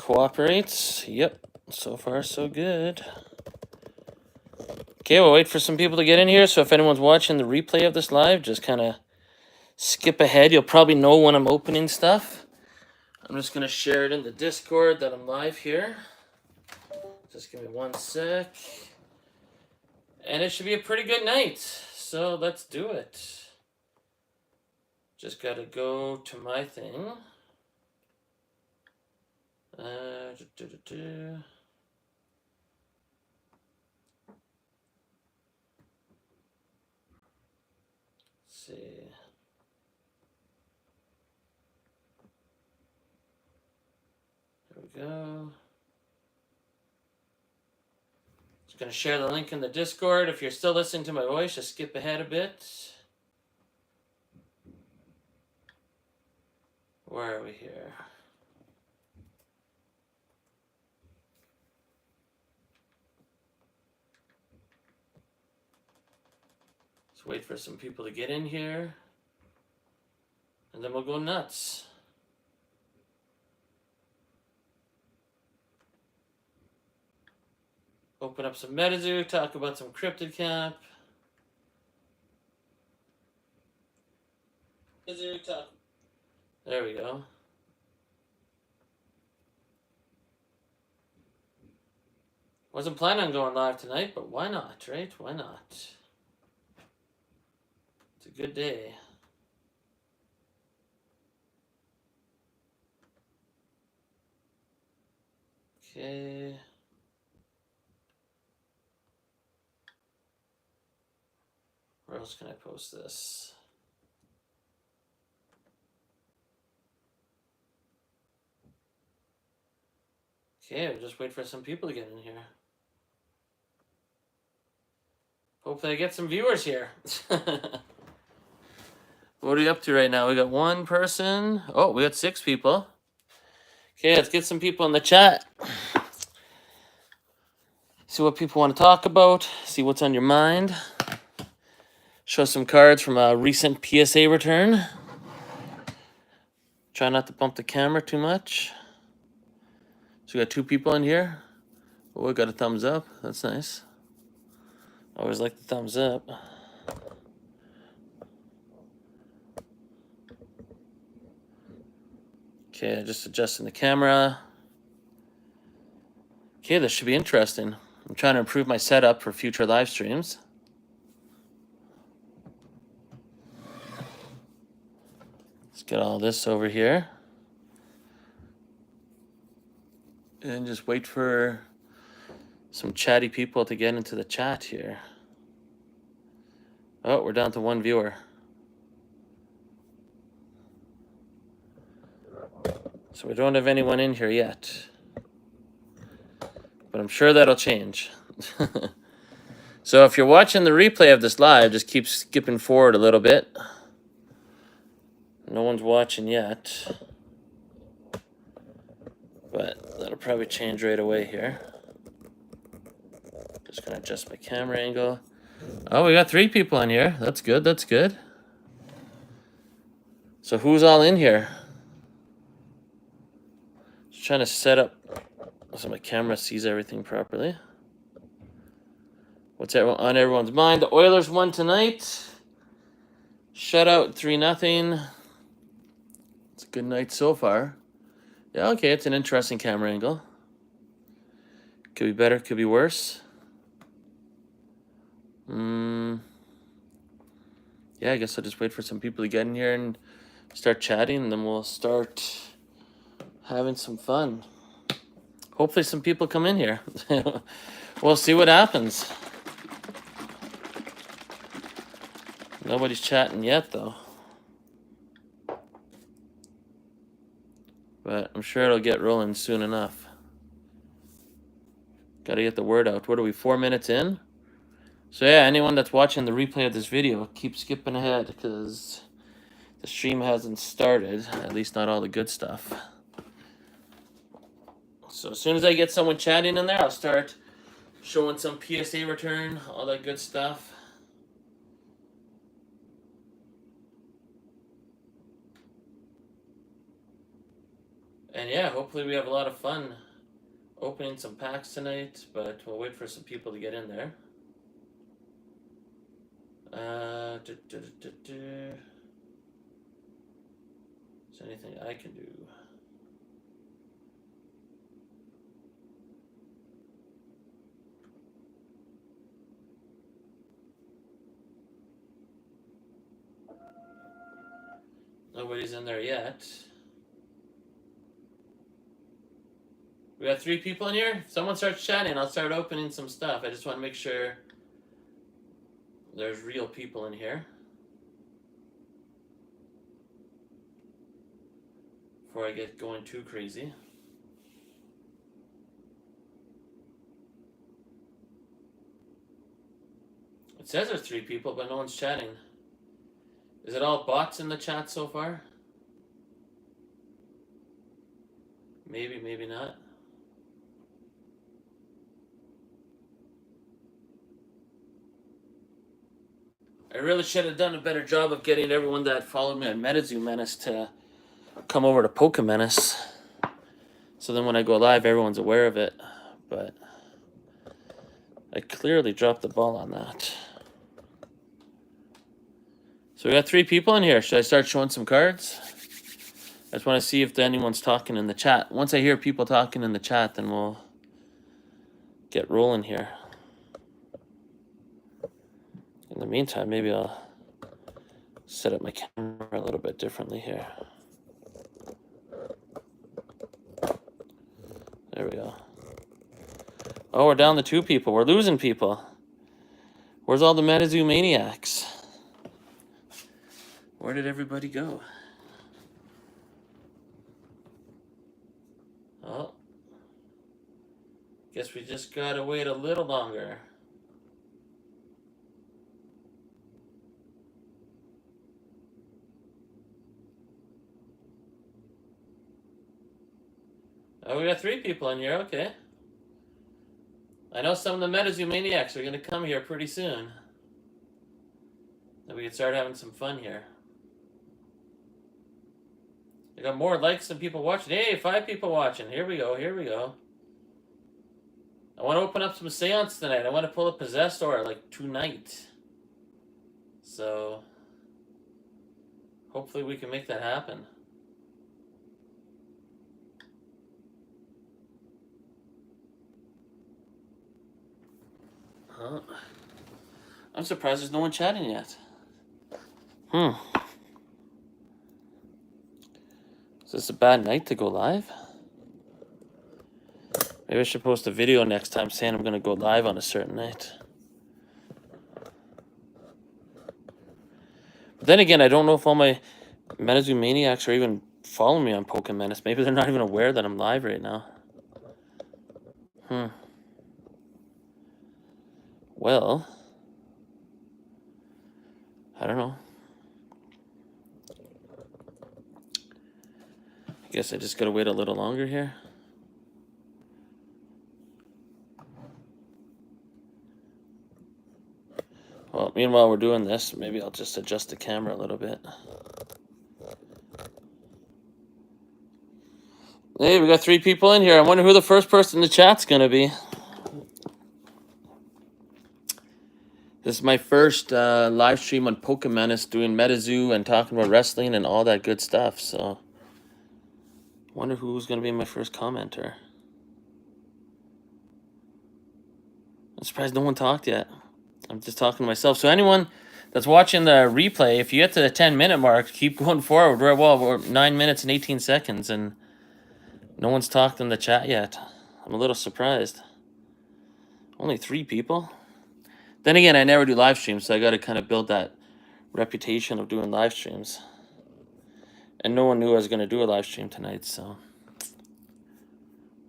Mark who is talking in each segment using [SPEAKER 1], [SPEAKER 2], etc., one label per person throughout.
[SPEAKER 1] cooperates. Yep, so far so good. Okay, we'll wait for some people to get in here. So if anyone's watching the replay of this live, just kind of skip ahead. You'll probably know when I'm opening stuff. I'm just going to share it in the Discord that I'm live here. Just give me 1 sec. And it should be a pretty good night. So let's do it. Just got to go to my thing. Let's see. There we go. Just going to share the link in the Discord. If you're still listening to my voice, just skip ahead a bit. Where are we here? Let's wait for some people to get in here. And then we'll go nuts. Open up some MetaZoo, talk about some cryptid camp. There we go. Wasn't planning on going live tonight, but why not, right? Why not? It's a good day. Okay. Where else can I post this? Okay, we'll just wait for some people to get in here. Hopefully I get some viewers here. What are we up to right now? We got one person. Oh, we got 6 people. Okay, let's get some people in the chat. See what people want to talk about. See what's on your mind. Show some cards from a recent PSA return. Try not to bump the camera too much. So we got 2 people in here. Oh, we got a thumbs up. That's nice. Always like the thumbs up. Okay, just adjusting the camera. Okay, this should be interesting. I'm trying to improve my setup for future live streams. Let's get all this over here. And just wait for some chatty people to get into the chat here. Oh, we're down to 1 viewer. So we don't have anyone in here yet. But I'm sure that'll change. So if you're watching the replay of this live, just keep skipping forward a little bit. No one's watching yet. But that'll probably change right away here. Just gonna adjust my camera angle. Oh, we got 3 people in here. That's good, that's good. So who's all in here? Just trying to set up so my camera sees everything properly. What's on everyone's mind? The Oilers won tonight. Shutout 3-0. It's a good night so far. Yeah, okay, it's an interesting camera angle. Could be better, could be worse. Yeah, I guess I'll just wait for some people to get in here and start chatting, and then we'll start having some fun. Hopefully some people come in here. We'll see what happens. Nobody's chatting yet, though. But I'm sure it'll get rolling soon enough. Gotta get the word out. What are we, 4 minutes in? So yeah, anyone that's watching the replay of this video, keep skipping ahead because the stream hasn't started. At least not all the good stuff. So as soon as I get someone chatting in there, I'll start showing some PSA return, all that good stuff. And yeah, hopefully we have a lot of fun opening some packs tonight, but we'll wait for some people to get in there. Is there anything I can do? Nobody's in there yet. We got 3 people in here. If someone starts chatting, I'll start opening some stuff. I just want to make sure there's real people in here before I get going too crazy. It says there's 3 people, but no one's chatting. Is it all bots in the chat so far? Maybe, maybe not. I really should have done a better job of getting everyone that followed me on Menace to come over to Menace. So then when I go live, everyone's aware of it. But I clearly dropped the ball on that. So we got 3 people in here. Should I start showing some cards? I just want to see if anyone's talking in the chat. Once I hear people talking in the chat, then we'll get rolling here. In the meantime, maybe I'll set up my camera a little bit differently here. There we go. Oh, we're down to 2 people. We're losing people. Where's all the Menace maniacs? Where did everybody go? Oh. Guess we just gotta wait a little longer. Oh, we got 3 people in here. Okay. I know some of the Menace maniacs are gonna come here pretty soon. Then we can start having some fun here. I got more likes than people watching. Hey, 5 people watching. Here we go. Here we go. I want to open up some seance tonight. I want to pull a possessed aura like tonight. So hopefully we can make that happen. Huh? I'm surprised there's no one chatting yet. Is this a bad night to go live? Maybe I should post a video next time saying I'm going to go live on a certain night. But then again, I don't know if all my Menace maniacs are even following me on Menace. Maybe they're not even aware that I'm live right now. Well, I don't know. I guess I just gotta wait a little longer here. Well, meanwhile we're doing this, maybe I'll just adjust the camera a little bit. Hey, we got 3 people in here. I wonder who the first person in the chat's gonna be. This is my first live stream on Menace, doing MetaZoo and talking about wrestling and all that good stuff. So, wonder who's going to be my first commenter. I'm surprised no one talked yet. I'm just talking to myself. So anyone that's watching the replay, if you get to the 10-minute mark, keep going forward. We're 9 minutes and 18 seconds, and no one's talked in the chat yet. I'm a little surprised. Only 3 people? Then again, I never do live streams, so I got to kind of build that reputation of doing live streams. And no one knew I was going to do a live stream tonight, so.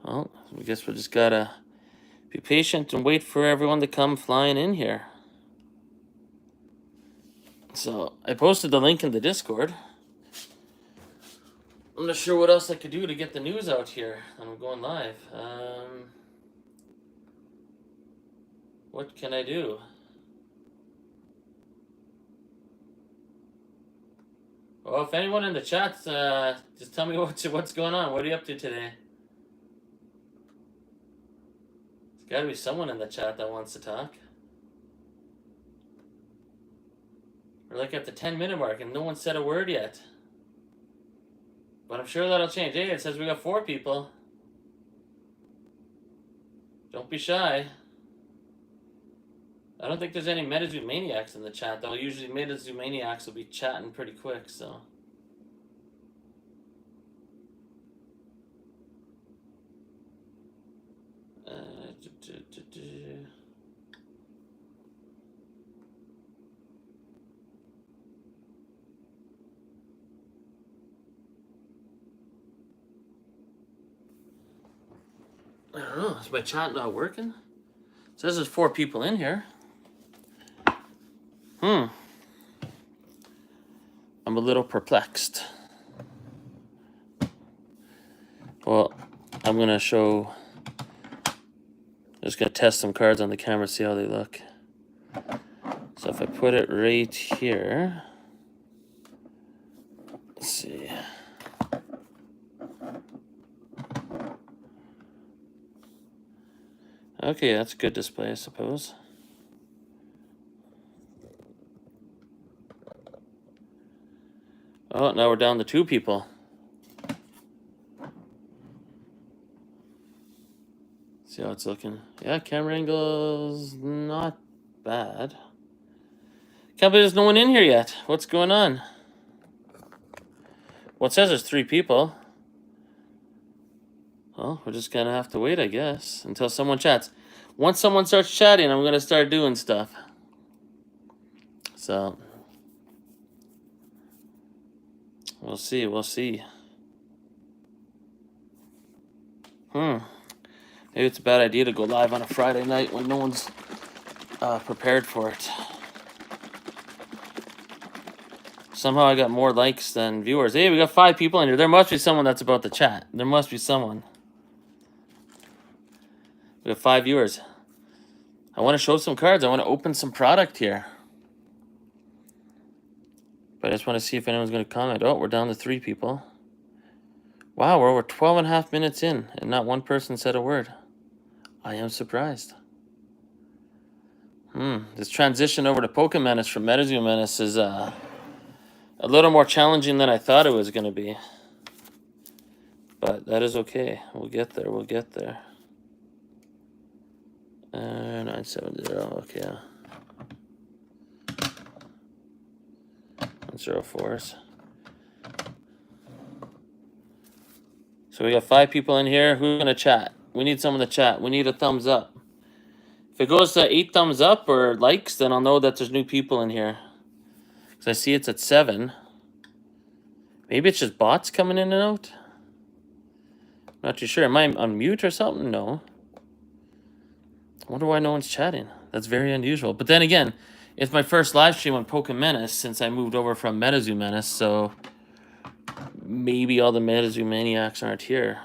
[SPEAKER 1] Well, I guess we just got to be patient and wait for everyone to come flying in here. So, I posted the link in the Discord. I'm not sure what else I could do to get the news out here. I'm going live. What can I do? Well, if anyone in the chat, just tell me what's going on. What are you up to today? There's got to be someone in the chat that wants to talk. We're like at the 10-minute mark and no one said a word yet. But I'm sure that'll change. Hey, it says we got 4 people. Don't be shy. I don't think there's any MetaZoo Maniacs in the chat, though. Usually MetaZoo Maniacs will be chatting pretty quick, so. I don't know. Is my chat not working? It says there's 4 people in here. I'm a little perplexed. Well, I'm going to show... Just going to test some cards on the camera, see how they look. So if I put it right here... Let's see... Okay, that's a good display, I suppose. Oh, now we're down to 2 people. See how it's looking. Yeah, camera angle's not bad. Can't believe there's no one in here yet. What's going on? Well, it says there's 3 people. Well, we're just gonna have to wait, I guess, until someone chats. Once someone starts chatting, I'm gonna start doing stuff. So, we'll see, we'll see. Maybe it's a bad idea to go live on a Friday night when no one's prepared for it. Somehow I got more likes than viewers. Hey, we got 5 people in here. There must be someone that's about to chat. There must be someone. We have 5 viewers. I want to show some cards. I want to open some product here. But I just want to see if anyone's going to comment. Oh, we're down to 3 people. Wow, we're over 12 and a half minutes in, and not one person said a word. I am surprised. This transition over to Pokemon Menace from MetaZoo Menace is a little more challenging than I thought it was going to be. But that is okay. We'll get there. We'll get there. 970. Okay. 104s. So we got 5 people in here. Who's going to chat? We need someone to chat. We need a thumbs up. If it goes to 8 thumbs up or likes, then I'll know that there's new people in here. Because I see it's at 7. Maybe it's just bots coming in and out. Not too sure. Am I on mute or something? No. I wonder why no one's chatting. That's very unusual. But then again, it's my first live stream on Pokemon Menace since I moved over from MetaZoo Menace, so maybe all the MetaZoo Maniacs aren't here.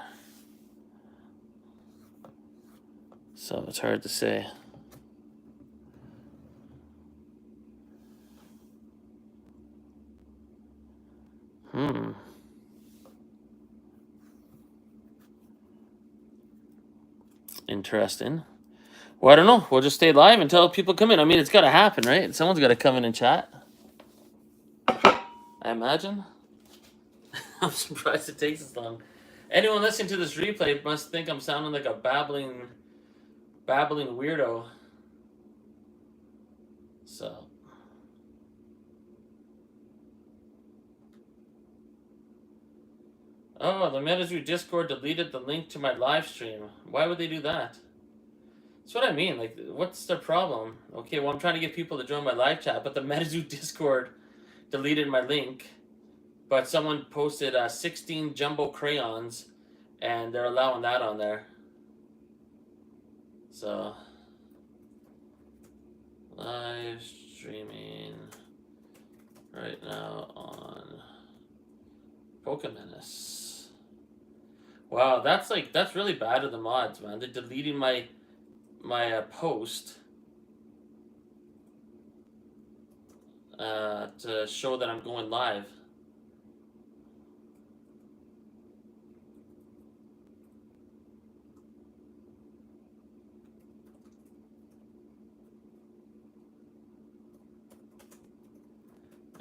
[SPEAKER 1] So it's hard to say. Interesting. Well, I don't know. We'll just stay live until people come in. I mean, it's got to happen, right? Someone's got to come in and chat. I imagine. I'm surprised it takes this long. Anyone listening to this replay must think I'm sounding like a babbling weirdo. So. Oh, the MetaZoo Discord deleted the link to my live stream. Why would they do that? That's what I mean. Like, what's the problem? Okay, well, I'm trying to get people to join my live chat, but the MetaZoo Discord deleted my link. But someone posted 16 jumbo crayons, and they're allowing that on there. So, live streaming right now on Pokemon Menace. Wow, that's really bad of the mods, man. They're deleting my post to show that I'm going live.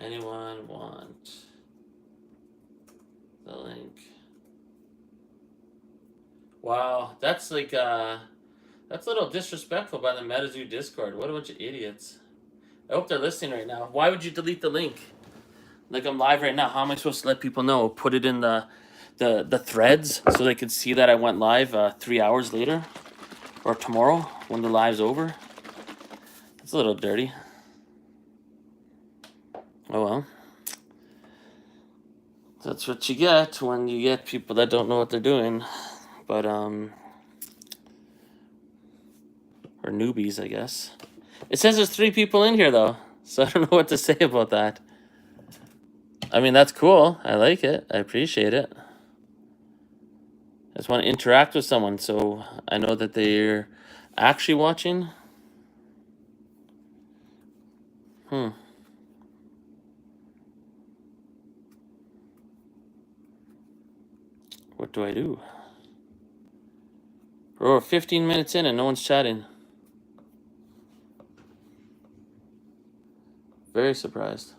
[SPEAKER 1] Anyone want the link? Wow, that's like that's a little disrespectful by the MetaZoo Discord. What a bunch of idiots. I hope they're listening right now. Why would you delete the link? Like, I'm live right now. How am I supposed to let people know? Put it in the threads so they could see that I went live 3 hours later or tomorrow when the live's over. It's a little dirty. Oh well. That's what you get when you get people that don't know what they're doing. But or newbies, I guess. It says there's 3 people in here though, so I don't know what to say about that. I mean, that's cool. I like it. I appreciate it. I just want to interact with someone so I know that they're actually watching. What do I do? We're 15 minutes in and no one's chatting. Very surprised.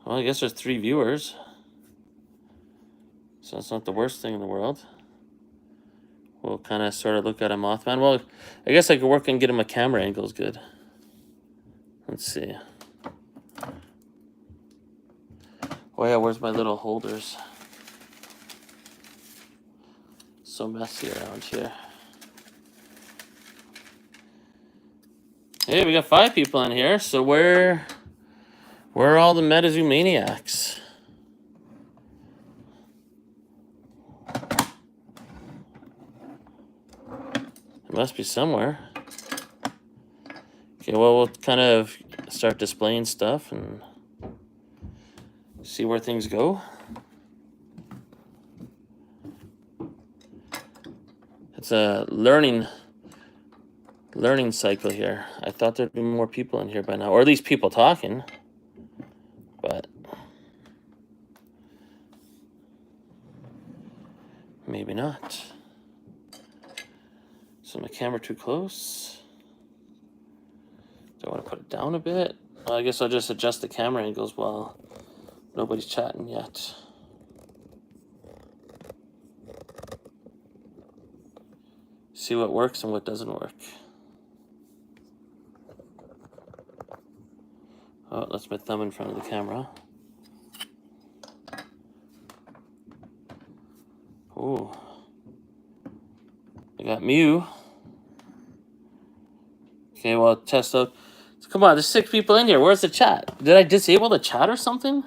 [SPEAKER 1] Well, I guess there's 3 viewers. So it's not the worst thing in the world. We'll kind of sort of look at a Mothman. Well, I guess I could work on getting my camera angles good. Let's see. Oh yeah, where's my little holders? So messy around here. Hey, we got 5 people in here. So where are all the MetaZoo maniacs? It must be somewhere. Okay, well, we'll kind of start displaying stuff and see where things go. It's a learning cycle here. I thought there'd be more people in here by now, or at least people talking, but maybe not. So my camera too close? Do I want to put it down a bit? Well, I guess I'll just adjust the camera angles while nobody's chatting yet. See what works and what doesn't work. Oh, that's my thumb in front of the camera. Ooh. I got Mew. Okay, well, test out. Come on, there's 6 people in here. Where's the chat? Did I disable the chat or something?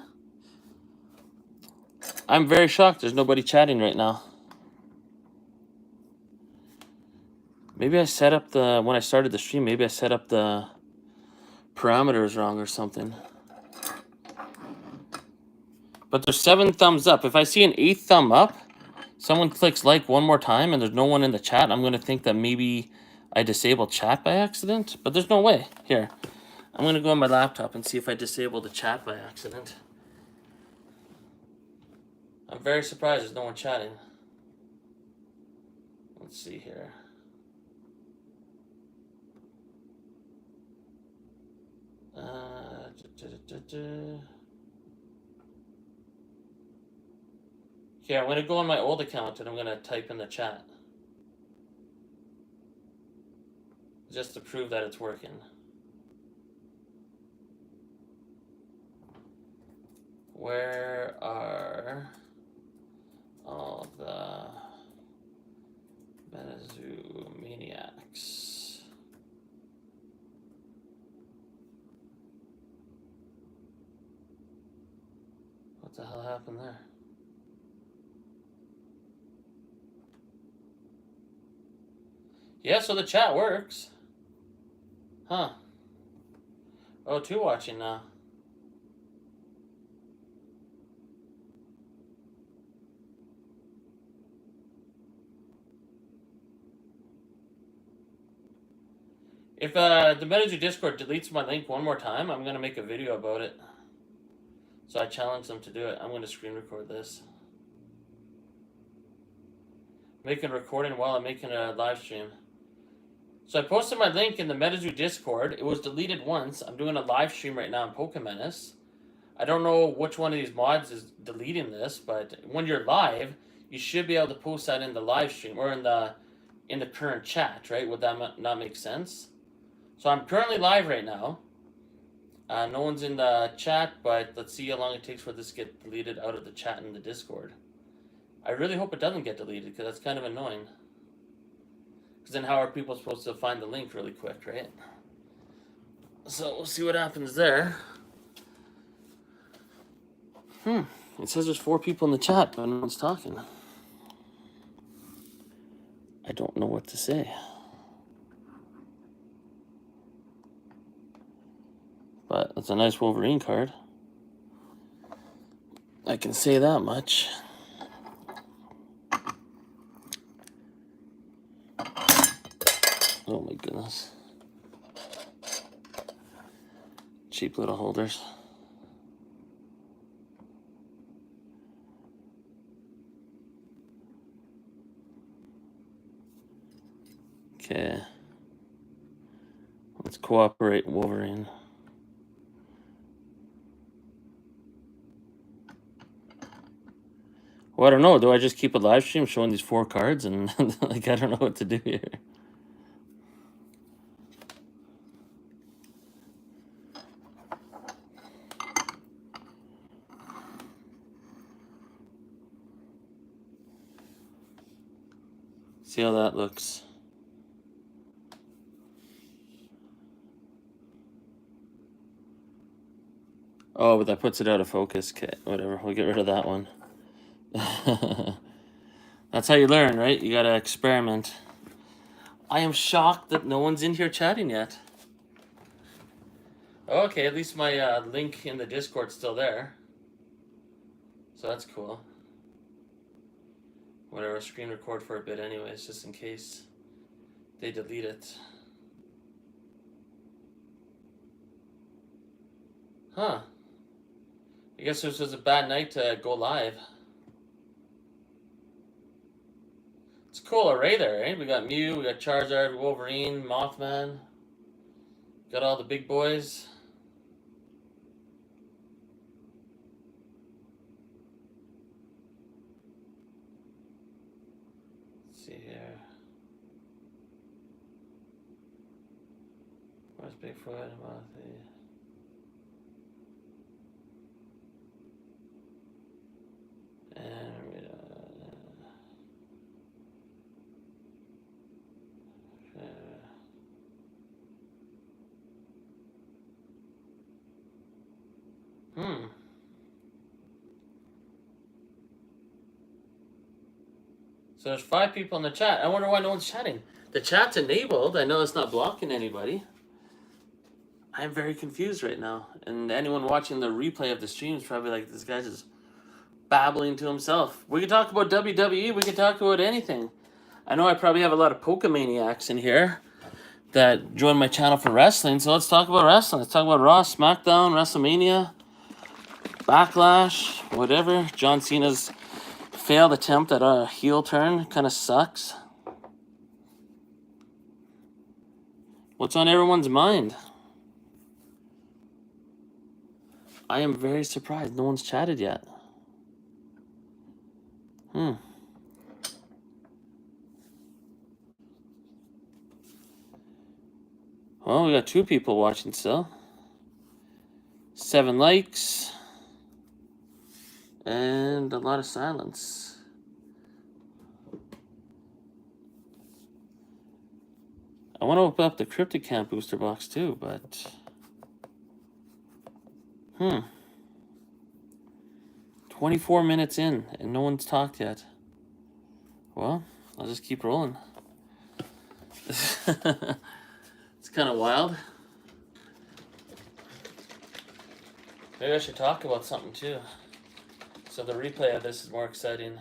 [SPEAKER 1] I'm very shocked there's nobody chatting right now. Maybe I set up when I started the stream, maybe I set up the parameters wrong or something. But there's 7 thumbs up. If I see an 8th thumb up, someone clicks like one more time and there's no one in the chat, I'm going to think that maybe I disabled chat by accident. But there's no way. Here, I'm going to go on my laptop and see if I disabled the chat by accident. I'm very surprised there's no one chatting. Let's see here. Here, I'm going to go on my old account and I'm going to type in the chat. Just to prove that it's working. Where are all the MetaZoo maniacs? What the hell happened there? Yeah, so the chat works. Huh. Oh, 2 watching now. If the MetaZoo Discord deletes my link one more time, I'm going to make a video about it. So I challenge them to do it. I'm going to screen record this. Making a recording while I'm making a live stream. So I posted my link in the Menace Discord. It was deleted once. I'm doing a live stream right now in Menace. I don't know which one of these mods is deleting this, but when you're live, you should be able to post that in the live stream or in the current chat, right? Would that not make sense? So I'm currently live right now. No one's in the chat, but let's see how long it takes for this to get deleted out of the chat in the Discord. I really hope it doesn't get deleted because that's kind of annoying. Because then how are people supposed to find the link really quick, right? So we'll see what happens there. It says there's 4 people in the chat, but no one's talking. I don't know what to say. But it's a nice Wolverine card. I can say that much. Oh my goodness. Cheap little holders. Okay. Let's cooperate, Wolverine. Well, I don't know. Do I just keep a live stream showing these 4 cards and like I don't know what to do here. See how that looks. Oh, but that puts it out of focus. Okay, whatever. We'll get rid of that one. That's how you learn, right? You gotta experiment. I am shocked that no one's in here chatting yet. Okay, at least my link in the Discord's still there. So that's cool. Whatever, screen record for a bit anyways, just in case they delete it. Huh. I guess this was a bad night to go live. It's a cool array there, right? We got Mew, we got Charizard, Wolverine, Mothman. Got all the big boys. Let's see here. Where's Bigfoot and Mothie? And So there's 5 people in the chat. I wonder why no one's chatting. The chat's enabled. I know it's not blocking anybody. I'm very confused right now. And anyone watching the replay of the stream is probably like, this guy's just babbling to himself. We can talk about WWE. We can talk about anything. I know I probably have a lot of Pokemaniacs in here that join my channel for wrestling. So let's talk about wrestling. Let's talk about Raw, SmackDown, WrestleMania, Backlash, whatever. John Cena's failed attempt at a heel turn kind of sucks. What's on everyone's mind? I am very surprised no one's chatted yet. Well, we got 2 people watching still. 7 likes. And a lot of silence. I want to open up the Cryptic Camp booster box too, but 24 minutes in and no one's talked yet. Well, I'll just keep rolling. It's kind of wild. Maybe I should talk about something too. So the replay of this is more exciting.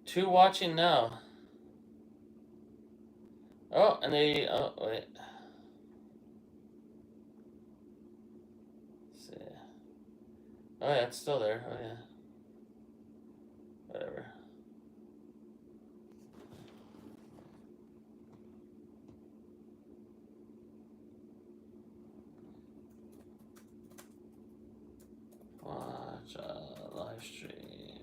[SPEAKER 1] 2 watching now. Oh, and they... Oh, wait. Let's see. Oh, yeah, it's still there. Oh, yeah. Whatever. live stream.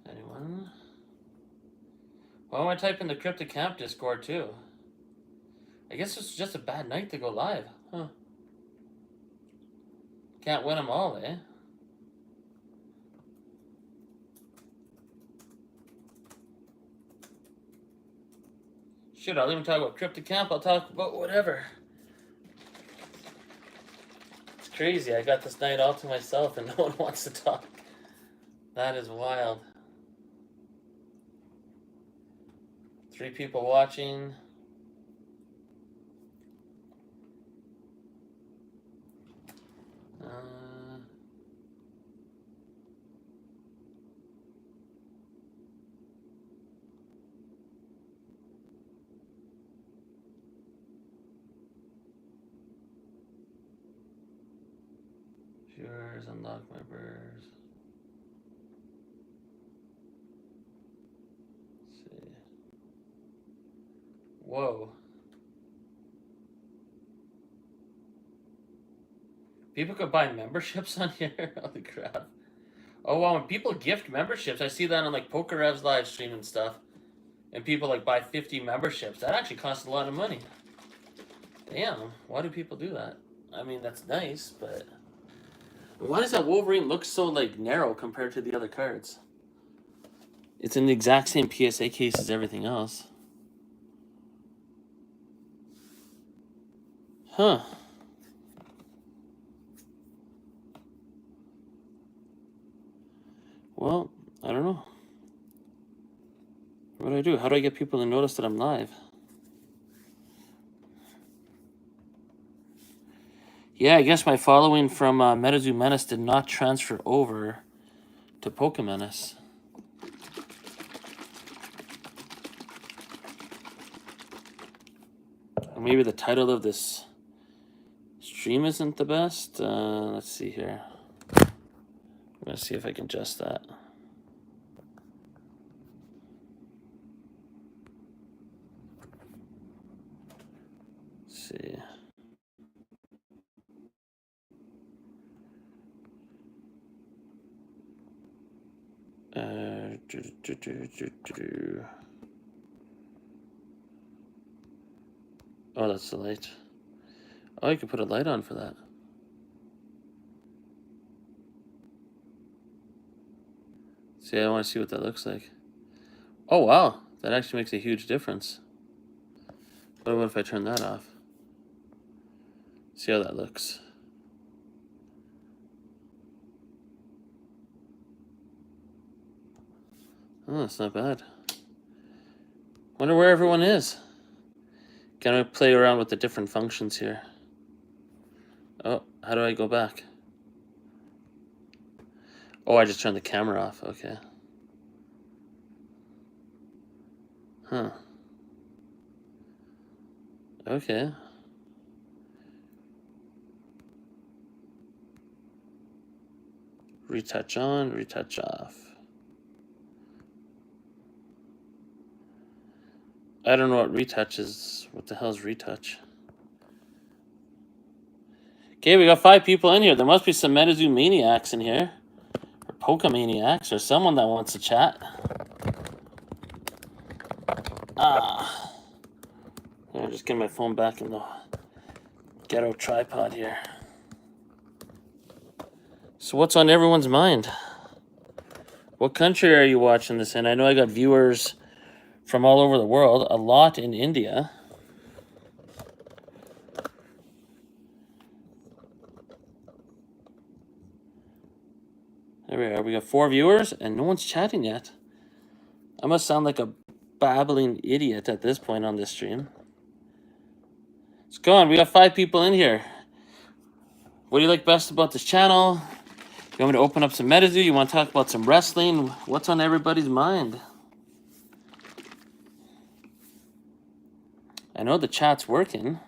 [SPEAKER 1] Anyone? Why am I typing the Cryptic Camp Discord too? I guess it's just a bad night to go live, huh? Can't win them all, eh? Shit, I'll even talk about Cryptic Camp. I'll talk about whatever. It's crazy. I got this night all to myself and no one wants to talk. That is wild. 3 people watching. Viewers, unlock members. Let's see. Whoa. People could buy memberships on here? Holy crap. Oh, wow, when people gift memberships, I see that on, like, PokerRev's live stream and stuff. And people, like, buy 50 memberships. That actually costs a lot of money. Damn, why do people do that? I mean, that's nice, but... Why does that Wolverine look so, like, narrow compared to the other cards? It's in the exact same PSA case as everything else. Huh. Well, I don't know. What do I do? How do I get people to notice that I'm live? Yeah, I guess my following from Menace did not transfer over to Menace. Or maybe the title of this stream isn't the best. Let's see here. I'm going to see if I can adjust that. Let's see. Oh, that's the light. Oh, you could put a light on for that. See, I want to see what that looks like. Oh, wow. That actually makes a huge difference. What if I turn that off? See how that looks. Oh, that's not bad. Wonder where everyone is. Gonna play around with the different functions here. Oh, how do I go back? Oh, I just turned the camera off. Okay. Huh. Okay. Retouch on, retouch off. I don't know what retouch is. What the hell is retouch? Okay, we got 5 people in here. There must be some Menace maniacs in here. Or Pokemaniacs, or someone that wants to chat. I'm just getting my phone back in the ghetto tripod here. So what's on everyone's mind? What country are you watching this in? I know I got viewers from all over the world, a lot in India. There we are. We got 4 viewers and no one's chatting yet. I must sound like a babbling idiot at this point on this stream. It's gone. We got 5 people in here. What do you like best about this channel? You want me to open up some Menace? You want to talk about some wrestling? What's on everybody's mind? I know the chat's working.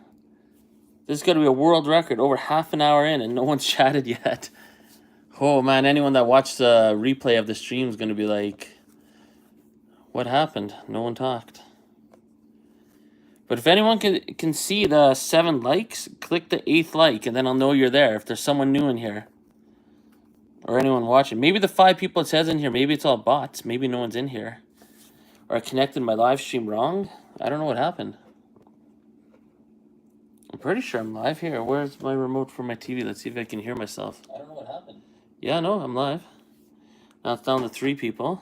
[SPEAKER 1] This is going to be a world record. Over half an hour in and no one's chatted yet. Oh man, anyone that watched the replay of the stream is going to be like, what happened? No one talked. But if anyone can see the 7 likes, click the 8th like, and then I'll know you're there. If there's someone new in here, or anyone watching, maybe the 5 people it says in here, maybe it's all bots. Maybe no one's in here, or I connected my live stream wrong. I don't know what happened. I'm pretty sure I'm live here. Where's my remote for my TV? Let's see if I can hear myself. I don't know what happened. Yeah, no, I'm live. Now it's down to 3 people.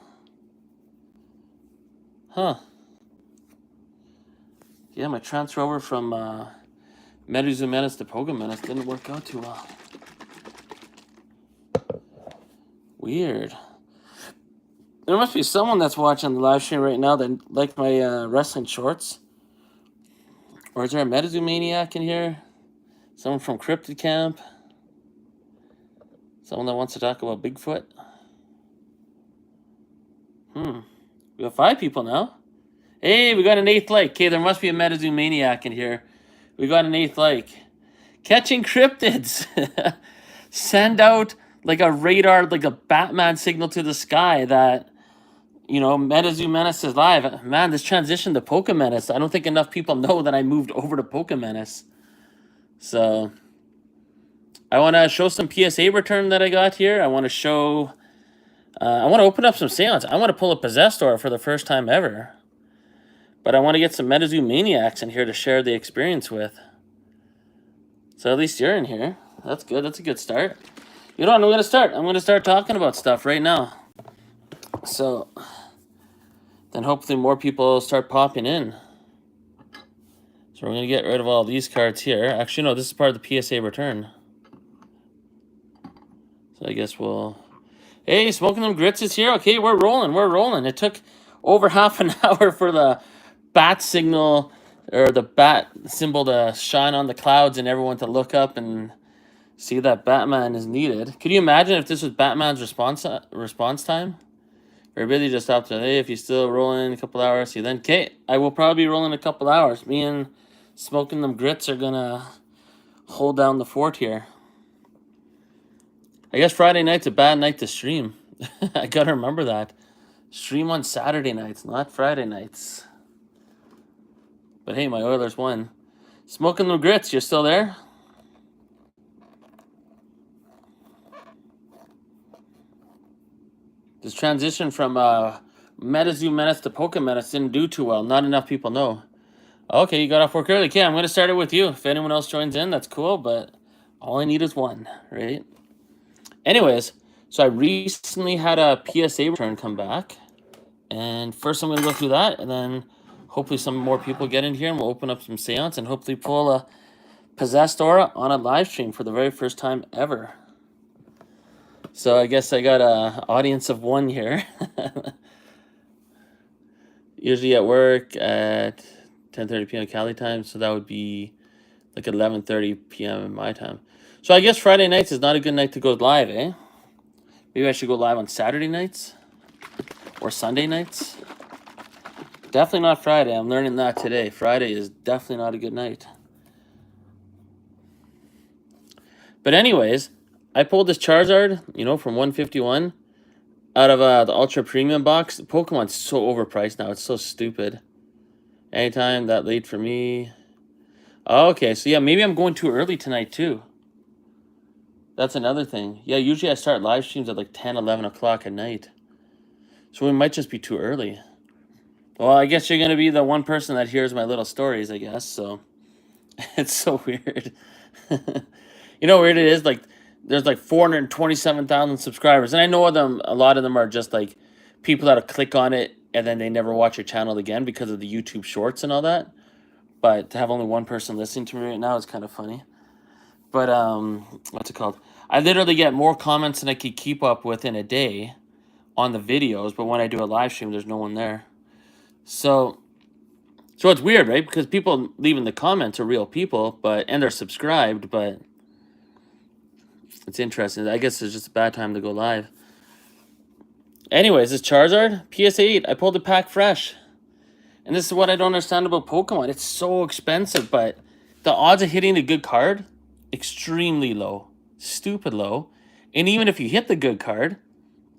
[SPEAKER 1] Huh. Yeah, my transfer over from Menace to Menace didn't work out too well. Weird. There must be someone that's watching the live stream right now that liked my wrestling shorts. Or is there a Metazoo maniac in here? Someone from Cryptid Camp? Someone that wants to talk about Bigfoot? We have 5 people now. Hey, we got an 8th like. Okay, there must be a Metazoo maniac in here. We got an 8th like. Catching cryptids. Send out like a radar, like a Batman signal to the sky that, you know, Metazoo Menace is live. Man, this transition to Menace, I don't think enough people know that I moved over to Menace. So, I want to show some PSA return that I got here. I want to show... I want to open up some seance. I want to pull a Possessed Aura for the first time ever. But I want to get some Metazoo maniacs in here to share the experience with. So at least you're in here. That's good. That's a good start. You know what? I'm going to start. I'm going to start talking about stuff right now. So then hopefully more people start popping in. So we're going to get rid of all these cards here. Actually, no, this is part of the PSA return. So I guess we'll... Hey, Smoking Them Grits is here. Okay, we're rolling. We're rolling. It took over half an hour for the bat signal, or the bat symbol, to shine on the clouds and everyone to look up and see that Batman is needed. Could you imagine if this was Batman's response time? Or really just up to, hey, if you're still rolling a couple hours, see then. Okay, I will probably be rolling a couple hours. Me and Smoking Them Grits are gonna hold down the fort here. I guess Friday night's a bad night to stream. I gotta remember that. Stream on Saturday nights, not Friday nights. But hey, my Oilers won. Smoking Them Grits, you're still there? This transition from Metazoo Menace to Menace didn't do too well. Not enough people know. Okay, you got off work early. Okay, I'm going to start it with you. If anyone else joins in, that's cool, but all I need is 1, right? Anyways, so I recently had a PSA return come back. And first I'm going to go through that, and then hopefully some more people get in here, and we'll open up some seance and hopefully pull a Possessed Aura on a live stream for the very first time ever. So I guess I got an audience of 1 here. Usually at work at 10:30 p.m. Cali time, so that would be like 11:30 p.m. my time. So I guess Friday nights is not a good night to go live, eh? Maybe I should go live on Saturday nights or Sunday nights. Definitely not Friday. I'm learning that today. Friday is definitely not a good night. But anyways, I pulled this Charizard, you know, from 151 out of the Ultra Premium box. Pokemon's so overpriced now. It's so stupid. Anytime that late for me. Okay, so yeah, maybe I'm going too early tonight too. That's another thing. Yeah, usually I start live streams at like 10, 11 o'clock at night. So we might just be too early. Well, I guess you're going to be the one person that hears my little stories, I guess. So it's so weird. You know what weird it is? Like, there's like 427,000 subscribers. And I know them. A lot of them are just like people that'll click on it and then they never watch your channel again because of the YouTube shorts and all that. But to have only 1 person listening to me right now is kind of funny. But, what's it called? I literally get more comments than I could keep up with in a day on the videos. But when I do a live stream, there's no one there. So it's weird, right? Because people leaving the comments are real people, and they're subscribed, but it's interesting. I guess it's just a bad time to go live. Anyways, this Charizard, PSA 8, I pulled the pack fresh. And this is what I don't understand about Pokemon. It's so expensive, but the odds of hitting a good card, extremely low. Stupid low. And even if you hit the good card,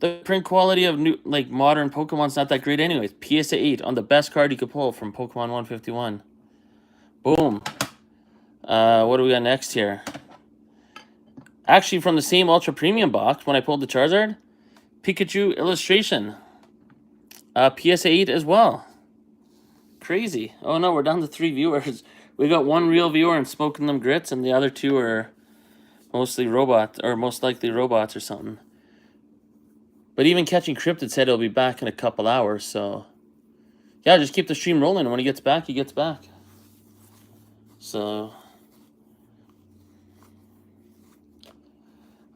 [SPEAKER 1] the print quality of new, like, modern Pokemon's not that great anyways. PSA 8 on the best card you could pull from Pokemon 151. Boom. What do we got next here? Actually, from the same Ultra Premium box, when I pulled the Charizard, Pikachu illustration. PSA 8 as well. Crazy. Oh no, we're down to 3 viewers. We got 1 real viewer and Smoking Them Grits, and the other 2 are mostly robots, or most likely robots or something. But even Catching Cryptid said he'll be back in a couple hours, so yeah, just keep the stream rolling. And when he gets back, he gets back. So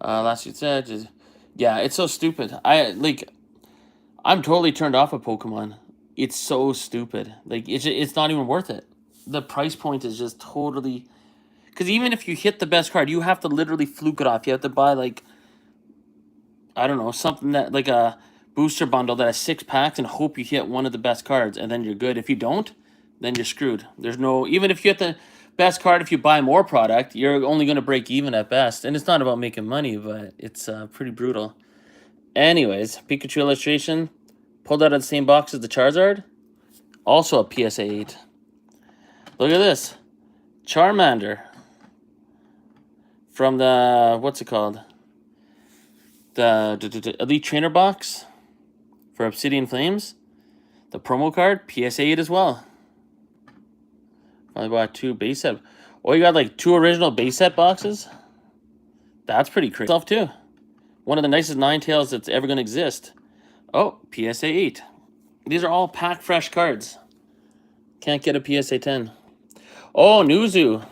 [SPEAKER 1] last you said, just, yeah, it's so stupid. I'm totally turned off of Pokemon. It's so stupid. Like it's not even worth it. The price point is just totally. Because even if you hit the best card, you have to literally fluke it off. You have to buy like, I don't know, something that like a booster bundle that has 6 packs and hope you hit one of the best cards, and then you're good. If you don't, then you're screwed. There's no, even if you hit the best card, if you buy more product, you're only going to break even at best. And it's not about making money, but it's pretty brutal. Anyways, Pikachu illustration, pulled out of the same box as the Charizard. Also a PSA 8. Look at this. Charmander. From the, what's it called? The Elite Trainer box for Obsidian Flames. The promo card, PSA 8 as well. I bought 2 base set. Oh, you got like 2 original base set boxes? That's pretty crazy. Stuff too. One of the nicest Ninetales that's ever going to exist. Oh, PSA 8. These are all pack fresh cards. Can't get a PSA 10. Oh, Nuzu.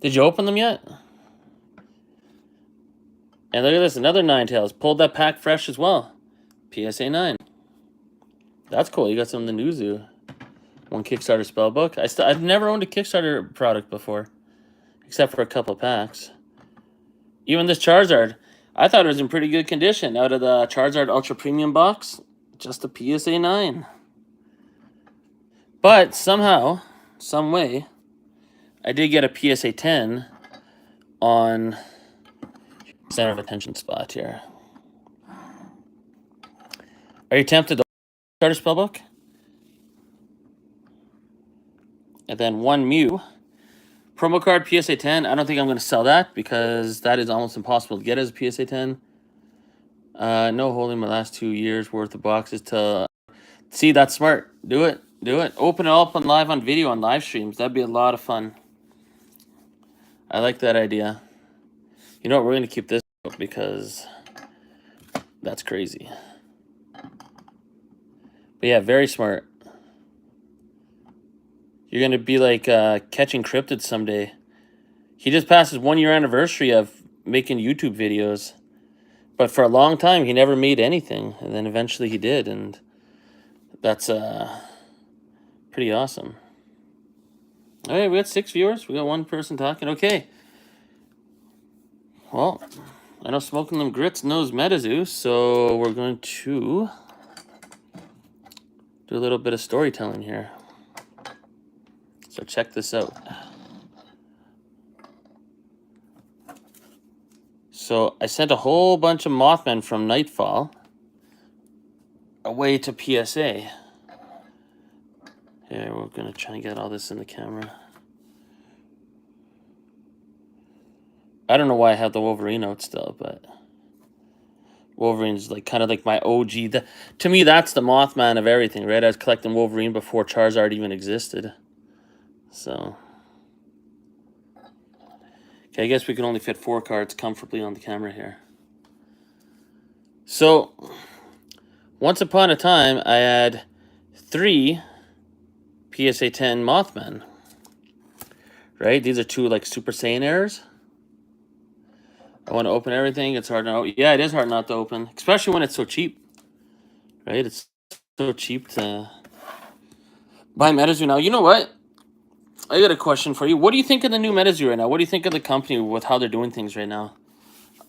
[SPEAKER 1] Did you open them yet? And look at this, another Ninetales. Pulled that pack fresh as well. PSA 9. That's cool. You got some of the Nuzu. 1 Kickstarter spellbook. I've never owned a Kickstarter product before, except for a couple packs. Even this Charizard, I thought it was in pretty good condition. Out of the Charizard Ultra Premium box, just a PSA 9. But somehow, some way, I did get a PSA 10 on center of attention spot here. Are you tempted to start a spellbook? And then 1 Mew. Promo card PSA 10. I don't think I'm going to sell that because that is almost impossible to get as a PSA 10. No holding my last 2 years worth of boxes to see. That's smart. Do it. Do it. Open it up on live on video on live streams. That'd be a lot of fun. I like that idea. You know what? We're going to keep this up because that's crazy. But yeah, very smart. You're going to be like Catching Cryptid someday. He just passed his 1-year anniversary of making YouTube videos. But for a long time, he never made anything. And then eventually he did. And that's pretty awesome. All right, we got 6 viewers. We got 1 person talking. Okay. Well, I know Smoking Them Grits knows Metazoo, so we're going to do a little bit of storytelling here. So check this out. So I sent a whole bunch of Mothmen from Nightfall away to PSA. Here, we're going to try and get all this in the camera. I don't know why I have the Wolverine out still, but Wolverine's like kind of like my OG. To me, that's the Mothman of everything, right? I was collecting Wolverine before Charizard even existed. So, okay, I guess we can only fit 4 cards comfortably on the camera here. So, once upon a time, I had 3 PSA 10 Mothman. Right? These are 2 like Super Saiyan errors. I want to open everything. It's hard to. Yeah, it is hard not to open, especially when it's so cheap. Right? It's so cheap to buy Metazoo now. You know what? I got a question for you. What do you think of the new Metazoo right now? What do you think of the company with how they're doing things right now?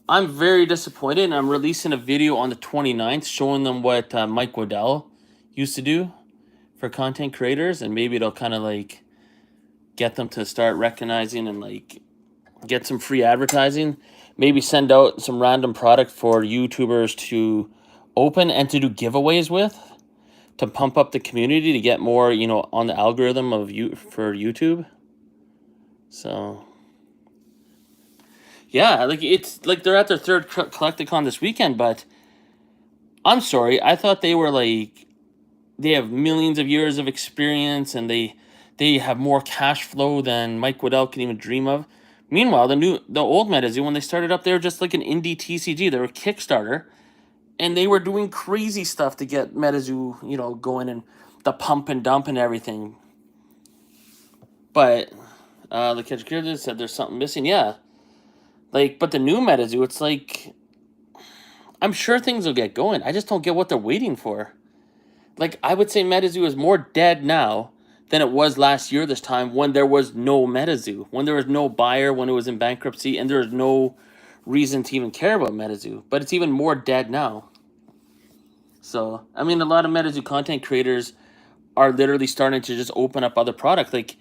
[SPEAKER 1] I'm very disappointed, and I'm releasing a video on the 29th showing them what Mike Waddell used to do for content creators, and maybe it'll kind of like get them to start recognizing and like get some free advertising. Maybe send out some random product for YouTubers to open and to do giveaways with. to pump up the community to get more, you know, on the algorithm of for YouTube. So yeah, like it's like they're at their third Collecticon this weekend, but I'm sorry, I thought they were like they have millions of years of experience and they have more cash flow than Mike Waddell can even dream of. Meanwhile, the old MetaZoo, when they started up, they were just like an indie TCG. They were Kickstarter, and they were doing crazy stuff to get MetaZoo, you know, going and the pump and dump and everything. But the Catch Kid said there's something missing. Yeah, like, but the new MetaZoo, it's like I'm sure things will get going. I just don't get what they're waiting for. Like, I would say MetaZoo is more dead now than it was last year this time when there was no MetaZoo, when there was no buyer, when it was in bankruptcy, and there was no reason to even care about MetaZoo. But it's even more dead now. So, I mean, a lot of MetaZoo content creators are literally starting to just open up other products. Like,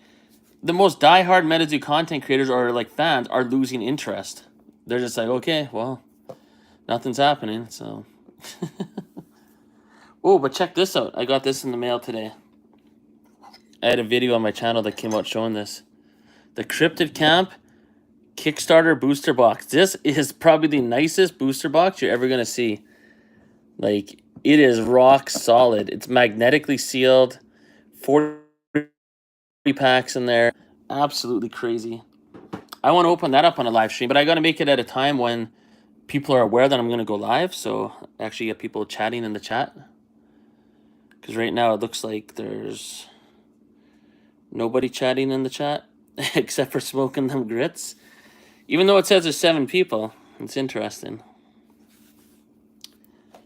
[SPEAKER 1] the most diehard MetaZoo content creators or, like, fans are losing interest. They're just like, okay, well, nothing's happening, so... Oh, but check this out. I got this in the mail today. I had a video on my channel that came out showing this. The Cryptid Camp Kickstarter booster box. This is probably the nicest booster box you're ever going to see. Like, it is rock solid. It's magnetically sealed. 40 packs in there. Absolutely crazy. I want to open that up on a live stream, but I got to make it at a time when people are aware that I'm going to go live, so I actually get people chatting in the chat. Because right now it looks like there's nobody chatting in the chat except for Smoking Them Grits. Even though it says there's 7 people. It's interesting.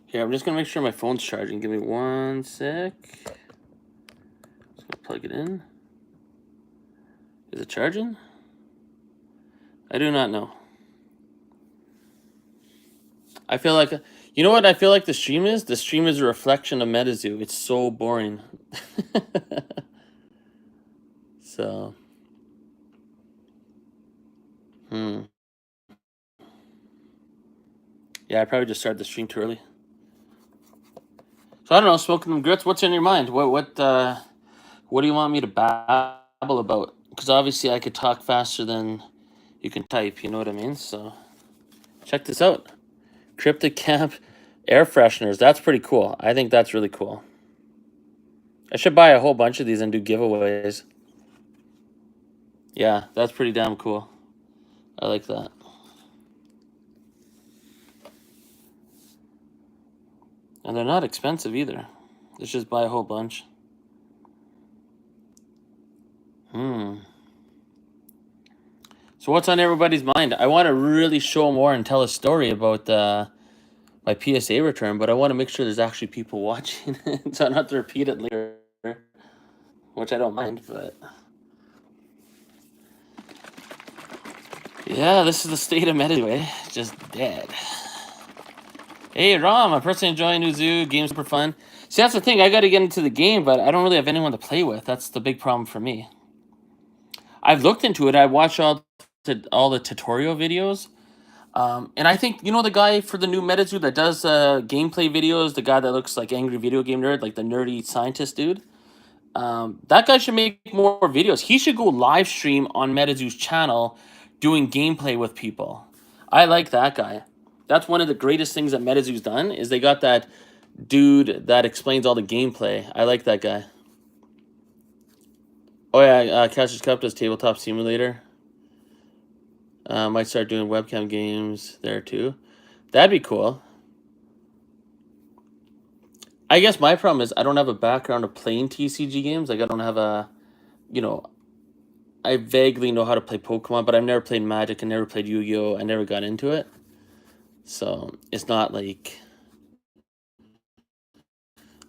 [SPEAKER 1] Here, I'm just going to make sure my phone's charging. Give me 1 sec. Just going to plug it in. Is it charging? I do not know. I feel like... You know what I feel like the stream is? The stream is a reflection of MetaZoo. It's so boring. So... Yeah, I probably just started the stream too early. So I don't know, Smoking Them Grits, what's in your mind? What do you want me to babble about? Because obviously I could talk faster than you can type, you know what I mean? So check this out. Cryptid Camp air fresheners. That's pretty cool. I think that's really cool. I should buy a whole bunch of these and do giveaways. Yeah, that's pretty damn cool. I like that. And they're not expensive either. Let's just buy a whole bunch. So what's on everybody's mind? I want to really show more and tell a story about my PSA return, but I want to make sure there's actually people watching it, so I don't have to repeat it later, which I don't mind, but... Yeah, this is the state of MetaZoo, just dead. Hey, Rom, I'm personally enjoying New Zoo. Game's super fun. See, that's the thing. I got to get into the game, but I don't really have anyone to play with. That's the big problem for me. I've looked into it. I watched all the tutorial videos. And I think, you know the guy for the new MetaZoo that does gameplay videos? The guy that looks like Angry Video Game Nerd, like the nerdy scientist dude? That guy should make more videos. He should go live stream on MetaZoo's channel doing gameplay with people. I like that guy. That's one of the greatest things that MetaZoo's done, is they got that dude that explains all the gameplay. I like that guy. Oh yeah, Cash's Cup does Tabletop Simulator. Might start doing webcam games there too. That'd be cool. I guess my problem is I don't have a background of playing TCG games. Like, I don't have a, you know, I vaguely know how to play Pokemon, but I've never played Magic. I never played Yu-Gi-Oh! I never got into it. So it's not like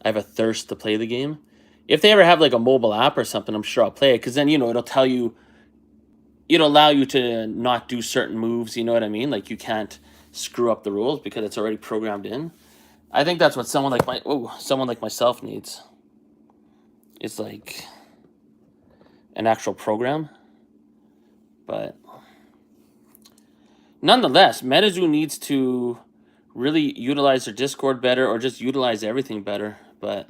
[SPEAKER 1] I have a thirst to play the game. If they ever have like a mobile app or something, I'm sure I'll play it, because then, you know, it'll tell you, it'll allow you to not do certain moves, you know what I mean? Like, you can't screw up the rules because it's already programmed in. I think that's what someone like myself needs. It's like an actual program. But nonetheless, MetaZoo needs to really utilize their Discord better, or just utilize everything better. But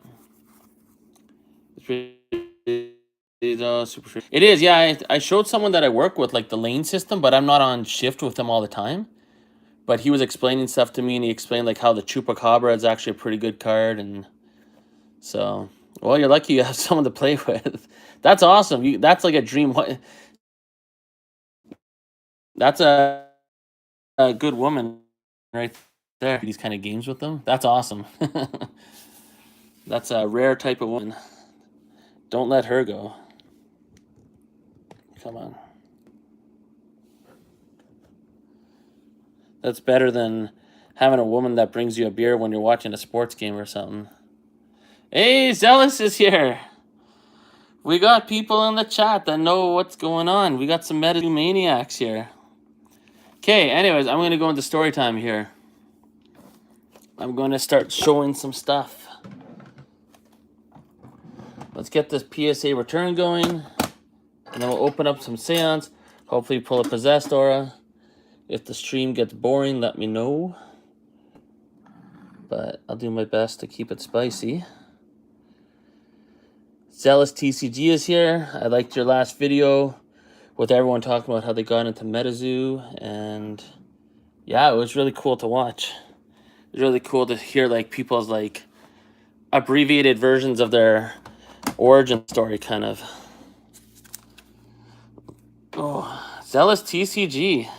[SPEAKER 1] pretty super free. It is, yeah. I showed someone that I work with like the lane system, but I'm not on shift with them all the time. But he was explaining stuff to me, and he explained like how the Chupacabra is actually a pretty good card, and so well, you're lucky you have someone to play with. That's awesome. That's like a dream. That's a good woman right there. These kind of games with them. That's awesome. That's a rare type of woman. Don't let her go. Come on. That's better than having a woman that brings you a beer when you're watching a sports game or something. Hey, Zealous is here. We got people in the chat that know what's going on. We got some Menace maniacs here. Okay, anyways, I'm going to go into story time here. I'm going to start showing some stuff. Let's get this PSA return going, and then we'll open up some seance. Hopefully pull a possessed aura. If the stream gets boring, let me know. But I'll do my best to keep it spicy. Zealous TCG is here. I liked your last video with everyone talking about how they got into Metazoo, and yeah, it was really cool to watch. It was really cool to hear like people's like abbreviated versions of their origin story, kind of. Oh, Zealous TCG,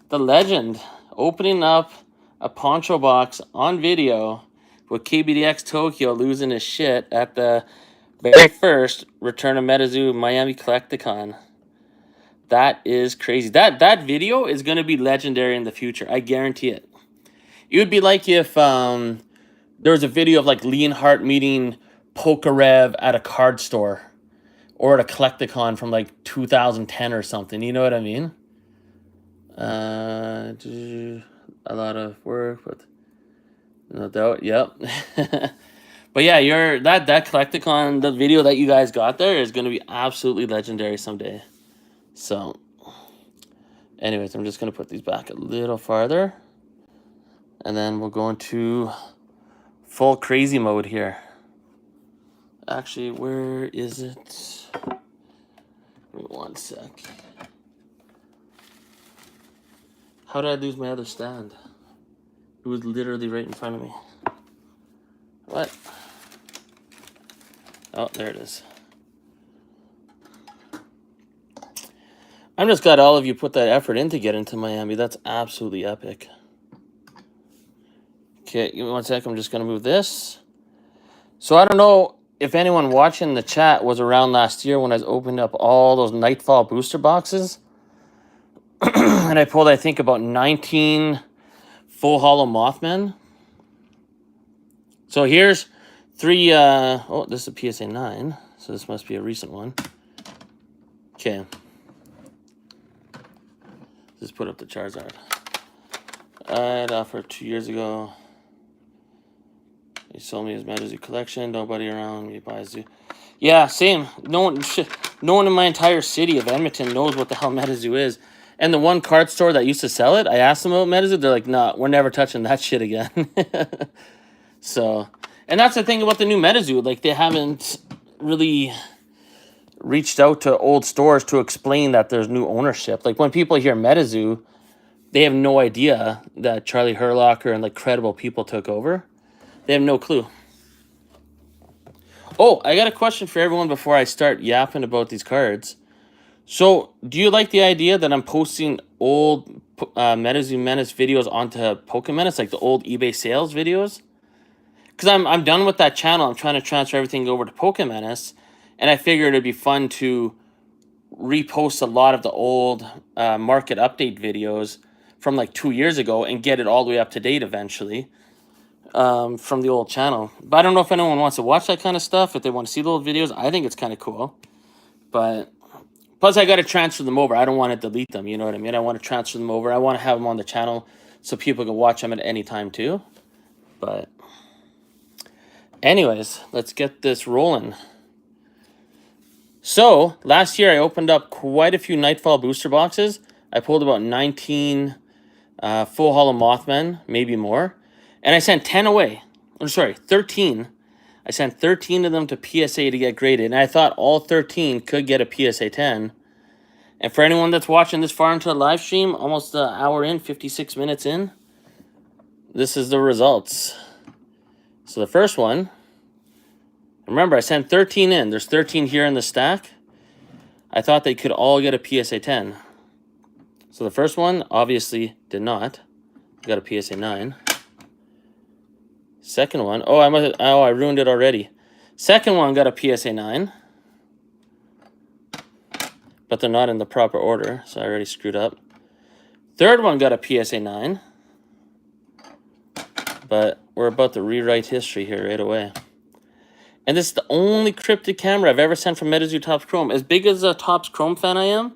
[SPEAKER 1] the legend, opening up a poncho box on video with KBDX Tokyo losing his shit at the very first Return of Metazoo Miami Collecticon. That is crazy. That video is going to be legendary in the future. I guarantee it. It would be like if there was a video of like Leonhardt meeting Pokarev at a card store or at a Collecticon from like 2010 or something. You know what I mean? A lot of work, but no doubt. Yep. But yeah, that Collecticon, the video that you guys got there is going to be absolutely legendary someday. So, anyways, I'm just going to put these back a little farther. And then we'll go into full crazy mode here. Actually, where is it? Give me 1 sec. How did I lose my other stand? It was literally right in front of me. What? Oh, there it is. I'm just glad all of you put that effort in to get into Miami. That's absolutely epic. Okay, give me 1 sec. I'm just going to move this. So I don't know if anyone watching the chat was around last year when I was opening up all those Nightfall booster boxes. And I pulled, I think, about 19 full hollow Mothmen. So here's 3... oh, this is a PSA 9. So this must be a recent one. Okay. Just put up the Charizard. I'd offered 2 years ago. He sold me his Metazoo collection. Nobody around me buys Zoo. Yeah, same. No one in my entire city of Edmonton knows what the hell Metazoo is. And the one card store that used to sell it, I asked them about Metazoo. They're like, nah, we're never touching that shit again. So, and that's the thing about the new Metazoo. Like, they haven't really reached out to old stores to explain that there's new ownership. Like, when people hear Metazoo, they have no idea that Charlie Herlocker and like credible people took over. They have no clue. Oh, I got a question for everyone before I start yapping about these cards. So, do you like the idea that I'm posting old Metazoo Menace videos onto Menace, like the old eBay sales videos? Because I'm done with that channel. I'm trying to transfer everything over to Menace, and I figured it'd be fun to repost a lot of the old market update videos from like 2 years ago and get it all the way up to date eventually. From the old channel. But I don't know if anyone wants to watch that kind of stuff, if they want to see the old videos. I think it's kind of cool. But plus I got to transfer them over. I don't want to delete them, you know what I mean? I want to transfer them over. I want to have them on the channel so people can watch them at any time too. But anyways, let's get this rolling. So, last year I opened up quite a few Nightfall booster boxes. I pulled about 19 full hollow Mothmen, maybe more. And I sent 10 away. I'm sorry, 13. I sent 13 of them to PSA to get graded, and I thought all 13 could get a PSA 10. And for anyone that's watching this far into the live stream, almost an hour in, 56 minutes in, this is the results. So the first one, remember I sent 13 in. There's 13 here in the stack. I thought they could all get a PSA 10. So the first one obviously did not. Got a PSA 9. Second one, I ruined it already. Second one got a PSA 9. But they're not in the proper order, so I already screwed up. Third one got a PSA 9. But we're about to rewrite history here right away. And this is the only cryptic camera I've ever sent from MetaZoo Topps Chrome. As big as a Topps Chrome fan I am,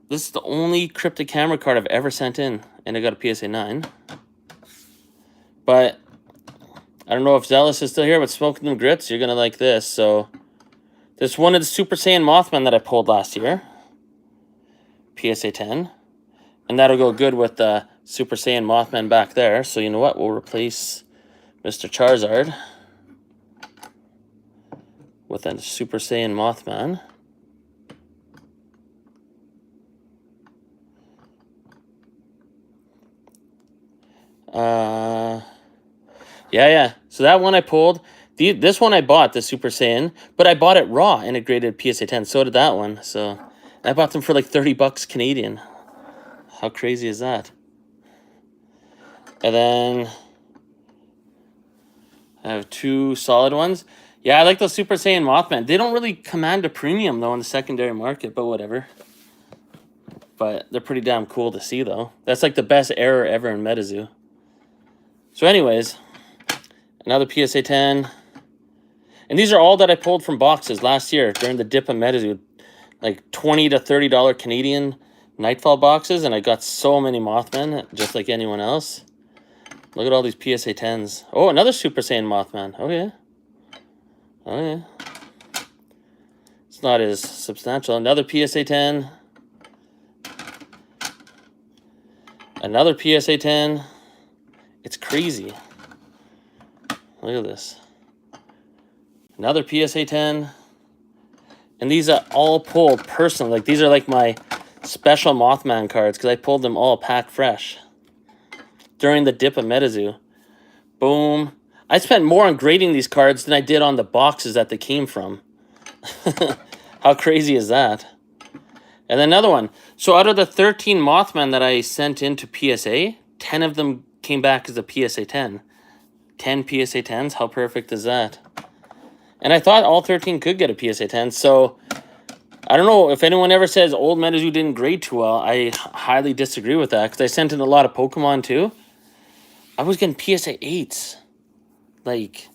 [SPEAKER 1] this is the only cryptic camera card I've ever sent in. And I got a PSA 9. But I don't know if Zealous is still here, but Smoking Them Grits, you're going to like this. So there's one of the Super Saiyan Mothman that I pulled last year. PSA 10. And that'll go good with the Super Saiyan Mothman back there. So you know what? We'll replace Mr. Charizard with a Super Saiyan Mothman. Yeah. So that one I pulled. This one I bought, the Super Saiyan, but I bought it raw and it graded PSA 10. So did that one. So I bought them for like 30 bucks Canadian. How crazy is that? And then I have two solid ones. Yeah, I like the Super Saiyan Mothman. They don't really command a premium, though, in the secondary market, but whatever. But they're pretty damn cool to see, though. That's like the best error ever in MetaZoo. So anyways, another PSA 10. And these are all that I pulled from boxes last year during the dip of MetaZoo. Like $20 to $30 Canadian Nightfall boxes, and I got so many Mothman, just like anyone else. Look at all these PSA 10s. Oh, another Super Saiyan Mothman. Oh, yeah. Oh, yeah. It's not as substantial. Another PSA 10. Another PSA 10. It's crazy. Look at this. Another PSA 10. And these are all pulled personally. Like, these are like my special Mothman cards because I pulled them all packed fresh during the dip of MetaZoo. Boom. I spent more on grading these cards than I did on the boxes that they came from. How crazy is that? And then another one. So out of the 13 Mothman that I sent into PSA, 10 of them came back as a PSA 10. 10 PSA 10s? How perfect is that? And I thought all 13 could get a PSA 10. So I don't know if anyone ever says old MetaZoo didn't grade too well. I highly disagree with that because I sent in a lot of Pokemon too. I was getting PSA 8s. Like,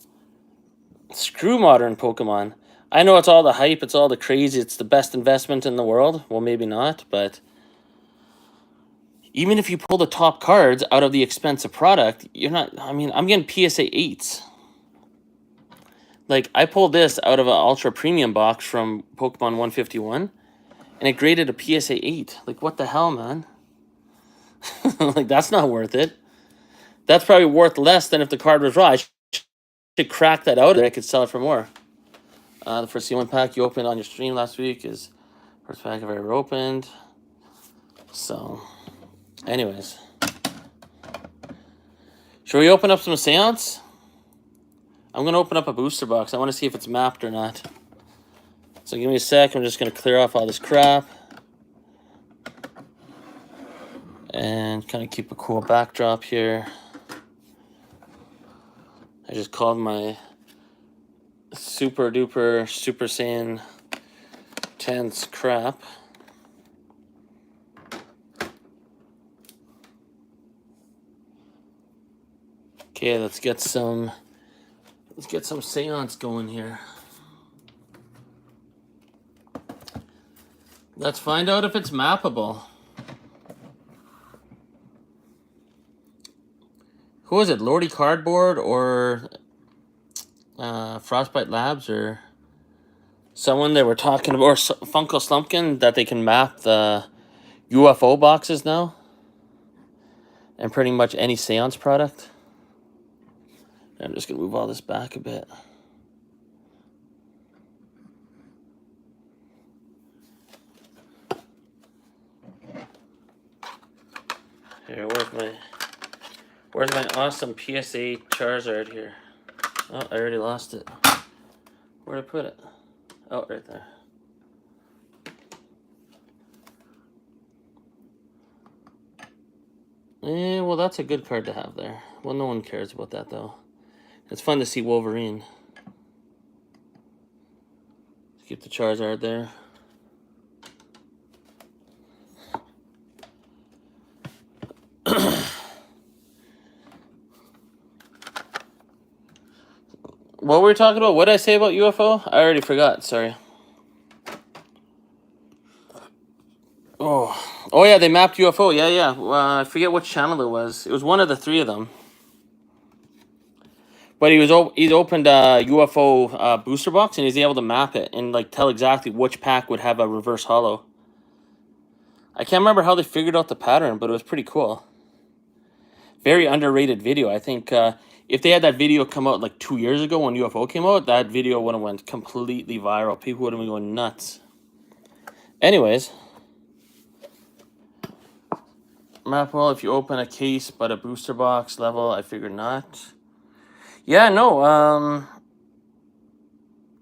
[SPEAKER 1] screw modern Pokemon. I know it's all the hype, it's all the crazy, it's the best investment in the world. Well, maybe not, but even if you pull the top cards out of the expensive product, you're not, I mean, I'm getting PSA 8s. Like, I pulled this out of an ultra premium box from Pokemon 151, and it graded a PSA 8. Like, what the hell, man? Like, that's not worth it. That's probably worth less than if the card was raw. I should crack that out and I could sell it for more. The first C1 pack you opened on your stream last week is first pack I've ever opened. So, anyways. Should we open up some Seance? I'm going to open up a booster box. I want to see if it's mapped or not. So give me a sec. I'm just going to clear off all this crap. And kind of keep a cool backdrop here. I just called my super duper Super Saiyan 10s crap. Okay, let's get some Seance going here. Let's find out if it's mappable. Who was it? Lordy Cardboard or Frostbite Labs or someone they were talking about, or Funko Slumpkin, that they can map the UFO boxes now and pretty much any Seance product. I'm just gonna move all this back a bit. Here, where's my awesome PSA Charizard here? Oh, I already lost it. Where'd I put it? Oh, right there. Yeah, well, that's a good card to have there. Well, no one cares about that, though. It's fun to see Wolverine. Keep the Charizard there. What were we talking about? What did I say about UFO? I already forgot. Sorry. Oh yeah, they mapped UFO. Yeah. I forget which channel it was. It was one of the three of them. But he's opened a UFO booster box and he's able to map it and like tell exactly which pack would have a reverse holo. I can't remember how they figured out the pattern, but it was pretty cool. Very underrated video. I think if they had that video come out like 2 years ago when UFO came out, that video would have went completely viral. People would have been going nuts. Anyways, map well if you open a case, but a booster box level, I figured not. Yeah, no.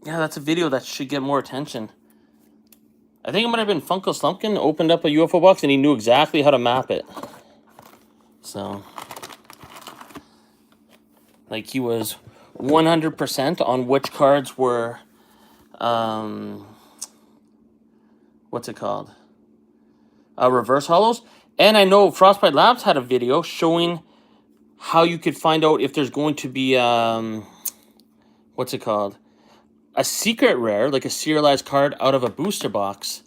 [SPEAKER 1] Yeah, that's a video that should get more attention. I think it might have been Funko Slumpkin opened up a UFO box and he knew exactly how to map it. So, like, he was 100% on which cards were, what's it called? Reverse holos. And I know Frostbite Labs had a video showing how you could find out if there's going to be, what's it called? A secret rare, like a serialized card out of a booster box.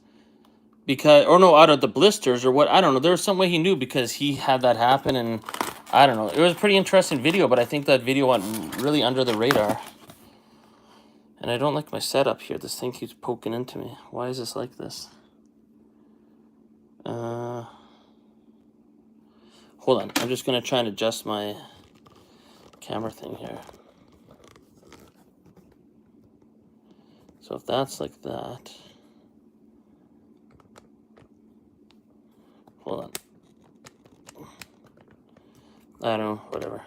[SPEAKER 1] Out of the blisters or what, I don't know. There was some way he knew because he had that happen and I don't know. It was a pretty interesting video, but I think that video went really under the radar. And I don't like my setup here. This thing keeps poking into me. Why is this like this? Hold on. I'm just going to try and adjust my camera thing here. So if that's like that. Hold on. I don't know. Whatever.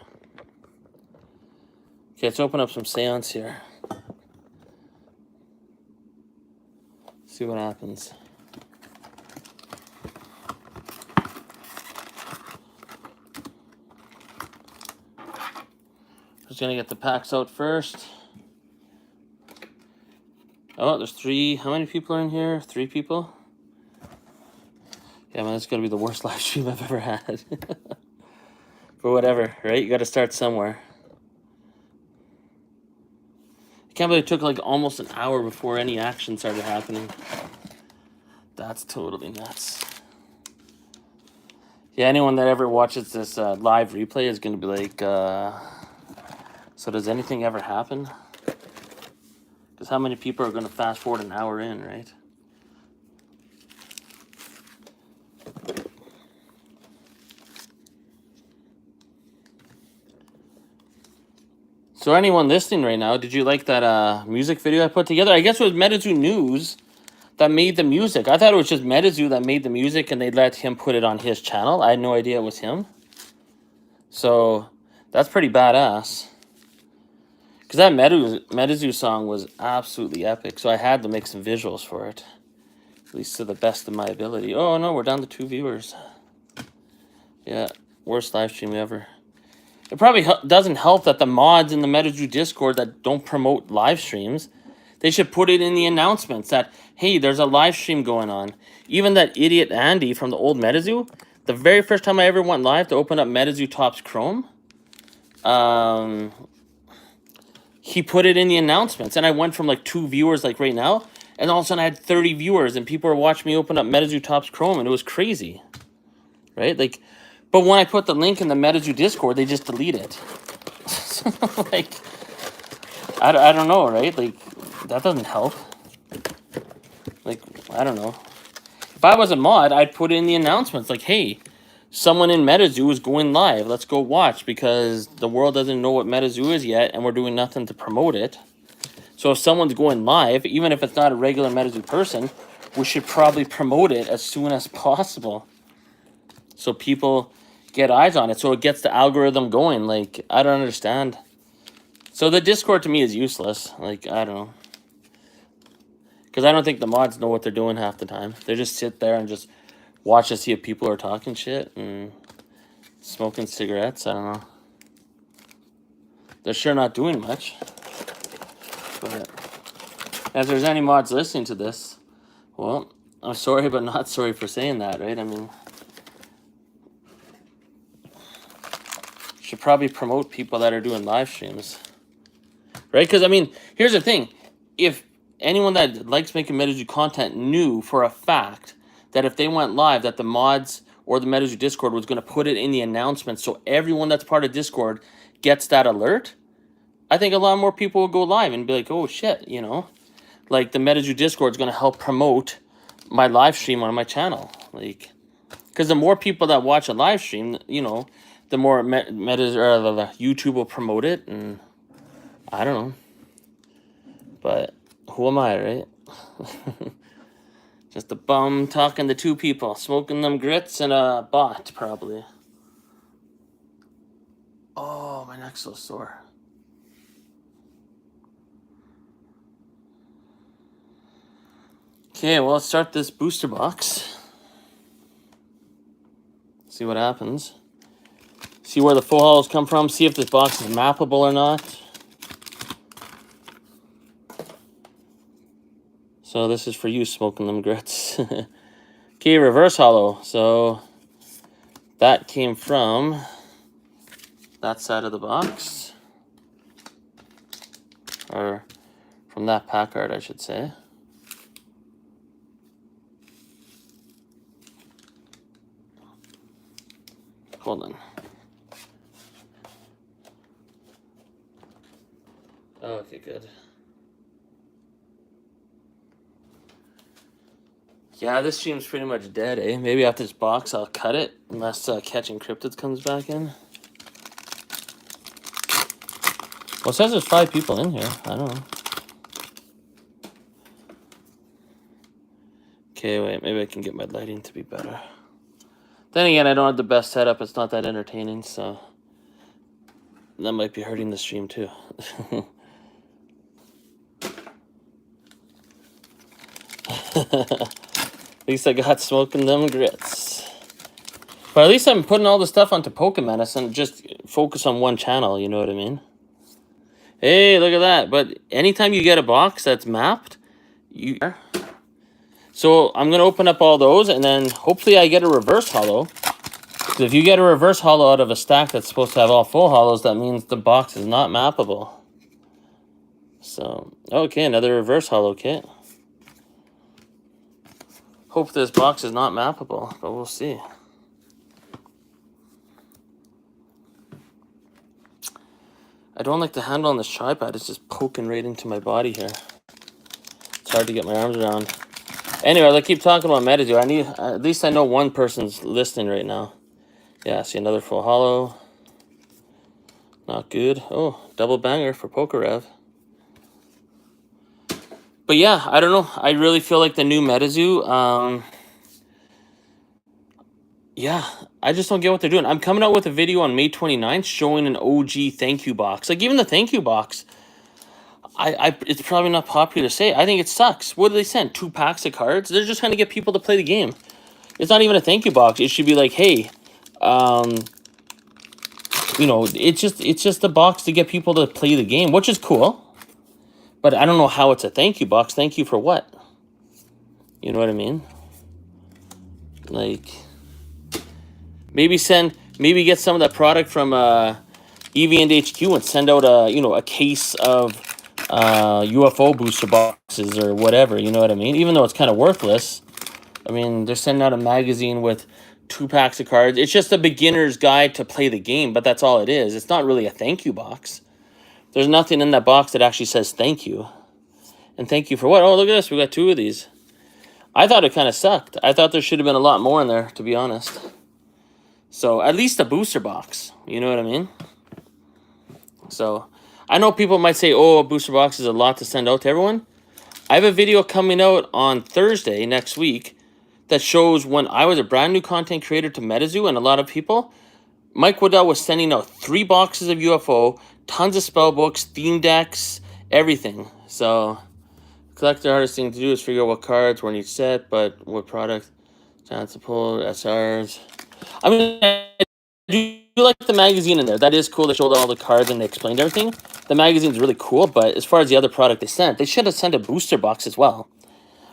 [SPEAKER 1] Okay, let's open up some seance here. See what happens. Just gonna get the packs out first. Oh, there's 3. How many people are in here? 3 people? Yeah, man, that's gonna be the worst live stream I've ever had. But whatever, right? You gotta start somewhere. I can't believe it took like almost an hour before any action started happening. That's totally nuts. Yeah, anyone that ever watches this live replay is gonna be like, so does anything ever happen? Because how many people are going to fast forward an hour in, right? So anyone listening right now, did you like that music video I put together? I guess it was Medizu News that made the music. I thought it was just Medizu that made the music and they let him put it on his channel. I had no idea it was him. So that's pretty badass. Because that Medizu song was absolutely epic. So I had to make some visuals for it. At least to the best of my ability. Oh no, we're down to 2 viewers. Yeah, worst live stream ever. It probably doesn't help that the mods in the Medizu Discord that don't promote live streams, they should put it in the announcements that, hey, there's a live stream going on. Even that idiot Andy from the old Medizu, the very first time I ever went live to open up Medizu Topps Chrome, he put it in the announcements, and I went from like 2 viewers like right now, and all of a sudden I had 30 viewers, and people were watching me open up Medizu Topps Chrome, and it was crazy, right? Like, but when I put the link in the Medizu Discord, they just delete it. So, like, I don't know, right? Like, that doesn't help. Like, I don't know. If I was a mod, I'd put in the announcements, like, hey, someone in Medizu is going live. Let's go watch, because the world doesn't know what Medizu is yet, and we're doing nothing to promote it. So if someone's going live, even if it's not a regular Medizu person, we should probably promote it as soon as possible, so people get eyes on it, so it gets the algorithm going. Like, I don't understand. So the Discord to me is useless. Like, I don't know. Because I don't think the mods know what they're doing half the time. They just sit there and just watch to see if people are talking shit and smoking cigarettes. I don't know. They're sure not doing much. But if there's any mods listening to this, well, I'm sorry, but not sorry for saying that, right? I mean, should probably promote people that are doing live streams, right? Because, I mean, here's the thing. If anyone that likes making MetaZoo content knew for a fact that if they went live, that the mods or the MetaZoo Discord was going to put it in the announcement so everyone that's part of Discord gets that alert, I think a lot more people will go live and be like, oh, shit, you know? Like, the MetaZoo Discord is going to help promote my live stream on my channel. Like, because the more people that watch a live stream, you know, the more YouTube will promote it, and I don't know. But who am I, right? Just a bum talking to two people, smoking them grits and a bot, probably. Oh, my neck's so sore. Okay, well, let's start this booster box. See what happens. See where the full hollows come from. See if this box is mappable or not. So this is for you, smoking them grits. Okay, reverse hollow. So that came from that side of the box. Or from that pack art, I should say. Hold on. Okay, good. Yeah, this stream's pretty much dead, eh? Maybe after this box, I'll cut it, unless Catching Cryptids comes back in. Well, it says there's 5 people in here. I don't know. Okay, wait, maybe I can get my lighting to be better. Then again, I don't have the best setup. It's not that entertaining, so that might be hurting the stream too. At least I got smoking them grits. But at least I'm putting all the stuff onto Menace and just focus on one channel, you know what I mean? Hey, look at that. But anytime you get a box that's mapped, so I'm going to open up all those, and then hopefully I get a reverse hollow. So if you get a reverse hollow out of a stack that's supposed to have all full hollows, that means the box is not mappable. So, okay, another reverse hollow kit. Hope this box is not mappable, but we'll see. I don't like the handle on this tripod. It's just poking right into my body here. It's hard to get my arms around. Anyway, I keep talking about MetaZoo. I need, at least I know one person's listening right now. Yeah, see another full hollow. Not good. Oh, double banger for Pokerev. But yeah, I don't know. I really feel like the new MetaZoo, yeah, I just don't get what they're doing. I'm coming out with a video on May 29th showing an OG thank you box. Like, even the thank you box, it's probably not popular to say. I think it sucks. What do they send? 2 packs of cards? They're just trying to get people to play the game. It's not even a thank you box. It should be like, hey, you know, it's just a box to get people to play the game, which is cool. But I don't know how it's a thank you box. Thank you for what? You know what I mean? Like, maybe get some of that product from EV and HQ and send out a case of UFO booster boxes or whatever. You know what I mean? Even though it's kind of worthless. I mean, they're sending out a magazine with 2 packs of cards. It's just a beginner's guide to play the game, but that's all it is. It's not really a thank you box. There's nothing in that box that actually says thank you. And thank you for what? Oh, look at this. We got 2 of these. I thought it kind of sucked. I thought there should have been a lot more in there, to be honest. So, at least a booster box. You know what I mean? So, I know people might say, oh, a booster box is a lot to send out to everyone. I have a video coming out on Thursday next week that shows when I was a brand new content creator to MetaZoo, and a lot of people, Mike Waddell was sending out 3 boxes of UFO, tons of spell books, theme decks, everything. So, collector hardest thing to do is figure out what cards were in each set, but what product, chance to pull, SRs. I mean, I do like the magazine in there. That is cool. They showed all the cards and they explained everything. The magazine's really cool, but as far as the other product they should have sent a booster box as well,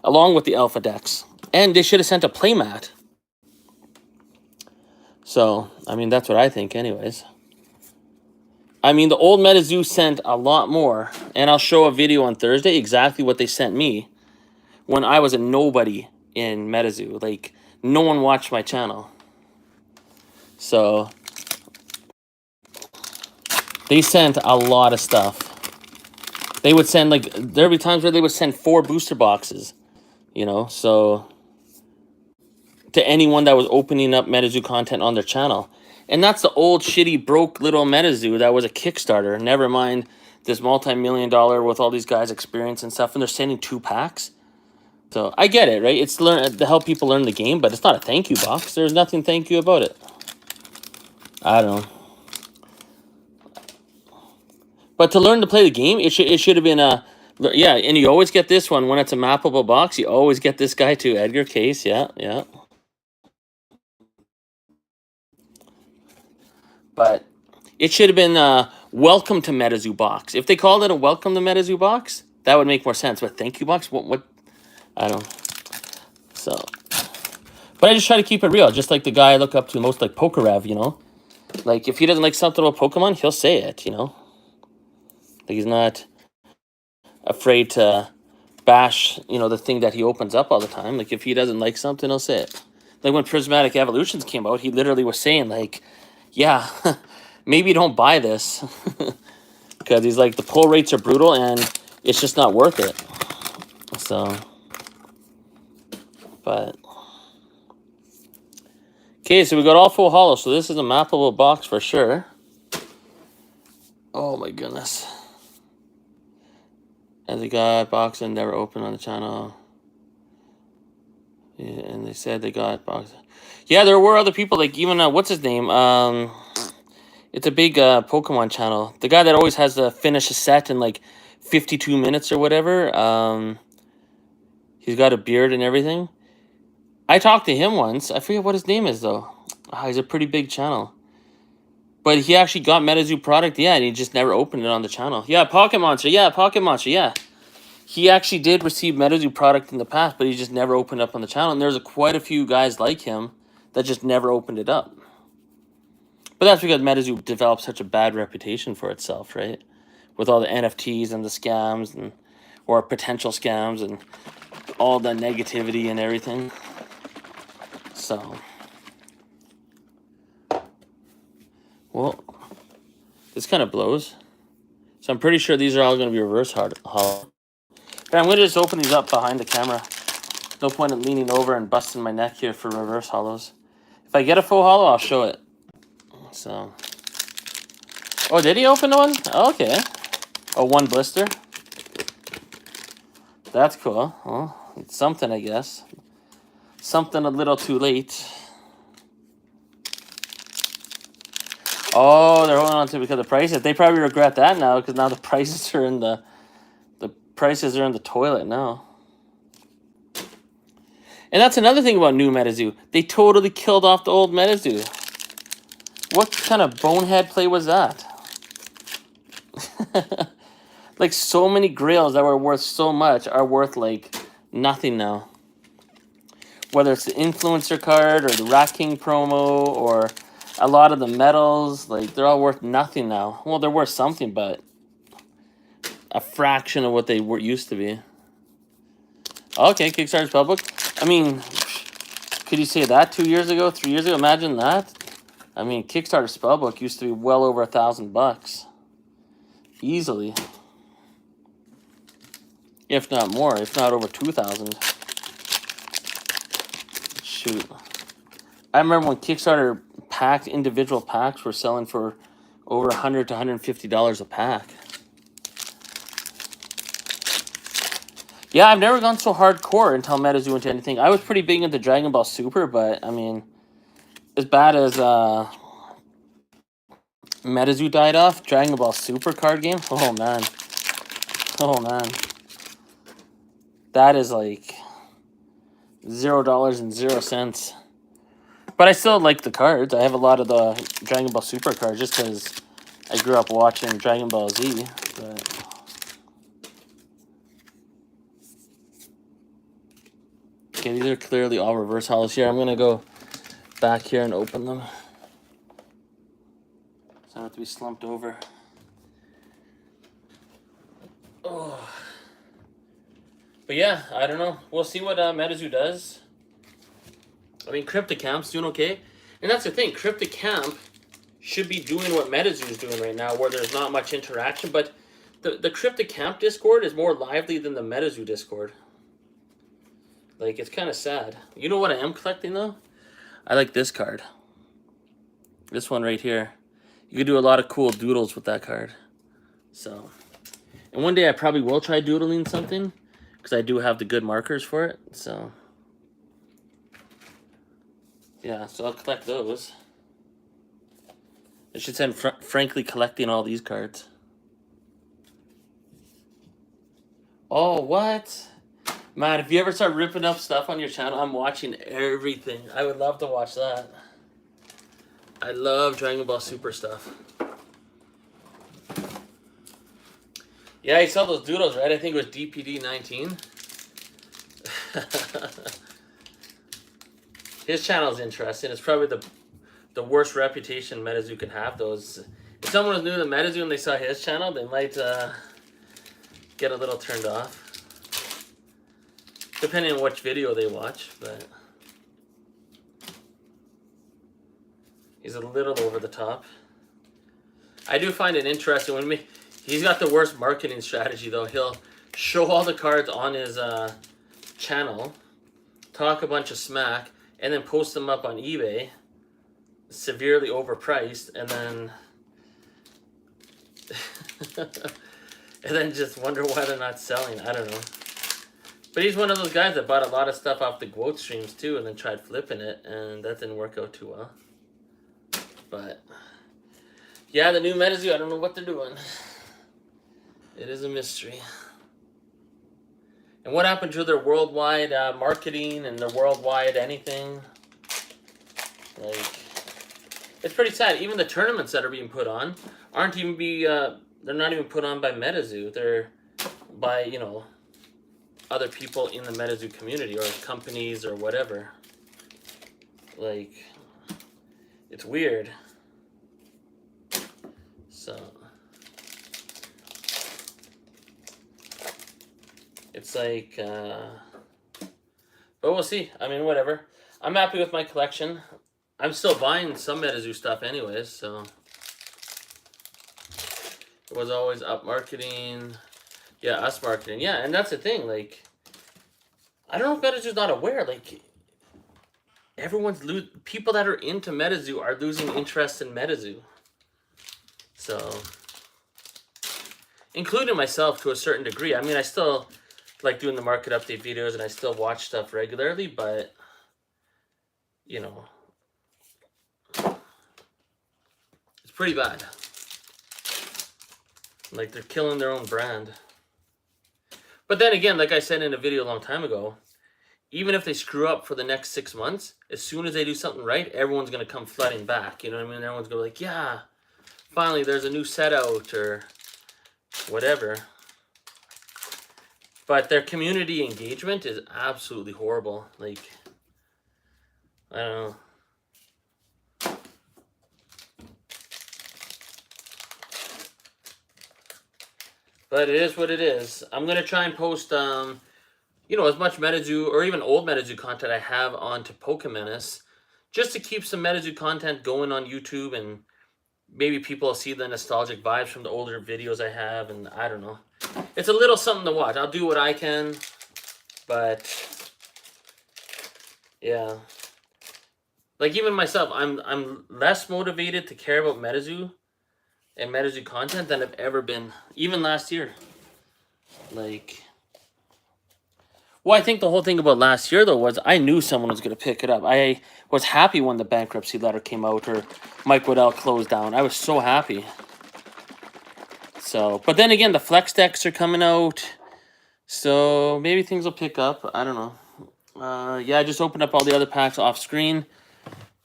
[SPEAKER 1] along with the alpha decks. And they should have sent a playmat. So, I mean, that's what I think anyways. I mean, the old MetaZoo sent a lot more, and I'll show a video on Thursday exactly what they sent me when I was a nobody in MetaZoo. Like, no one watched my channel. So, they sent a lot of stuff. They would send, like, there'd be times where they would send 4 booster boxes, you know, so, to anyone that was opening up MetaZoo content on their channel. And that's the old, shitty, broke little MetaZoo that was a Kickstarter. Never mind this multi-million-dollar with all these guys' experience and stuff, and they're sending 2 packs. So, I get it, right? It's to help people learn the game, but it's not a thank you box. There's nothing thank you about it. I don't know. But to learn to play the game, it should have been a... Yeah, and you always get this one when it's a mappable box. You always get this guy too, Edgar Case. Yeah, yeah. But it should have been a welcome to MetaZoo box. If they called it a welcome to MetaZoo box, that would make more sense. But thank you box? What? I don't... So... But I just try to keep it real. Just like the guy I look up to most, like Pokerev, you know? Like, if he doesn't like something about Pokemon, he'll say it, you know? Like, he's not afraid to bash, you know, the thing that he opens up all the time. Like, if he doesn't like something, he'll say it. Like, when Prismatic Evolutions came out, he literally was saying, like, yeah, maybe don't buy this. Because he's like, the pull rates are brutal, and it's just not worth it. So, but... Okay, so we got all full hollow, so this is a mappable box for sure. Oh my goodness. And they got box and never opened on the channel. Yeah, and they said they got box. Yeah, there were other people, like even, what's his name? It's a big Pokemon channel. The guy that always has to finish a set in like 52 minutes or whatever. He's got a beard and everything. I talked to him once. I forget what his name is, though. He's a pretty big channel. But he actually got MetaZoo product, yeah, and he just never opened it on the channel. Yeah, Pocket Monster, yeah. He actually did receive MetaZoo product in the past, but he just never opened up on the channel. And there's quite a few guys like him that just never opened it up. But that's because MetaZoo developed such a bad reputation for itself, right? With all the NFTs and the scams, and or potential scams, and all the negativity and everything. So, well, this kind of blows. So I'm pretty sure these are all going to be reverse hollow. But I'm going to just open these up behind the camera. No point in leaning over and busting my neck here for reverse hollows. If I get a full hollow, I'll show it. So, oh, did he open one? Oh, okay. Oh, 1 blister. That's cool. Well, it's something, I guess. Something a little too late. Oh, they're holding on to it because of the prices. They probably regret that now because now the prices are in the prices are in the toilet now. And that's another thing about new MetaZoo. They totally killed off the old MetaZoo. What kind of bonehead play was that? Like, so many grails that were worth so much are worth, like, nothing now. Whether it's the influencer card or the Rat King promo or a lot of the medals, like, they're all worth nothing now. Well, they're worth something, but a fraction of what they used to be. Okay, Kickstarter's public. I mean, could you say that 2 years ago, 3 years ago? Imagine that. I mean, Kickstarter spellbook used to be well over $1,000. Easily. If not more, if not over 2,000. Shoot. I remember when Kickstarter individual packs were selling for over $100 to $150 a pack. Yeah, I've never gone so hardcore until MetaZoo into anything. I was pretty big into Dragon Ball Super, but, I mean, as bad as Metazu died off. Dragon Ball Super card game. Oh man. Oh man. That is like $0.00. But I still like the cards. I have a lot of the Dragon Ball Super cards just because I grew up watching Dragon Ball Z. But okay, these are clearly all reverse hollows here. I'm gonna go back here and open them. So I have to be slumped over. Oh. But yeah, I don't know. We'll see what Metazu does. I mean, Cryptocamp's doing okay. And that's the thing. Cryptocamp should be doing what Metazu is doing right now, where there's not much interaction. But the Cryptocamp Discord is more lively than the Metazu Discord. Like, it's kind of sad. You know what I am collecting, though? I like this card. This one right here. You could do a lot of cool doodles with that card. So, and one day I probably will try doodling something, because I do have the good markers for it. So, yeah, so I'll collect those. I should send frankly collecting all these cards. Oh, what? Man, if you ever start ripping up stuff on your channel, I'm watching everything. I would love to watch that. I love Dragon Ball Super stuff. Yeah, you saw those doodles, right? I think it was DPD 19. His channel is interesting. It's probably the worst reputation Metazu can have. Those, if someone was new to Metazu and they saw his channel, they might get a little turned off. Depending on which video they watch, but he's a little over the top. I do find it interesting when he's got the worst marketing strategy though. He'll show all the cards on his channel, talk a bunch of smack, and then post them up on eBay, severely overpriced, and then just wonder why they're not selling. I don't know. But he's one of those guys that bought a lot of stuff off the quote streams too, and then tried flipping it, and that didn't work out too well. But yeah, the new Metazu, I don't know what they're doing. It is a mystery. And what happened to their worldwide marketing and their worldwide anything? Like, it's pretty sad. Even the tournaments that are being put on aren't even they're not even put on by Metazu. They're by, you know, other people in the Metazu community or companies or whatever. Like, it's weird. So it's like, but we'll see. I mean, whatever. I'm happy with my collection. I'm still buying some Metazu stuff anyways, so it was always up marketing. Yeah, us marketing. Yeah, and that's the thing. Like, I don't know if Metazu's not aware. Like, people that are into Metazu are losing interest in Metazu. So, including myself to a certain degree. I mean, I still like doing the market update videos and I still watch stuff regularly, but, you know, it's pretty bad. Like, they're killing their own brand. But then again, like I said in a video a long time ago, even if they screw up for the next 6 months, as soon as they do something right, everyone's going to come flooding back. You know what I mean? Everyone's going to be like, yeah, finally there's a new set out or whatever. But their community engagement is absolutely horrible. Like, I don't know. But it is what it is. I'm going to try and post, you know, as much Metazu or even old Metazu content I have onto Menace, just to keep some Metazu content going on YouTube, and maybe people will see the nostalgic vibes from the older videos I have, and I don't know. It's a little something to watch. I'll do what I can, but yeah. Like, even myself, I'm less motivated to care about Metazu and Metazu content than I've ever been, even last year. Like, Well, I think the whole thing about last year though was I knew someone was going to pick it up. I was happy when the bankruptcy letter came out or Mike Waddell closed down. I was so happy. So, but then again, the flex decks are coming out, so maybe things will pick up. I don't know. Yeah, I just opened up all the other packs off screen,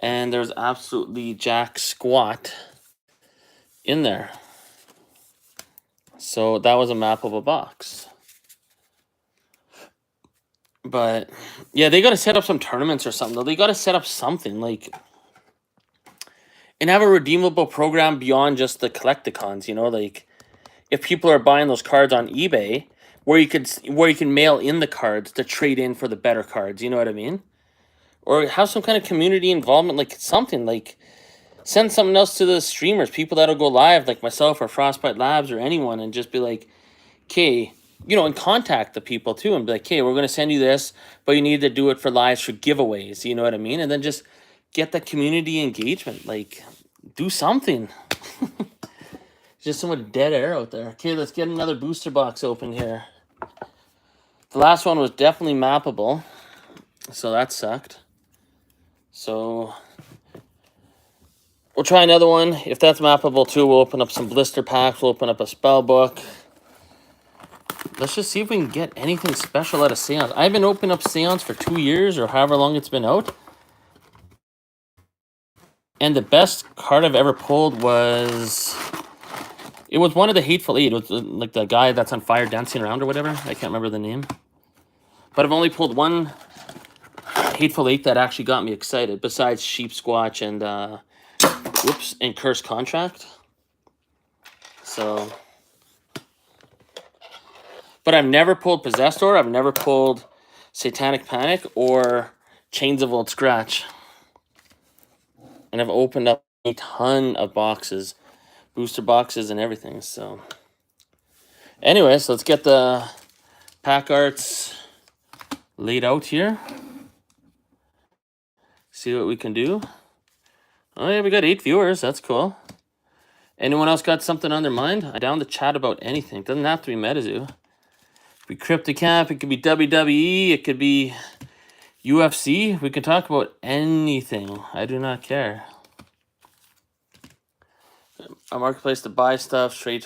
[SPEAKER 1] and there's absolutely jack squat in there. So that was a map of a box. But yeah, they got to set up some tournaments or something. Though they got to set up something like, and have a redeemable program beyond just the collecticons. You know, like if people are buying those cards on eBay, where you can mail in the cards to trade in for the better cards. You know what I mean? Or have some kind of community involvement, like something like send something else to the streamers, people that'll go live, like myself or Frostbite Labs or anyone, and just be like, okay, you know, and contact the people too, and be like, okay, we're going to send you this, but you need to do it for lives for giveaways. You know what I mean? And then just get that community engagement. Like, do something. Just so much dead air out there. Okay, let's get another booster box open here. The last one was definitely mappable, so that sucked. So we'll try another one. If that's mappable too, we'll open up some blister packs. We'll open up a spell book. Let's just see if we can get anything special out of Seance. I've been opening up Seance for 2 years or however long it's been out. And the best card I've ever pulled was... It was one of the Hateful Eight. It was like the guy that's on fire dancing around or whatever. I can't remember the name. But I've only pulled one Hateful Eight that actually got me excited, besides Sheep Squatch and and Curse Contract. So, but I've never pulled Possessor. I've never pulled Satanic Panic or Chains of Old Scratch. And I've opened up a ton of boxes, booster boxes and everything. So, anyways, let's get the pack arts laid out here. See what we can do. Oh yeah, we got 8 viewers. That's cool. Anyone else got something on their mind? I'm down to chat about anything. Doesn't have to be MetaZoo. It could be CryptoCamp. It could be WWE. It could be UFC. We can talk about anything. I do not care. A marketplace to buy stuff, trade.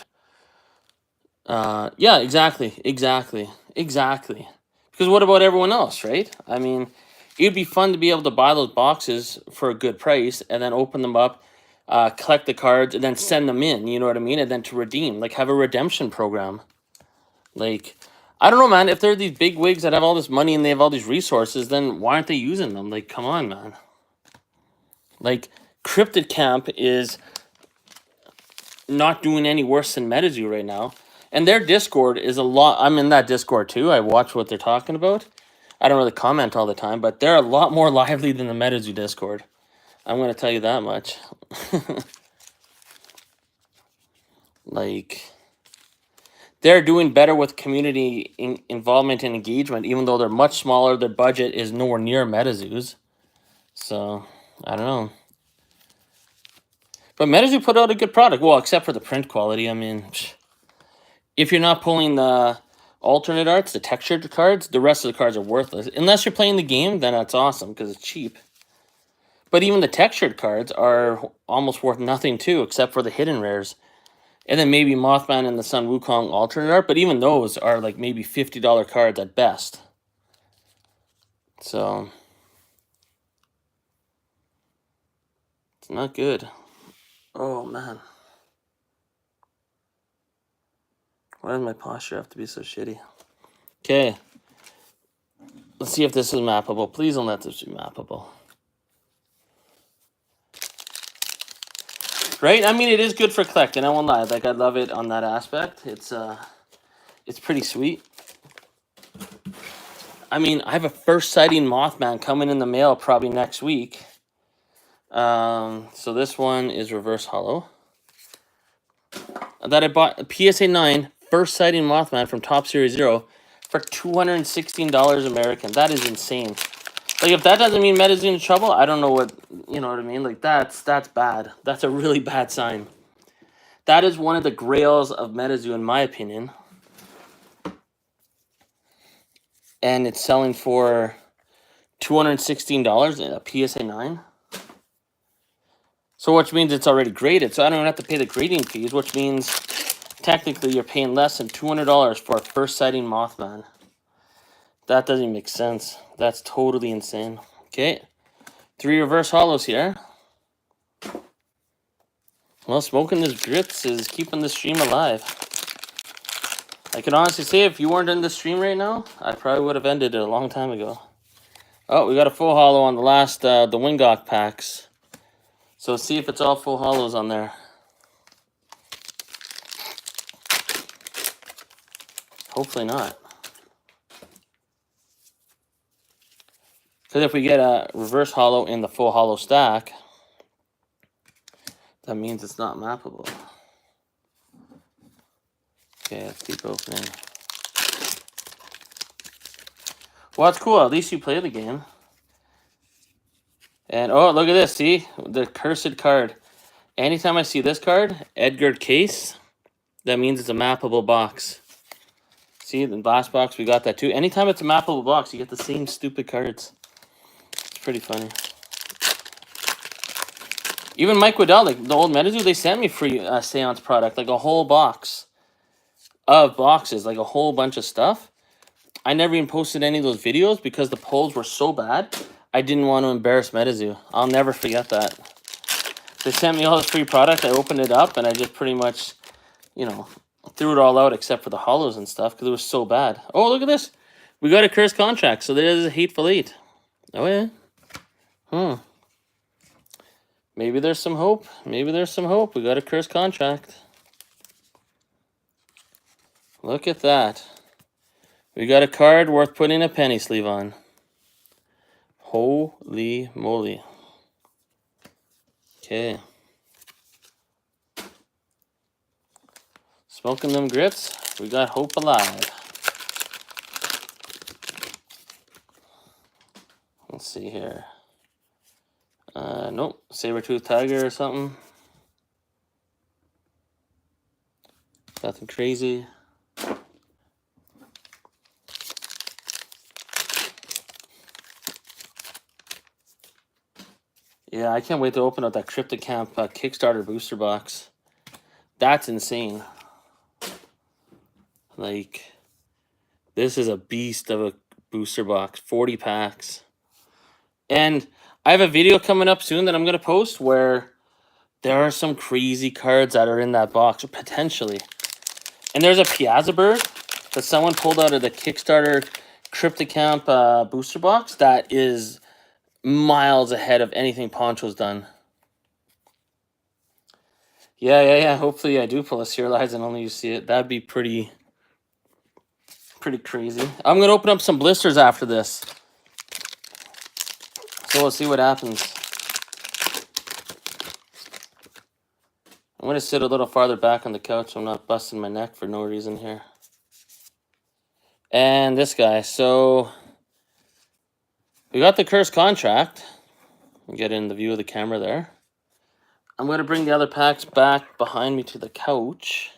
[SPEAKER 1] Yeah, exactly. Because what about everyone else, right? I mean, it'd be fun to be able to buy those boxes for a good price and then open them up, collect the cards, and then send them in, you know what I mean? And then to redeem, like have a redemption program. Like, I don't know, man. If they're these big wigs that have all this money and they have all these resources, then why aren't they using them? Like, come on, man. Like, Cryptid Camp is not doing any worse than MetaZoo right now. And their Discord is a lot... I'm in that Discord too. I watch what they're talking about. I don't really comment all the time, but they're a lot more lively than the MetaZoo Discord. I'm going to tell you that much. Like, they're doing better with community involvement and engagement, even though they're much smaller. Their budget is nowhere near MetaZoo's. So, I don't know. But MetaZoo put out a good product. Well, except for the print quality. I mean, if you're not pulling the alternate arts, the textured cards, the rest of the cards are worthless. Unless you're playing the game, then that's awesome because it's cheap. But even the textured cards are almost worth nothing too, except for the hidden rares. And then maybe Mothman and the Sun Wukong alternate art, but even those are like maybe $50 cards at best. So, it's not good. Oh, man. Why does my posture have to be so shitty? Okay. Let's see if this is mappable. Please don't let this be mappable. Right? I mean, it is good for collecting. I won't lie. Like, I love it on that aspect. It's pretty sweet. I mean, I have a first sighting Mothman coming in the mail probably next week. So this one is reverse hollow. That I bought a PSA 9 first sighting Mothman from Top Series 0 for $216 American. That is insane. Like, if that doesn't mean Meta's in trouble, I don't know what, you know what I mean? Like, that's bad. That's a really bad sign. That is one of the grails of MetaZoo, in my opinion. and it's selling for $216 in a PSA 9. So which means it's already graded, so I don't have to pay the grading fees, which means technically you're paying less than $200 for a first sighting Mothman. That doesn't make sense. That's totally insane. Okay, 3 reverse hollows here. Well, smoking this grits is keeping the stream alive. I can honestly say if you weren't in the stream right now, I probably would have ended it a long time ago. Oh, we got a full hollow on the last, the Wingok packs. So let's see if it's all full hollows on there. Hopefully not. Because if we get a reverse hollow in the full hollow stack, that means it's not mappable. Okay, let's keep opening. Well, it's cool. At least you play the game. And, oh, look at this. See? The cursed card. Anytime I see this card, Edgar Case, that means it's a mappable box. See, in the last box, we got that too. Anytime it's a mappable box, you get the same stupid cards. It's pretty funny. Even Mike Waddell, like the old Menace, they sent me free seance product, like a whole box of boxes, like a whole bunch of stuff. I never even posted any of those videos because the polls were so bad. I didn't want to embarrass Menace. I'll never forget that. They sent me all this free product. I opened it up and I just pretty much, you know, threw it all out except for the hollows and stuff because it was so bad. Oh, look at this. We got a cursed contract. So there's a Hateful Eight. Oh, yeah. Maybe there's some hope. Maybe there's some hope. We got a cursed contract. Look at that. We got a card worth putting a penny sleeve on. Holy moly. Okay. Smoking them grits. We got hope alive. Let's see here. Nope. Saber-tooth tiger or something. Nothing crazy. Yeah, I can't wait to open up that Cryptic Camp Kickstarter booster box. That's insane. Like, this is a beast of a booster box. 40 packs. And I have a video coming up soon that I'm going to post where there are some crazy cards that are in that box, potentially. And there's a Piazza Bird that someone pulled out of the Kickstarter Cryptic Camp booster box that is miles ahead of anything Poncho's done. Yeah. Hopefully I do pull a serialized and only you see it. That'd be pretty crazy. I'm going to open up some blisters after this. So we'll see what happens. I'm going to sit a little farther back on the couch so I'm not busting my neck for no reason here. And this guy. So we got the cursed contract. Get in the view of the camera there. I'm going to bring the other packs back behind me to the couch.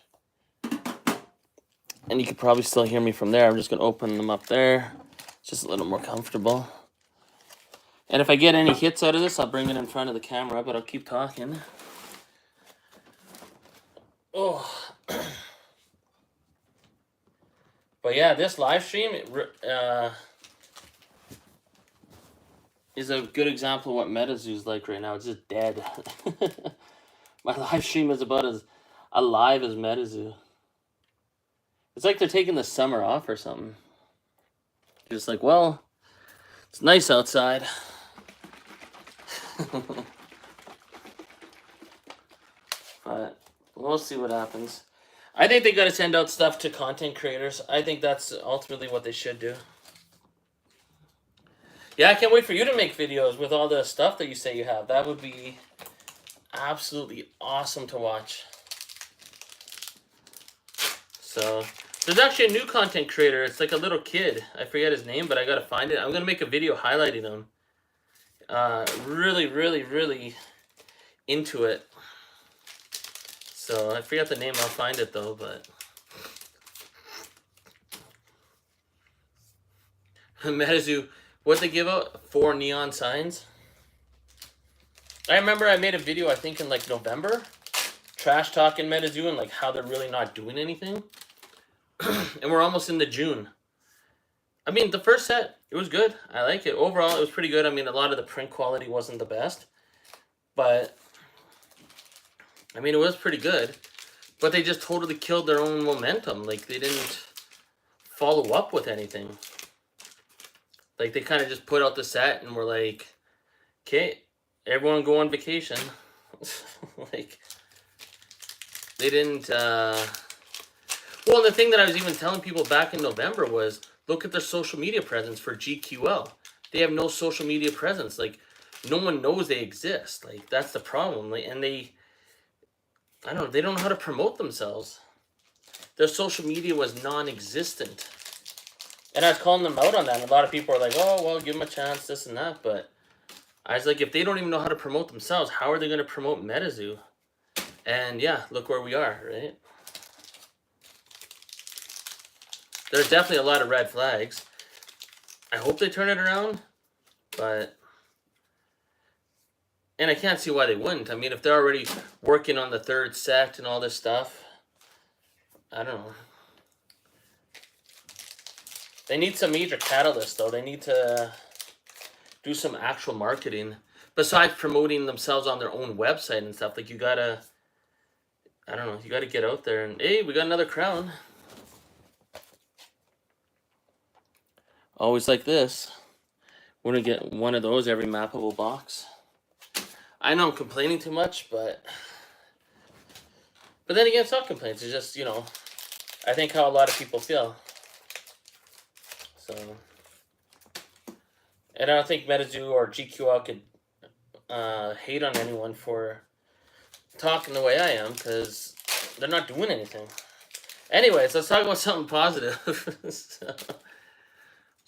[SPEAKER 1] And you can probably still hear me from there. I'm just going to open them up there. It's just a little more comfortable. And if I get any hits out of this, I'll bring it in front of the camera, but I'll keep talking. Oh. But yeah, this live stream is a good example of what MetaZoo's like right now. It's just dead. My live stream is about as alive as MetaZoo. It's like they're taking the summer off or something. Just like, well, it's nice outside. But we'll see what happens. I think they got to send out stuff to content creators. I think that's ultimately what they should do. Yeah, I can't wait for you to make videos with all the stuff that you say you have. That would be absolutely awesome to watch. So, there's actually a new content creator. It's like a little kid. I forget his name, but I got to find it. I'm going to make a video highlighting him. Really into it. So, I forget the name. I'll find it, though, but... Menace, what they give out? 4 neon signs. I remember I made a video, I think in like November, trash talking Menace and like how they're really not doing anything. And we're almost into June. I mean, the first set, it was good. I like it. Overall, it was pretty good. I mean, a lot of the print quality wasn't the best. But, I mean, it was pretty good. But they just totally killed their own momentum. Like, they didn't follow up with anything. Like, they kind of just put out the set and were like, okay, everyone go on vacation. Like, they didn't... Well, the thing that I was even telling people back in November was, look at their social media presence for GQL. They have no social media presence. Like, no one knows they exist. Like, that's the problem. Like, and they, I don't know, they don't know how to promote themselves. Their social media was non-existent. And I was calling them out on that. And a lot of people are like, oh, well, give them a chance, this and that. But I was like, if they don't even know how to promote themselves, how are they going to promote Menace? And yeah, look where we are, right? There's definitely a lot of red flags. I hope they turn it around, but... And I can't see why they wouldn't. I mean, if they're already working on the third set and all this stuff, I don't know. They need some major catalyst, though. They need to do some actual marketing. Besides promoting themselves on their own website and stuff, like, you gotta... I don't know, you gotta get out there and... Hey, we got another crown. Always like this. We're gonna get one of those every mappable box. I know I'm complaining too much, but then again, it's not complaints. It's just, you know, I think how a lot of people feel. So, and I don't think Menace or GQL could hate on anyone for talking the way I am, because they're not doing anything. Anyways, let's talk about something positive.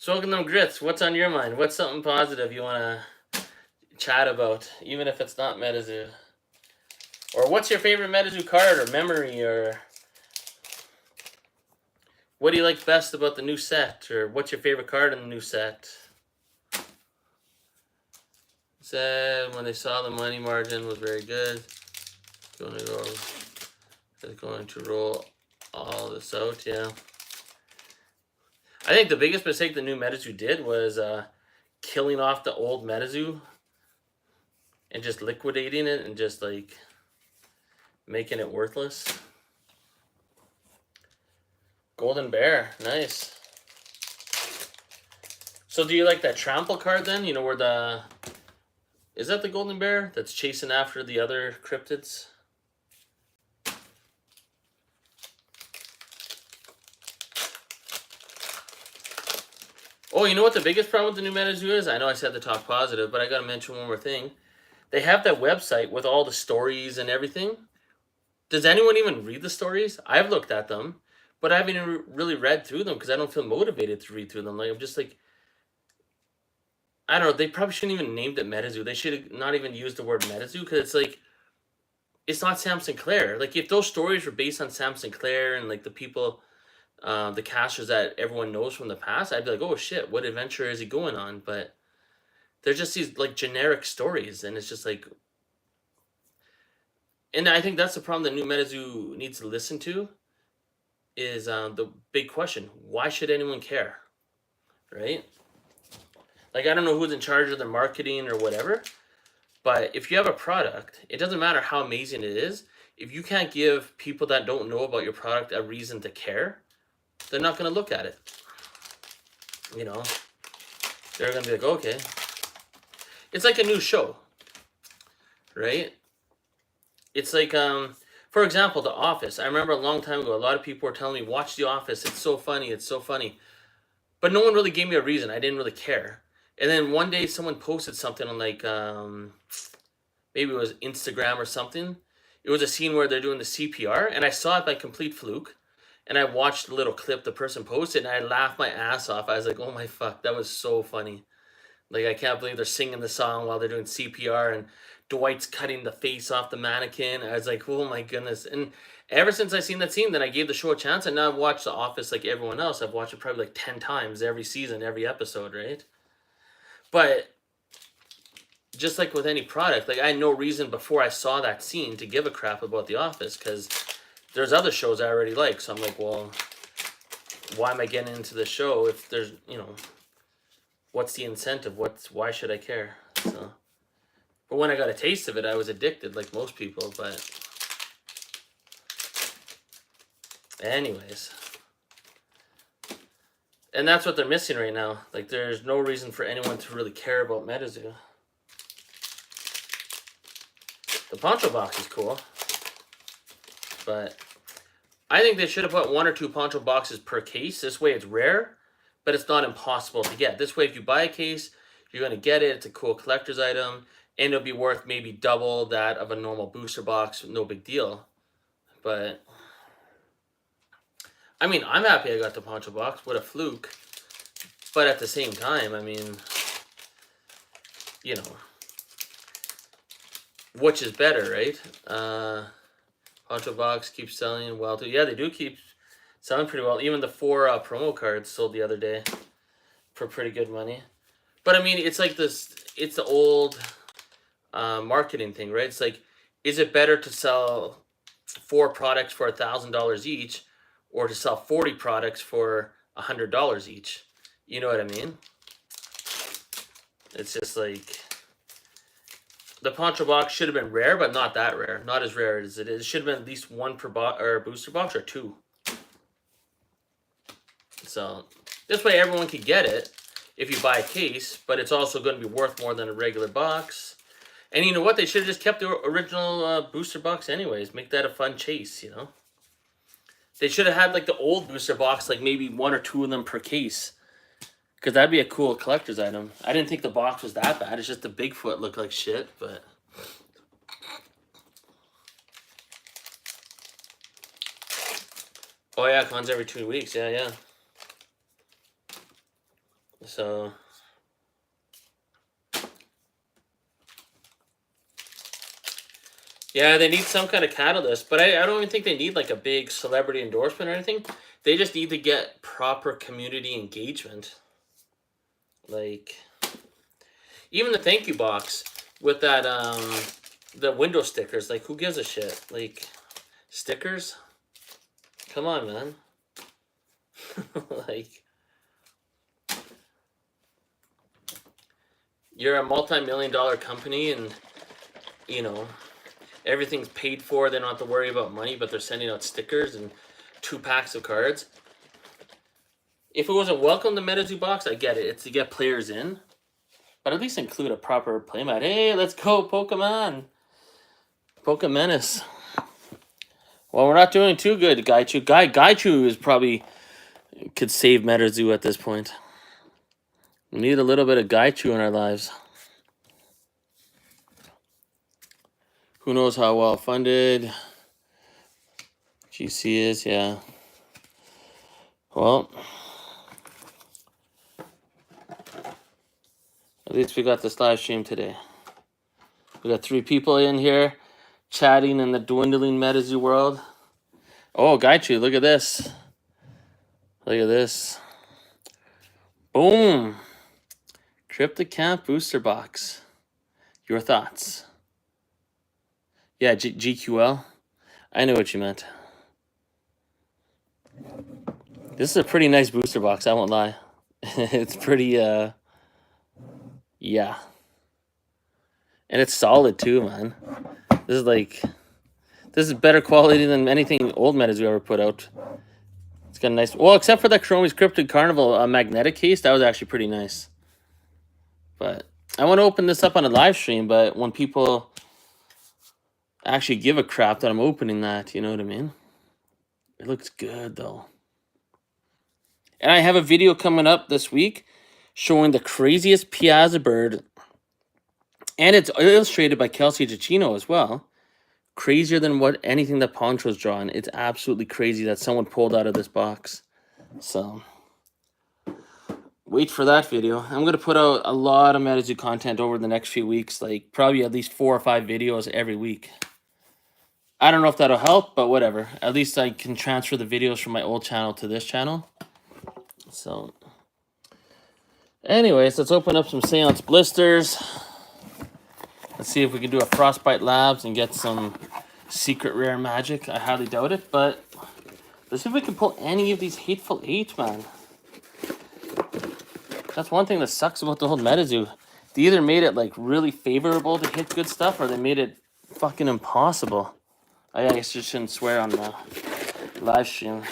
[SPEAKER 1] Smoking them grits, what's on your mind? What's something positive you want to chat about, even if it's not Menace? Or what's your favorite Menace card or memory, or what do you like best about the new set, or what's your favorite card in the new set? Said when they saw the money margin was very good. Going to roll all this out, yeah. I think the biggest mistake the new Menace did was killing off the old Menace and just liquidating it and just like making it worthless. Golden Bear, nice. So do you like that trample card then? You know, where the... Is that the Golden Bear that's chasing after the other cryptids? Oh, you know what the biggest problem with the new Menace is? I know I said to talk positive, but I gotta mention one more thing. They have that website with all the stories and everything. Does anyone even read the stories? I've looked at them, but I haven't even really read through them because I don't feel motivated to read through them. Like, I'm just like, I don't know, they probably shouldn't even named it Menace. They should have not even used the word Menace, because it's like, it's not Sam Sinclair. Like, if those stories were based on Sam Sinclair and like the people... the casters that everyone knows from the past, I'd be like, oh shit, what adventure is he going on? But they're just these like generic stories, and it's just like, and I think that's the problem that new Menace needs to listen to, is the big question: why should anyone care, right? Like, I don't know who's in charge of the marketing or whatever, but if you have a product, it doesn't matter how amazing it is. If you can't give people that don't know about your product a reason to care, they're not going to look at it. You know, they're going to be like, okay. It's like a new show, right? It's like, for example, The Office. I remember a long time ago, a lot of people were telling me, watch The Office. It's so funny. It's so funny. But no one really gave me a reason. I didn't really care. And then one day someone posted something on like, maybe it was Instagram or something. It was a scene where they're doing the CPR, and I saw it by complete fluke. And I watched the little clip the person posted, and I laughed my ass off. I was like, oh my fuck, that was so funny. Like, I can't believe they're singing the song while they're doing CPR, and Dwight's cutting the face off the mannequin. I was like, oh my goodness. And ever since I seen that scene, then I gave the show a chance, and now I've watched The Office like everyone else. I've watched it probably like 10 times every season, every episode, right? But just like with any product, like I had no reason before I saw that scene to give a crap about The Office, because there's other shows I already like. So I'm like, well, why am I getting into the show if there's, what's the incentive? Why should I care? So, but when I got a taste of it, I was addicted, like most people. But anyways, and that's what they're missing right now. Like, there's no reason for anyone to really care about MetaZoo. The poncho box is cool, but I think they should have put 1 or 2 poncho boxes per case. This way it's rare, but it's not impossible to get. This way, if you buy a case, you're going to get it. It's a cool collector's item, and it'll be worth maybe double that of a normal booster box. No big deal. But, I mean, I'm happy I got the poncho box. What a fluke. But at the same time, I mean, which is better, right? Poncho box keeps selling well too. Yeah, they do keep selling pretty well. Even the 4 promo cards sold the other day for pretty good money. But I mean, it's like this. It's the old marketing thing, right? It's like, is it better to sell 4 products for $1,000 each, or to sell 40 products for $100 each? You know what I mean? It's just like, the poncho box should have been rare, but not that rare. Not as rare as it is. It should have been at least 1 per booster box, or 2. So this way everyone could get it if you buy a case, but it's also going to be worth more than a regular box. And you know what? They should have just kept the original booster box anyways. Make that a fun chase, They should have had like the old booster box, like maybe 1 or 2 of them per case. Because that'd be a cool collector's item. I didn't think the box was that bad. It's just the Bigfoot looked like shit, but... Oh yeah, cons every 2 weeks. Yeah. So... yeah, they need some kind of catalyst. But I don't even think they need like a big celebrity endorsement or anything. They just need to get proper community engagement. Like, even the thank you box with that, the window stickers, like, who gives a shit? Like, stickers? Come on, man. Like, you're a multi-million-dollar company, and, everything's paid for. They don't have to worry about money, but they're sending out stickers and 2 packs of cards. If it was a welcome to MetaZoo box, I get it. It's to get players in. But at least include a proper playmat. Hey, let's go, Pokemon. Menace. Well, we're not doing too good, Gaichu. Gaichu is probably could save MetaZoo at this point. We need a little bit of Gaichu in our lives. Who knows how well funded GC is, yeah. Well... at least we got this live stream today. We got 3 people in here chatting in the dwindling MetaZoo world. Oh, Gaichu, look at this. Look at this. Boom. Cryptic Camp booster box. Your thoughts? Yeah, GQL. I know what you meant. This is a pretty nice booster box, I won't lie. It's pretty, yeah. And it's solid too, man. This is better quality than anything old MetaZoo ever put out. It's got a nice... well, except for that Chromie's Cryptid Carnival magnetic case. That was actually pretty nice. But I want to open this up on a live stream, but when people actually give a crap that I'm opening that, you know what I mean? It looks good, though. And I have a video coming up this week showing the craziest Piazza bird. And it's illustrated by Kelsey Giacchino as well. Crazier than anything that Poncho's drawn. It's absolutely crazy that someone pulled out of this box. So, wait for that video. I'm going to put out a lot of MetaZoo content over the next few weeks. Like, probably at least 4 or 5 videos every week. I don't know if that'll help, but whatever. At least I can transfer the videos from my old channel to this channel. So, anyways, let's open up some Seance blisters. Let's see if we can do a Frostbite Labs and get some secret rare magic. I highly doubt it, but let's see if we can pull any of these Hateful Eight, man. That's one thing that sucks about the whole MetaZoo. They either made it like really favorable to hit good stuff, or they made it fucking impossible. I guess you shouldn't swear on the live stream.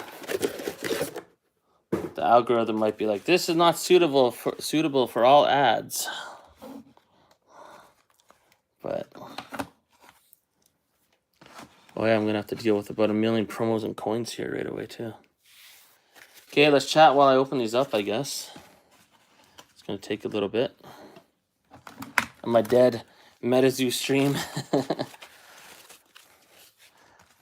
[SPEAKER 1] The algorithm might be like, this is not suitable for all ads. But oh yeah, I'm gonna have to deal with about 1 million promos and coins here right away too. Okay, let's chat while I open these up, I guess. It's gonna take a little bit. On my dead MetaZoo stream.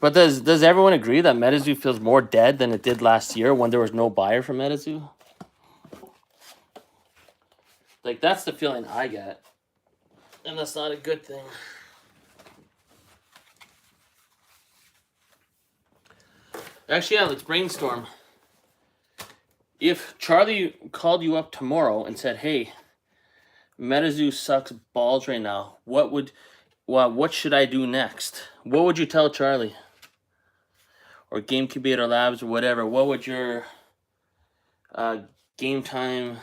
[SPEAKER 1] But does everyone agree that MetaZoo feels more dead than it did last year when there was no buyer for MetaZoo? Like, that's the feeling I get. And that's not a good thing. Actually, yeah, let's brainstorm. If Charlie called you up tomorrow and said, hey, MetaZoo sucks balls right now, what should I do next? What would you tell Charlie? Or GameCubator Labs or whatever. What would your game time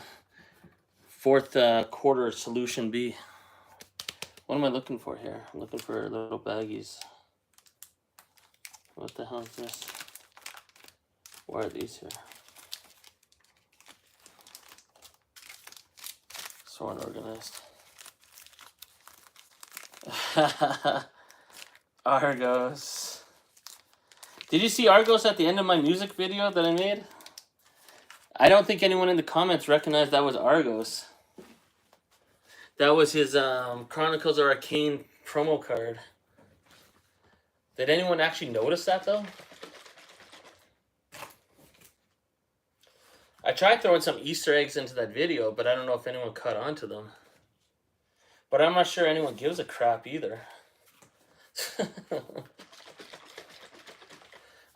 [SPEAKER 1] fourth quarter solution be? What am I looking for here? I'm looking for little baggies. What the hell is this? Why are these here? So unorganized. Argos. Did you see Argos at the end of my music video that I made? I don't think anyone in the comments recognized that was Argos. That was his Chronicles of Arcane promo card. Did anyone actually notice that, though? I tried throwing some Easter eggs into that video, but I don't know if anyone caught on to them. But I'm not sure anyone gives a crap either.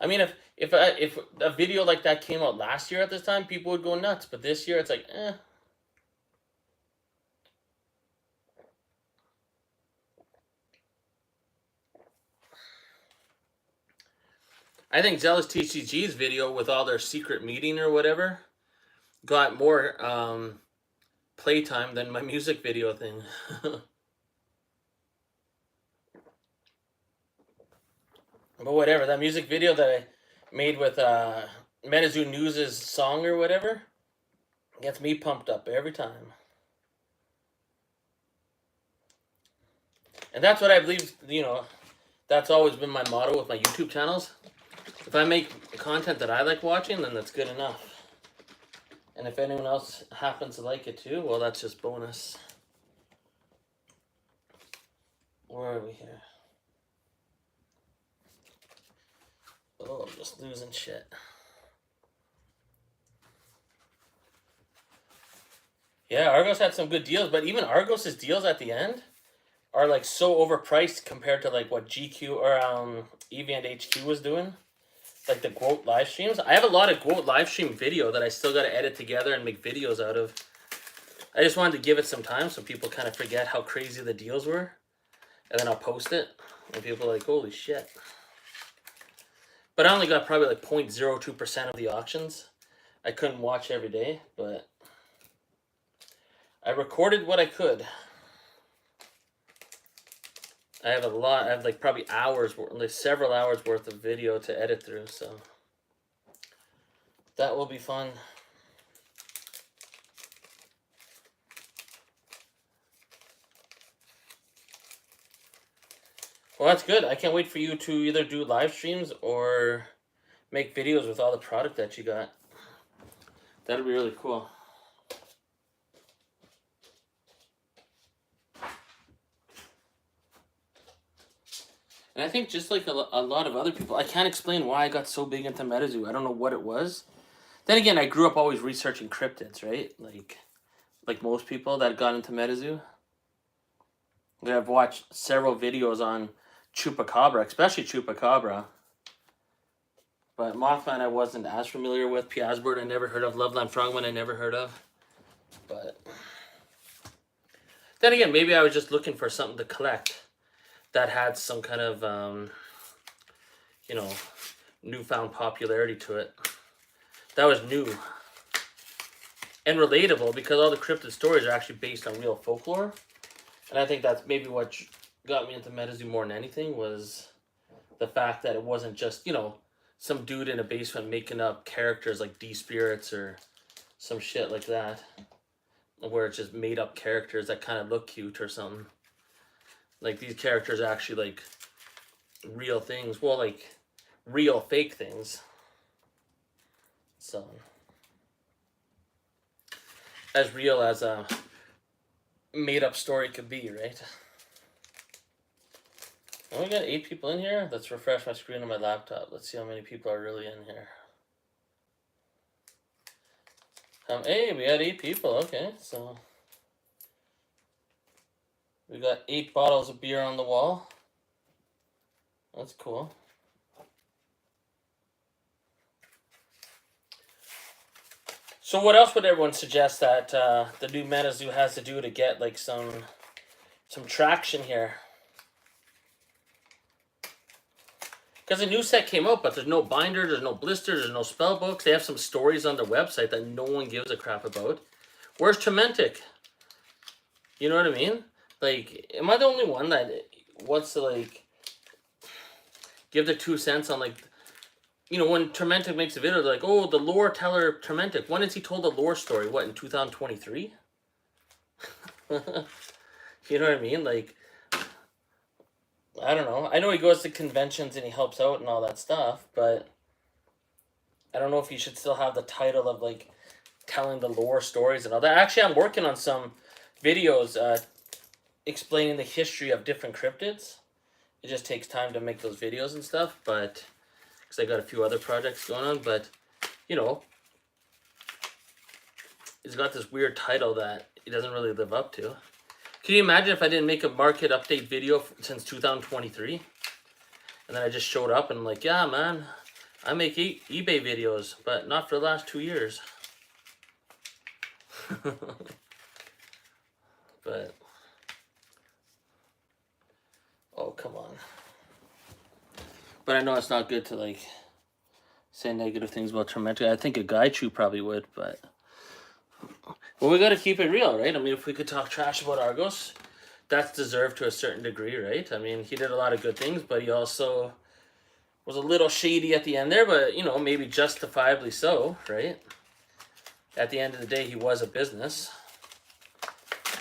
[SPEAKER 1] I mean, if a video like that came out last year at this time, people would go nuts. But this year, it's like, eh. I think Zealous TCG's video with all their secret meeting or whatever got more playtime than my music video thing. But whatever, that music video that I made with MetaZoo News' song or whatever gets me pumped up every time. And that's what I believe, you know, that's always been my motto with my YouTube channels. If I make content that I like watching, then that's good enough. And if anyone else happens to like it too, well, that's just bonus. Where are we here? Oh, I'm just losing shit. Yeah, Argos had some good deals, but even Argos's deals at the end are like so overpriced compared to like what GQ or EV and HQ was doing. Like the Quote live streams. I have a lot of Quote live stream video that I still got to edit together and make videos out of. I just wanted to give it some time so people kind of forget how crazy the deals were. And then I'll post it. And people are like, holy shit. But I only got probably like 0.02% of the auctions. I couldn't watch every day, but I recorded what I could. I have a lot. I have like probably hours, like several hours worth of video to edit through, so that will be fun. Well, that's good. I can't wait for you to either do live streams or make videos with all the product that you got. That'll be really cool. And I think just like a lot of other people, I can't explain why I got so big into MetaZoo. I don't know what it was. Then again, I grew up always researching cryptids, right? Like most people that got into MetaZoo. I've watched several videos on Chupacabra, especially Chupacabra. But Mothman I wasn't as familiar with. Piazbird I never heard of. Loveland Frogman I never heard of. But then again, maybe I was just looking for something to collect that had some kind of, you know, newfound popularity to it. That was new and relatable because all the cryptid stories are actually based on real folklore. And I think that's maybe what got me into MetaZoo more than anything was the fact that it wasn't just, you know, some dude in a basement making up characters like D-Spirits or some shit like that. Where it's just made up characters that kind of look cute or something. Like these characters are actually like real things. Well, like real fake things. So as real as a made up story could be, right? Oh, we got 8 people in here. Let's refresh my screen on my laptop. Let's see how many people are really in here. Hey, we got 8 people. Okay, so we got 8 bottles of beer on the wall. That's cool. So what else would everyone suggest that the new MetaZoo has to do to get like some traction here? Because a new set came out, but there's no binder, there's no blisters, there's no spell books. They have some stories on their website that no one gives a crap about. Where's Trementic? You know what I mean? Like, am I the only one that wants to, like, give their 2 cents on, like, you know, when Trementic makes a video, they're like, oh, the lore teller Trementic. When has he told a lore story? What, in 2023? You know what I mean? Like, I don't know. I know he goes to conventions and he helps out and all that stuff, but I don't know if he should still have the title of, like, telling the lore stories and all that. Actually, I'm working on some videos explaining the history of different cryptids. It just takes time to make those videos and stuff, but because I got a few other projects going on, but, you know, he's got this weird title that he doesn't really live up to. Can you imagine if I didn't make a market update video since 2023? And then I just showed up and I'm like, yeah, man, I make eBay videos, but not for the last 2 years. But, oh, come on. But I know it's not good to, like, say negative things about Tormentor. I think a Gaichu probably would, but... Well, we got to keep it real, right? I mean, if we could talk trash about Argos, that's deserved to a certain degree, right? I mean, he did a lot of good things, but he also was a little shady at the end there, but, you know, maybe justifiably so, right? At the end of the day, he was a business.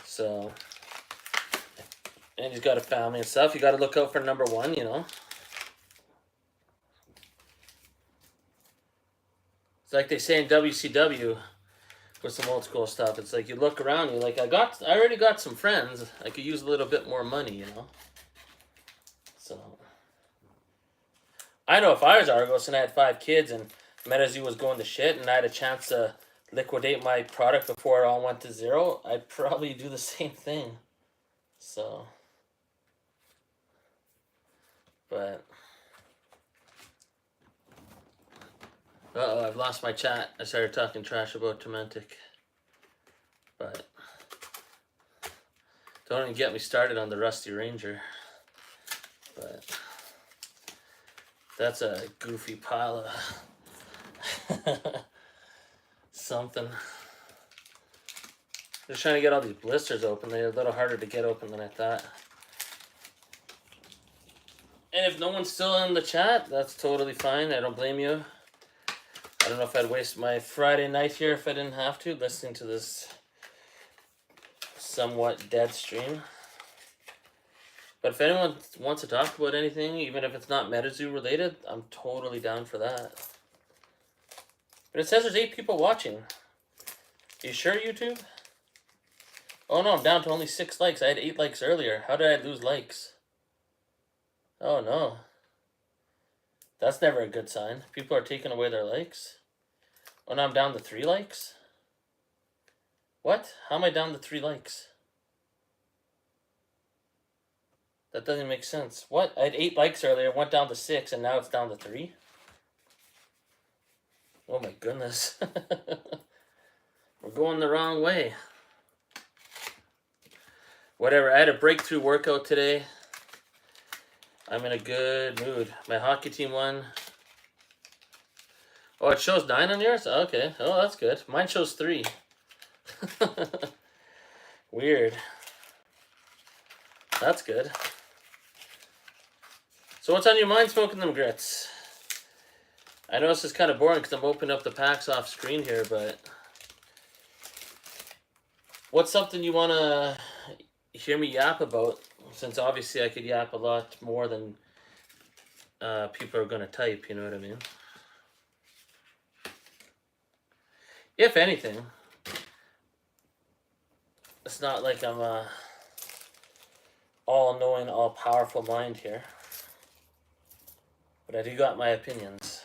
[SPEAKER 1] So, and he's got a family and stuff. You got to look out for number 1, you know? It's like they say in WCW... with some old school stuff, it's like you look around, you're like, I already got some friends. I could use a little bit more money, you know. So I know if I was Argos and I had 5 kids and MetaZoo was going to shit and I had a chance to liquidate my product before it all went to zero, I'd probably do the same thing. So, but uh-oh, I've lost my chat. I started talking trash about Tormentic. But don't even get me started on the Rusty Ranger. But that's a goofy pile of something. Just trying to get all these blisters open. They're a little harder to get open than I thought. And if no one's still in the chat, that's totally fine. I don't blame you. I don't know if I'd waste my Friday night here if I didn't have to, listening to this somewhat dead stream. But if anyone wants to talk about anything, even if it's not MetaZoo related, I'm totally down for that. But it says there's 8 people watching. You sure, YouTube? Oh no, I'm down to only 6 likes. I had 8 likes earlier. How did I lose likes? Oh no. That's never a good sign. People are taking away their likes. Oh, now I'm down to 3 likes? What? How am I down to 3 likes? That doesn't make sense. What? I had 8 likes earlier, went down to 6, and now it's down to 3? Oh my goodness. We're going the wrong way. Whatever, I had a breakthrough workout today. I'm in a good mood. My hockey team won. Oh, it shows 9 on yours? Okay. Oh, that's good. Mine shows 3. Weird. That's good. So what's on your mind, Smoking Them Grits? I know this is kind of boring because I'm opening up the packs off screen here, but what's something you want to hear me yap about? Since obviously I could yap a lot more than people are going to type, you know what I mean? If anything, it's not like I'm a all-knowing, all-powerful mind here. But I do got my opinions.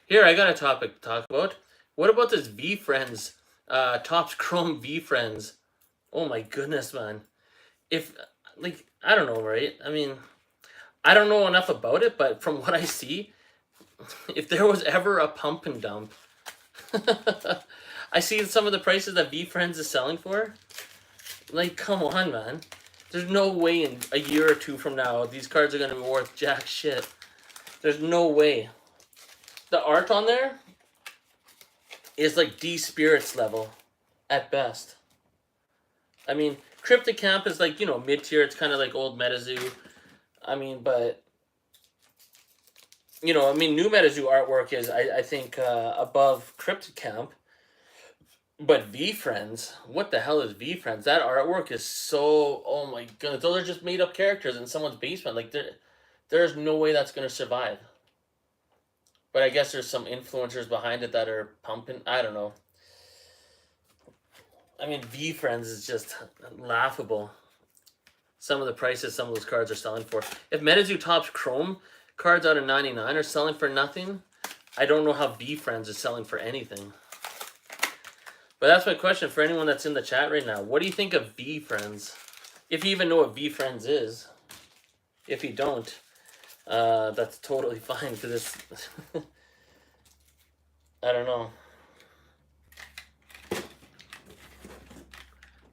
[SPEAKER 1] Here, I got a topic to talk about. What about this V-Friends, Topps Chrome V-Friends? Oh my goodness, man. If, like, I don't know, right? I mean, I don't know enough about it, but from what I see, if there was ever a pump and dump, I see some of the prices that V-Friends is selling for. Like, come on, man. There's no way in a year or 2 from now these cards are going to be worth jack shit. There's no way. The art on there is like D-Spirits level at best. I mean, Cryptic Camp is like, you know, mid-tier. It's kind of like old MetaZoo. I mean, but, you know, I mean, new MetaZoo artwork is, I think, above Cryptic Camp. But V-Friends, what the hell is V-Friends? That artwork is so, oh my goodness. Those are just made-up characters in someone's basement. Like, there's no way that's going to survive. But I guess there's some influencers behind it that are pumping. I don't know. I mean, V-Friends is just laughable. Some of the prices some of those cards are selling for. If MetaZoo Topps Chrome cards out of 99 are selling for nothing, I don't know how V-Friends is selling for anything. But that's my question for anyone that's in the chat right now. What do you think of V-Friends? If you even know what V-Friends is. If you don't, that's totally fine because it's... I don't know.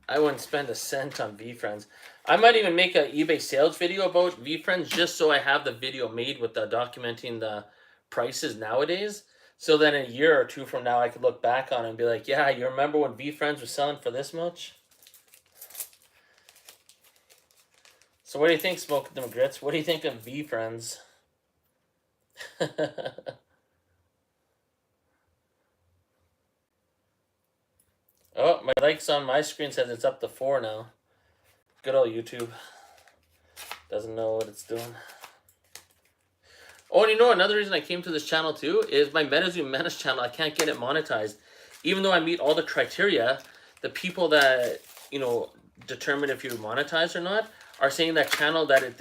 [SPEAKER 1] I wouldn't spend a cent on V-Friends. I might even make an eBay sales video about V-Friends just so I have the video made with the documenting the prices nowadays. So then a year or 2 from now, I could look back on it and be like, yeah, you remember when V-Friends was selling for this much? So what do you think, Smoking Them Grits? What do you think of V-Friends? Oh, my likes on my screen says it's up to 4 now. Good old YouTube. Doesn't know what it's doing. Oh, and you know, another reason I came to this channel too is my MetaZoo Menace channel. I can't get it monetized. Even though I meet all the criteria, the people that, you know, determine if you're monetized or not are saying that channel that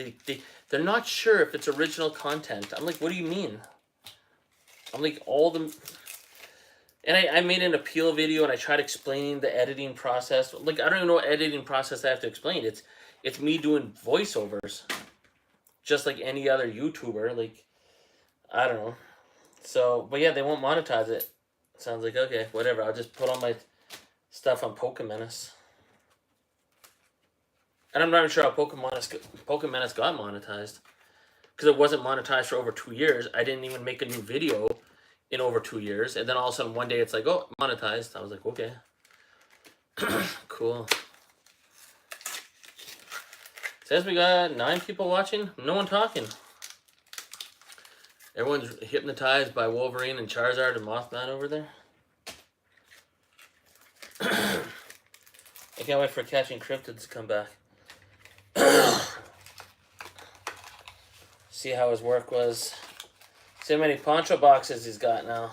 [SPEAKER 1] they're not sure if it's original content. I'm like, what do you mean? I'm like, all the... And I made an appeal video and I tried explaining the editing process. Like, I don't even know what editing process I have to explain. It's me doing voiceovers. Just like any other YouTuber. Like, I don't know. So, but yeah, they won't monetize it. Sounds like, okay, whatever. I'll just put all my stuff on Menace. And I'm not even sure how Menace got monetized. Because it wasn't monetized for over 2 years. I didn't even make a new video in over 2 years. And then all of a sudden one day it's like, oh, monetized. I was like, okay. Cool. Says we got 9 people watching. No one talking. Everyone's hypnotized by Wolverine and Charizard and Mothman over there. I can't wait for Catching Cryptids to come back. See how his work was. See how many poncho boxes he's got now.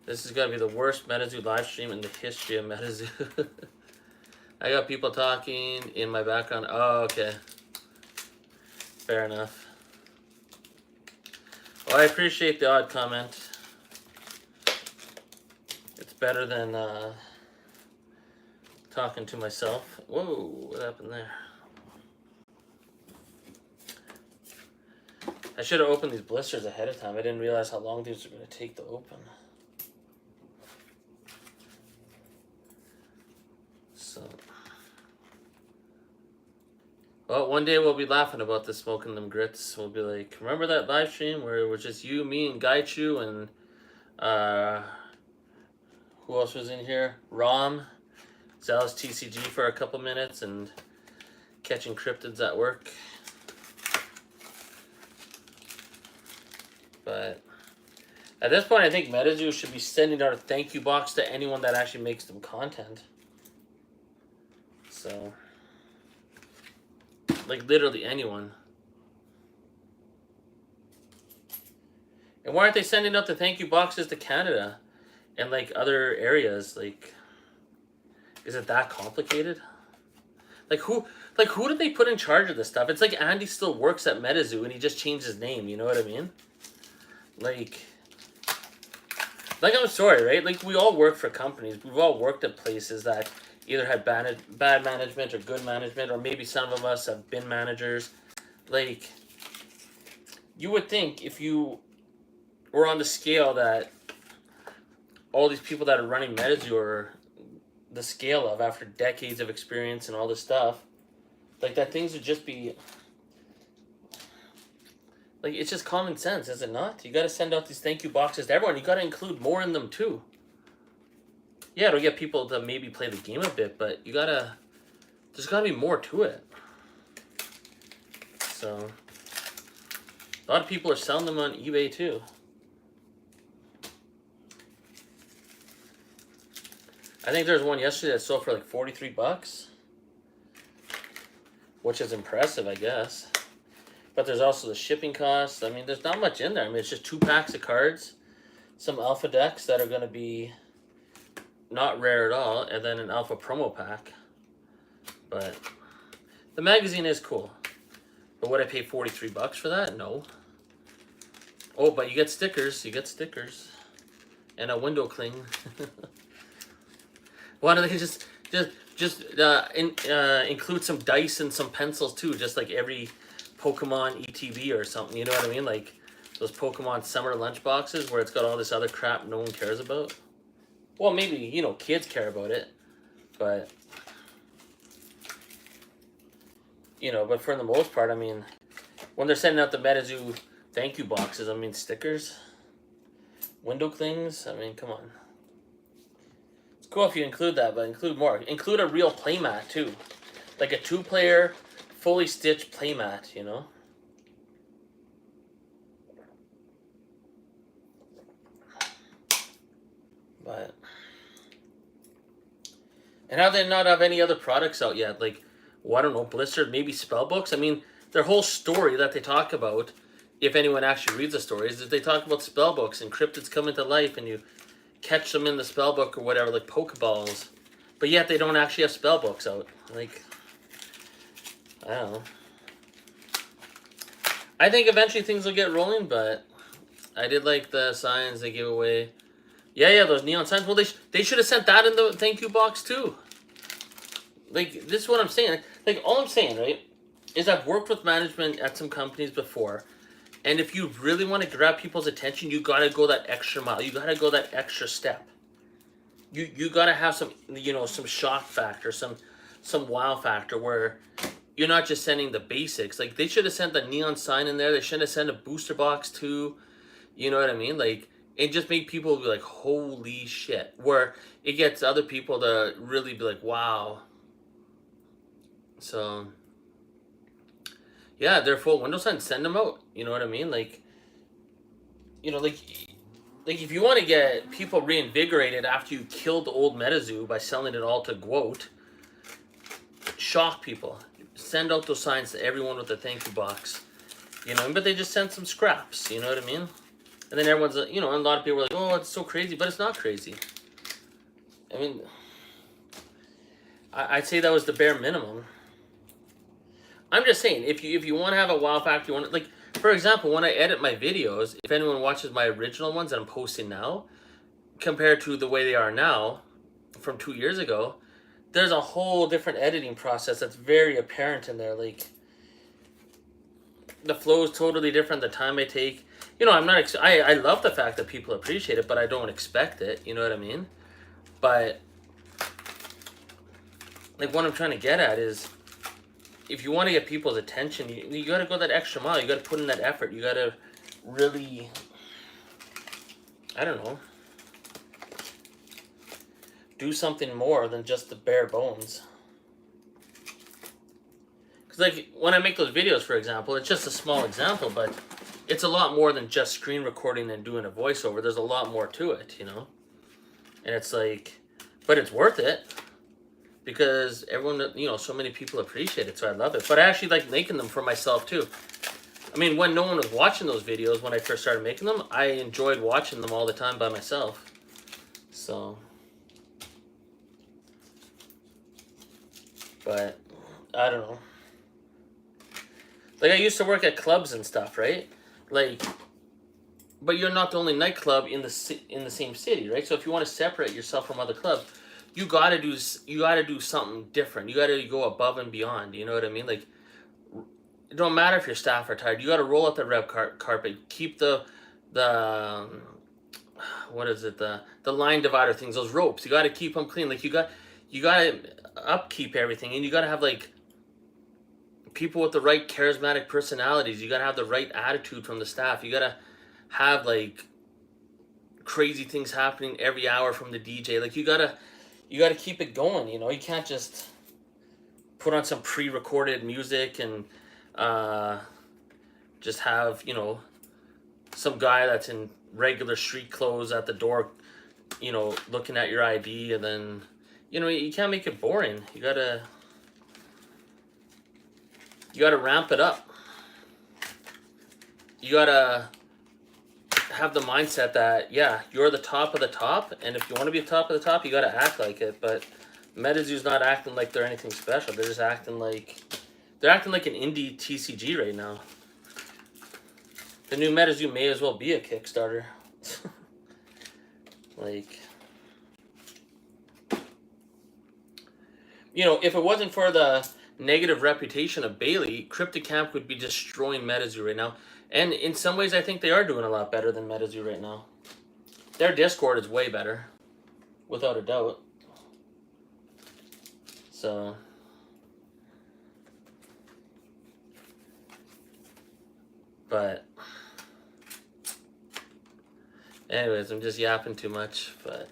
[SPEAKER 1] This is going to be the worst MetaZoo live stream in the history of MetaZoo. I got people talking in my background. Oh, okay. Fair enough. Well, I appreciate the odd comment. better than talking to myself. Whoa, what happened there? I should have opened these blisters ahead of time. I didn't realize how long these were going to take to open. So, well, one day we'll be laughing about this smoking them grits. We'll be like, remember that live stream where it was just you, me, and Gaichu, and who else was in here? Rom, Zealous TCG for a couple minutes, and catching cryptids at work. But at this point, I think MetaZoo should be sending out a thank you box to anyone that actually makes them content. So, like literally anyone. And why aren't they sending out the thank you boxes to Canada and like other areas? Like, is it that complicated? Like who did they put in charge of this stuff? It's like Andy still works at MetaZoo and he just changed his name. You know what I mean? Like I'm sorry, right? Like we all work for companies. We've all worked at places that either had bad management or good management, or maybe some of us have been managers. Like, you would think if you were on the scale that all these people that are running MetaZoo are the scale of after decades of experience and all this stuff, like that things would just be... Like, it's just common sense, is it not? You got to send out these thank you boxes to everyone. You got to include more in them, too. Yeah, it'll get people to maybe play the game a bit, but you got to... There's got to be more to it. So, a lot of people are selling them on eBay, too. I think there's one yesterday that sold for like 43 bucks. Which is impressive, I guess. But there's also the shipping costs. I mean, there's not much in there. I mean, it's just 2 packs of cards, some alpha decks that are going to be not rare at all, and then an alpha promo pack. But the magazine is cool. But would I pay 43 bucks for that? No. Oh, but you get stickers. You get stickers. And a window cling. Why don't they just include some dice and some pencils too, just like every Pokemon ETB or something, you know what I mean? Like those Pokemon summer lunch boxes where it's got all this other crap no one cares about. Well, maybe, you know, kids care about it, but, you know, but for the most part, I mean, when they're sending out the MetaZoo thank you boxes, I mean, stickers, window clings, I mean, come on. It's cool if you include that, but include more. Include a real playmat, too. Like a 2-player, fully stitched playmat, you know? But... And how they not have any other products out yet? Like, well, I don't know, blistered, maybe spell books? I mean, their whole story that they talk about, if anyone actually reads the stories, is they talk about spell books and cryptids come into life and you catch them in the spell book or whatever, like Pokeballs. But yet they don't actually have spell books out. Like, I don't know. I think eventually things will get rolling, but I did like the signs they gave away. Yeah, those neon signs. Well, they should have sent that in the thank you box too. Like, this is what I'm saying. Like, all I'm saying, right, is I've worked with management at some companies before, and if you really want to grab people's attention, you got to go that extra mile. You got to go that extra step. You got to have some, you know, some shock factor, some wow factor where you're not just sending the basics. Like, they should have sent the neon sign in there. They should have sent a booster box too. You know what I mean? Like, it just made people be like, holy shit. Where it gets other people to really be like, wow. So, yeah, they're full window signs. Send them out. You know what I mean? Like, you know, like if you want to get people reinvigorated after you killed the old MetaZoo by selling it all to Gwoat, shock people. Send out those signs to everyone with a thank you box. You know, but they just sent some scraps. You know what I mean? And then everyone's, you know, and a lot of people are like, oh, it's so crazy. But it's not crazy. I mean, I'd say that was the bare minimum. I'm just saying, if you want to have a wow factor, you want to, like, for example, when I edit my videos, if anyone watches my original ones that I'm posting now, compared to the way they are now from 2 years ago, there's a whole different editing process that's very apparent in there. Like, the flow is totally different. The time I take, I'm not. I love the fact that people appreciate it, but I don't expect it. You know what I mean? But like, what I'm trying to get at is, if you want to get people's attention, you got to go that extra mile. You got to put in that effort. You got to really, I don't know, do something more than just the bare bones. Because, like, when I make those videos, for example, it's just a small example, but it's a lot more than just screen recording and doing a voiceover. There's a lot more to it, And it's like, but it's worth it. Because everyone, so many people appreciate it, so I love it. But I actually like making them for myself, too. I mean, when no one was watching those videos, when I first started making them, I enjoyed watching them all the time by myself. So, but, I don't know. Like, I used to work at clubs and stuff, right? Like, but you're not the only nightclub in the same city, right? So if you want to separate yourself from other clubs, you gotta do something different. You gotta go above and beyond. You know what I mean? Like, it don't matter if your staff are tired. You gotta roll out the red carpet. Keep the what is it, the line divider things, those ropes. You gotta keep them clean. Like, you gotta upkeep everything, and you gotta have like people with the right charismatic personalities. You gotta have the right attitude from the staff. You gotta have like crazy things happening every hour from the DJ. Like, you gotta keep it going. You can't just put on some pre-recorded music and just have some guy that's in regular street clothes at the door, looking at your ID, and then you can't make it boring. You gotta ramp it up. You gotta have the mindset that, yeah, you're the top of the top, and if you want to be the top of the top, you gotta act like it. But Metazoo's not acting like they're anything special. They're just acting like an indie TCG right now. The new Metazoo may as well be a Kickstarter. Like, if it wasn't for the negative reputation of Bailey, CryptoCamp would be destroying Metazoo right now. And in some ways, I think they are doing a lot better than Metazoo right now. Their Discord is way better, without a doubt. So, but anyways, I'm just yapping too much. But,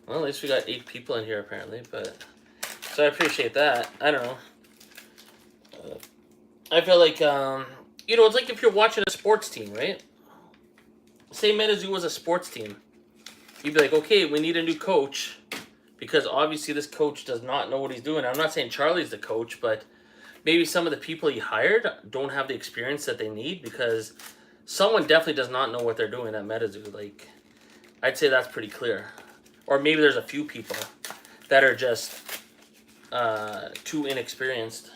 [SPEAKER 1] well, at least we got 8 people in here apparently. But so I appreciate that. I don't know. I feel like it's like if you're watching a sports team, right? Say Menace was a sports team. You'd be like, okay, we need a new coach, because obviously this coach does not know what he's doing. I'm not saying Charlie's the coach, but maybe some of the people he hired don't have the experience that they need, because someone definitely does not know what they're doing at Metazoo. Like, I'd say that's pretty clear. Or maybe there's a few people that are just too inexperienced.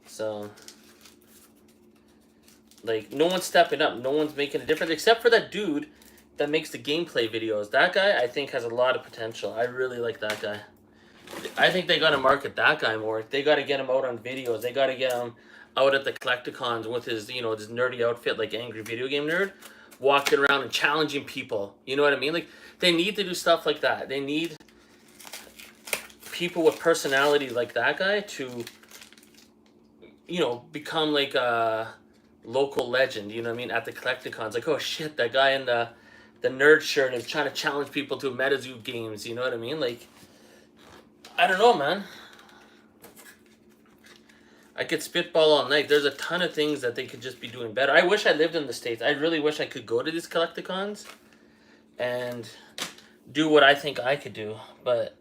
[SPEAKER 1] So, like, no one's stepping up. No one's making a difference, except for that dude that makes the gameplay videos. That guy, I think, has a lot of potential. I really like that guy. I think they got to market that guy more. They got to get him out on videos. They got to get him out at the Collecticons with his, this nerdy outfit, like Angry Video Game Nerd, walking around and challenging people. You know what I mean? Like, they need to do stuff like that. They need people with personality like that guy to, become like a local legend. You know what I mean? At the Collecticons, like, oh shit, that guy in the nerd shirt is trying to challenge people to Metazoo games. You know what I mean? Like, I don't know, man. I could spitball all night. There's a ton of things that they could just be doing better. I wish I lived in the States. I really wish I could go to these Collecticons and do what I think I could do, but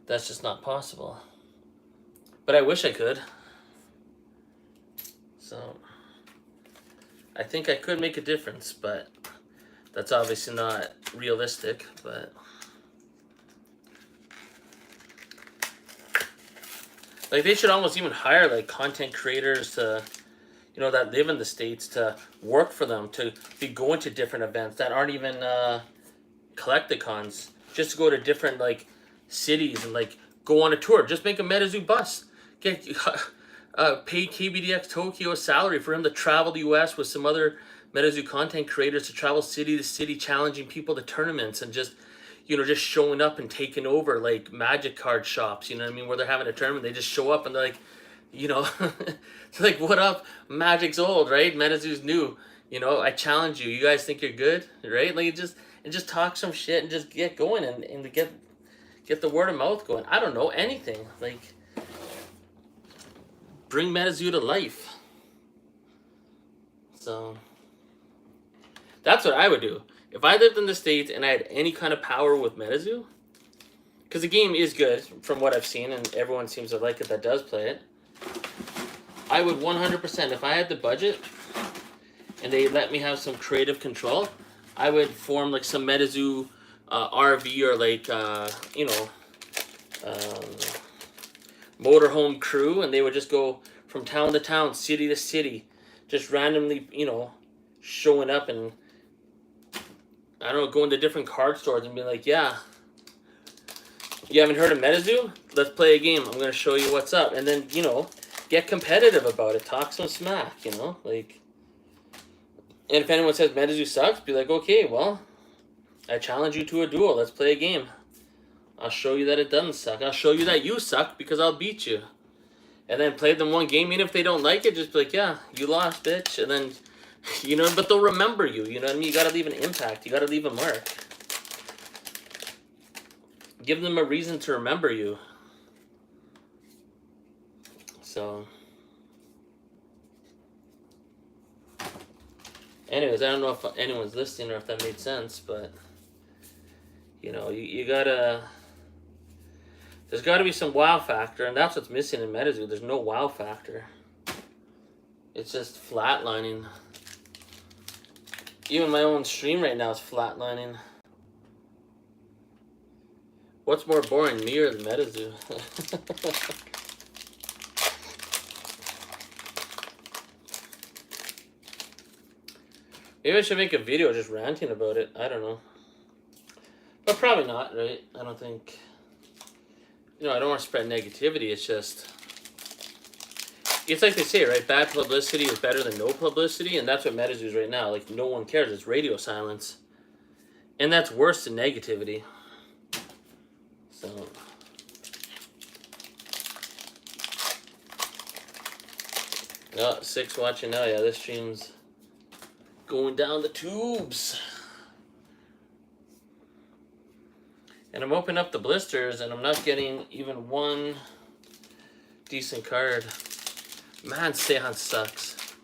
[SPEAKER 1] that's just not possible. But I wish I could. So, I think I could make a difference, but that's obviously not realistic, but... like, they should almost even hire, like, content creators to, you know, that live in the States to work for them, to be going to different events that aren't even collecticons, just to go to different like cities and like go on a tour. Just make a MetaZoo bus. Get pay KBDX Tokyo a salary for him to travel the U.S. with some other MetaZoo content creators to travel city to city, challenging people to tournaments and just, you know, just showing up and taking over like Magic card shops. You know what I mean? Where they're having a tournament, they just show up and they're like, you know, it's like, what up? Magic's old, right? MetaZoo's new. You know, I challenge you. You guys think you're good, right? Like, just talk some shit and just get going and get the word of mouth going. I don't know, anything. Like, bring MetaZoo to life. So that's what I would do. If I lived in the States and I had any kind of power with MetaZoo, because the game is good from what I've seen and everyone seems to like it that does play it, I would 100%, if I had the budget and they let me have some creative control, I would form like some MetaZoo RV or like, you know, motorhome crew, and they would just go from town to town, city to city, just randomly, you know, showing up and, I don't know, going to different card stores and be like, yeah, you haven't heard of MetaZoo? Let's play a game. I'm going to show you what's up. And then, you know, get competitive about it. Talk some smack, you know? Like, and if anyone says MetaZoo sucks, be like, okay, well, I challenge you to a duel. Let's play a game. I'll show you that it doesn't suck. I'll show you that you suck because I'll beat you. And then play them one game. Even if they don't like it, just be like, yeah, you lost, bitch. And then, you know, but they'll remember you. You know what I mean? You got to leave an impact. You got to leave a mark. Give them a reason to remember you. So, anyways, I don't know if anyone's listening or if that made sense, but, you know, you gotta, there's gotta be some wow factor, and that's what's missing in MetaZoo. There's no wow factor. It's just flatlining. Even my own stream right now is flatlining. What's more boring, me or the MetaZoo? Maybe I should make a video just ranting about it. I don't know. But probably not, right? I don't think... You know, I don't want to spread negativity. It's just... It's like they say, right? Bad publicity is better than no publicity. And that's what MetaZoo is right now. Like, no one cares. It's radio silence. And that's worse than negativity. So... Oh, 6 watching now. Yeah, this stream's going down the tubes. And I'm opening up the blisters and I'm not getting even one decent card. Man, Seihan sucks.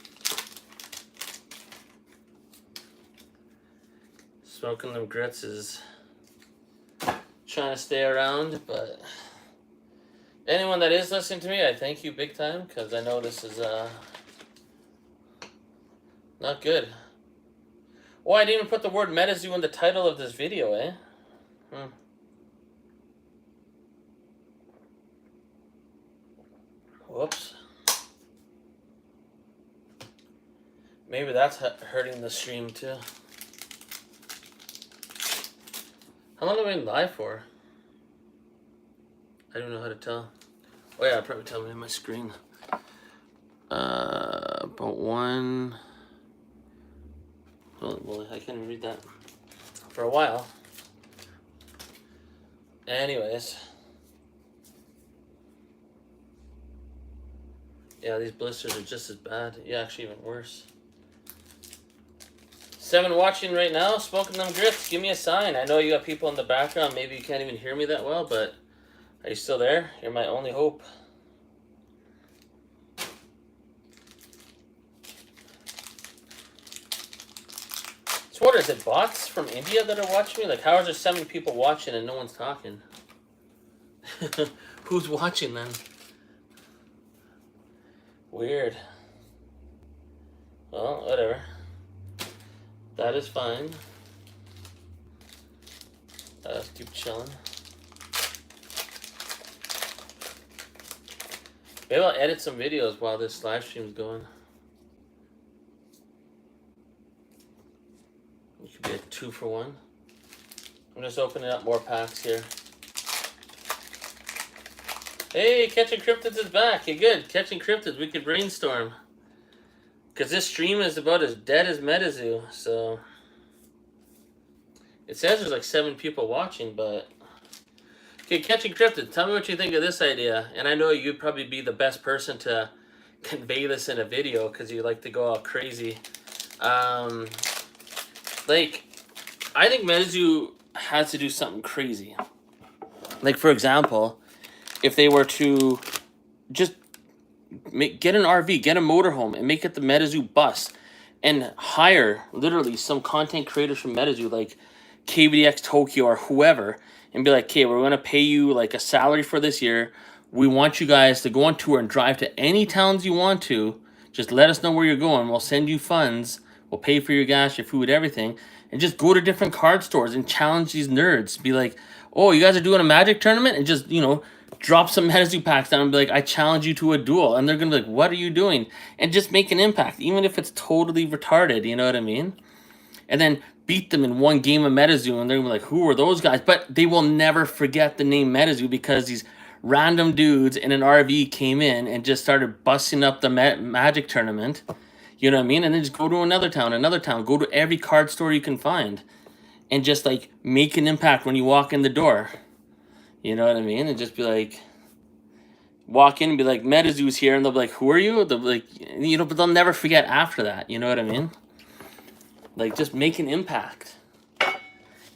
[SPEAKER 1] Smoking them grits is trying to stay around, but anyone that is listening to me, I thank you big time, because I know this is not good. Oh, I didn't even put the word MetaZoo in the title of this video, eh? Whoops. Maybe that's hurting the stream too. How long have I been live for? I don't know how to tell. Oh yeah, I'll probably tell me on my screen. About one... Well, I can't even read that. For a while. Anyways. Yeah, these blisters are just as bad. Yeah, actually even worse. 7 watching right now, smoking them grits. Give me a sign. I know you got people in the background. Maybe you can't even hear me that well, but are you still there? You're my only hope. So what is it, bots from India that are watching me? Like, how are there 7 people watching and no one's talking? Who's watching then? Weird. Well, whatever. That is fine. Let's keep chilling. Maybe I'll edit some videos while this live stream's going. 2 for 1. I'm just opening up more packs here. Hey, Catching Cryptids is back. Hey, good. Catching Cryptids, we could brainstorm. Because this stream is about as dead as MetaZoo, so... It says there's like 7 people watching, but... Okay, Catching Cryptids, tell me what you think of this idea. And I know you'd probably be the best person to convey this in a video, because you like to go all crazy. Like, I think MetaZoo has to do something crazy. Like, for example... If they were to just get an RV, get a motorhome, and make it the MetaZoo bus, and hire literally some content creators from MetaZoo, like KBDX Tokyo or whoever, and be like, okay, we're going to pay you like a salary for this year. We want you guys to go on tour and drive to any towns you want to. Just let us know where you're going. We'll send you funds. We'll pay for your gas, your food, everything. And just go to different card stores and challenge these nerds. Be like, oh, you guys are doing a Magic tournament? And just, you know, drop some MetaZoo packs down and be like, I challenge you to a duel. And they're going to be like, what are you doing? And just make an impact, even if it's totally retarded, you know what I mean? And then beat them in one game of MetaZoo, and they're going to be like, who are those guys? But they will never forget the name MetaZoo because these random dudes in an RV came in and just started busting up the Magic tournament. You know what I mean? And then just go to another town, go to every card store you can find, and just, like, make an impact when you walk in the door. You know what I mean? And just be like, walk in and be like, MetaZoo's here, and they'll be like, who are you? They'll be like, you know, but they'll never forget after that. You know what I mean? Like, just make an impact.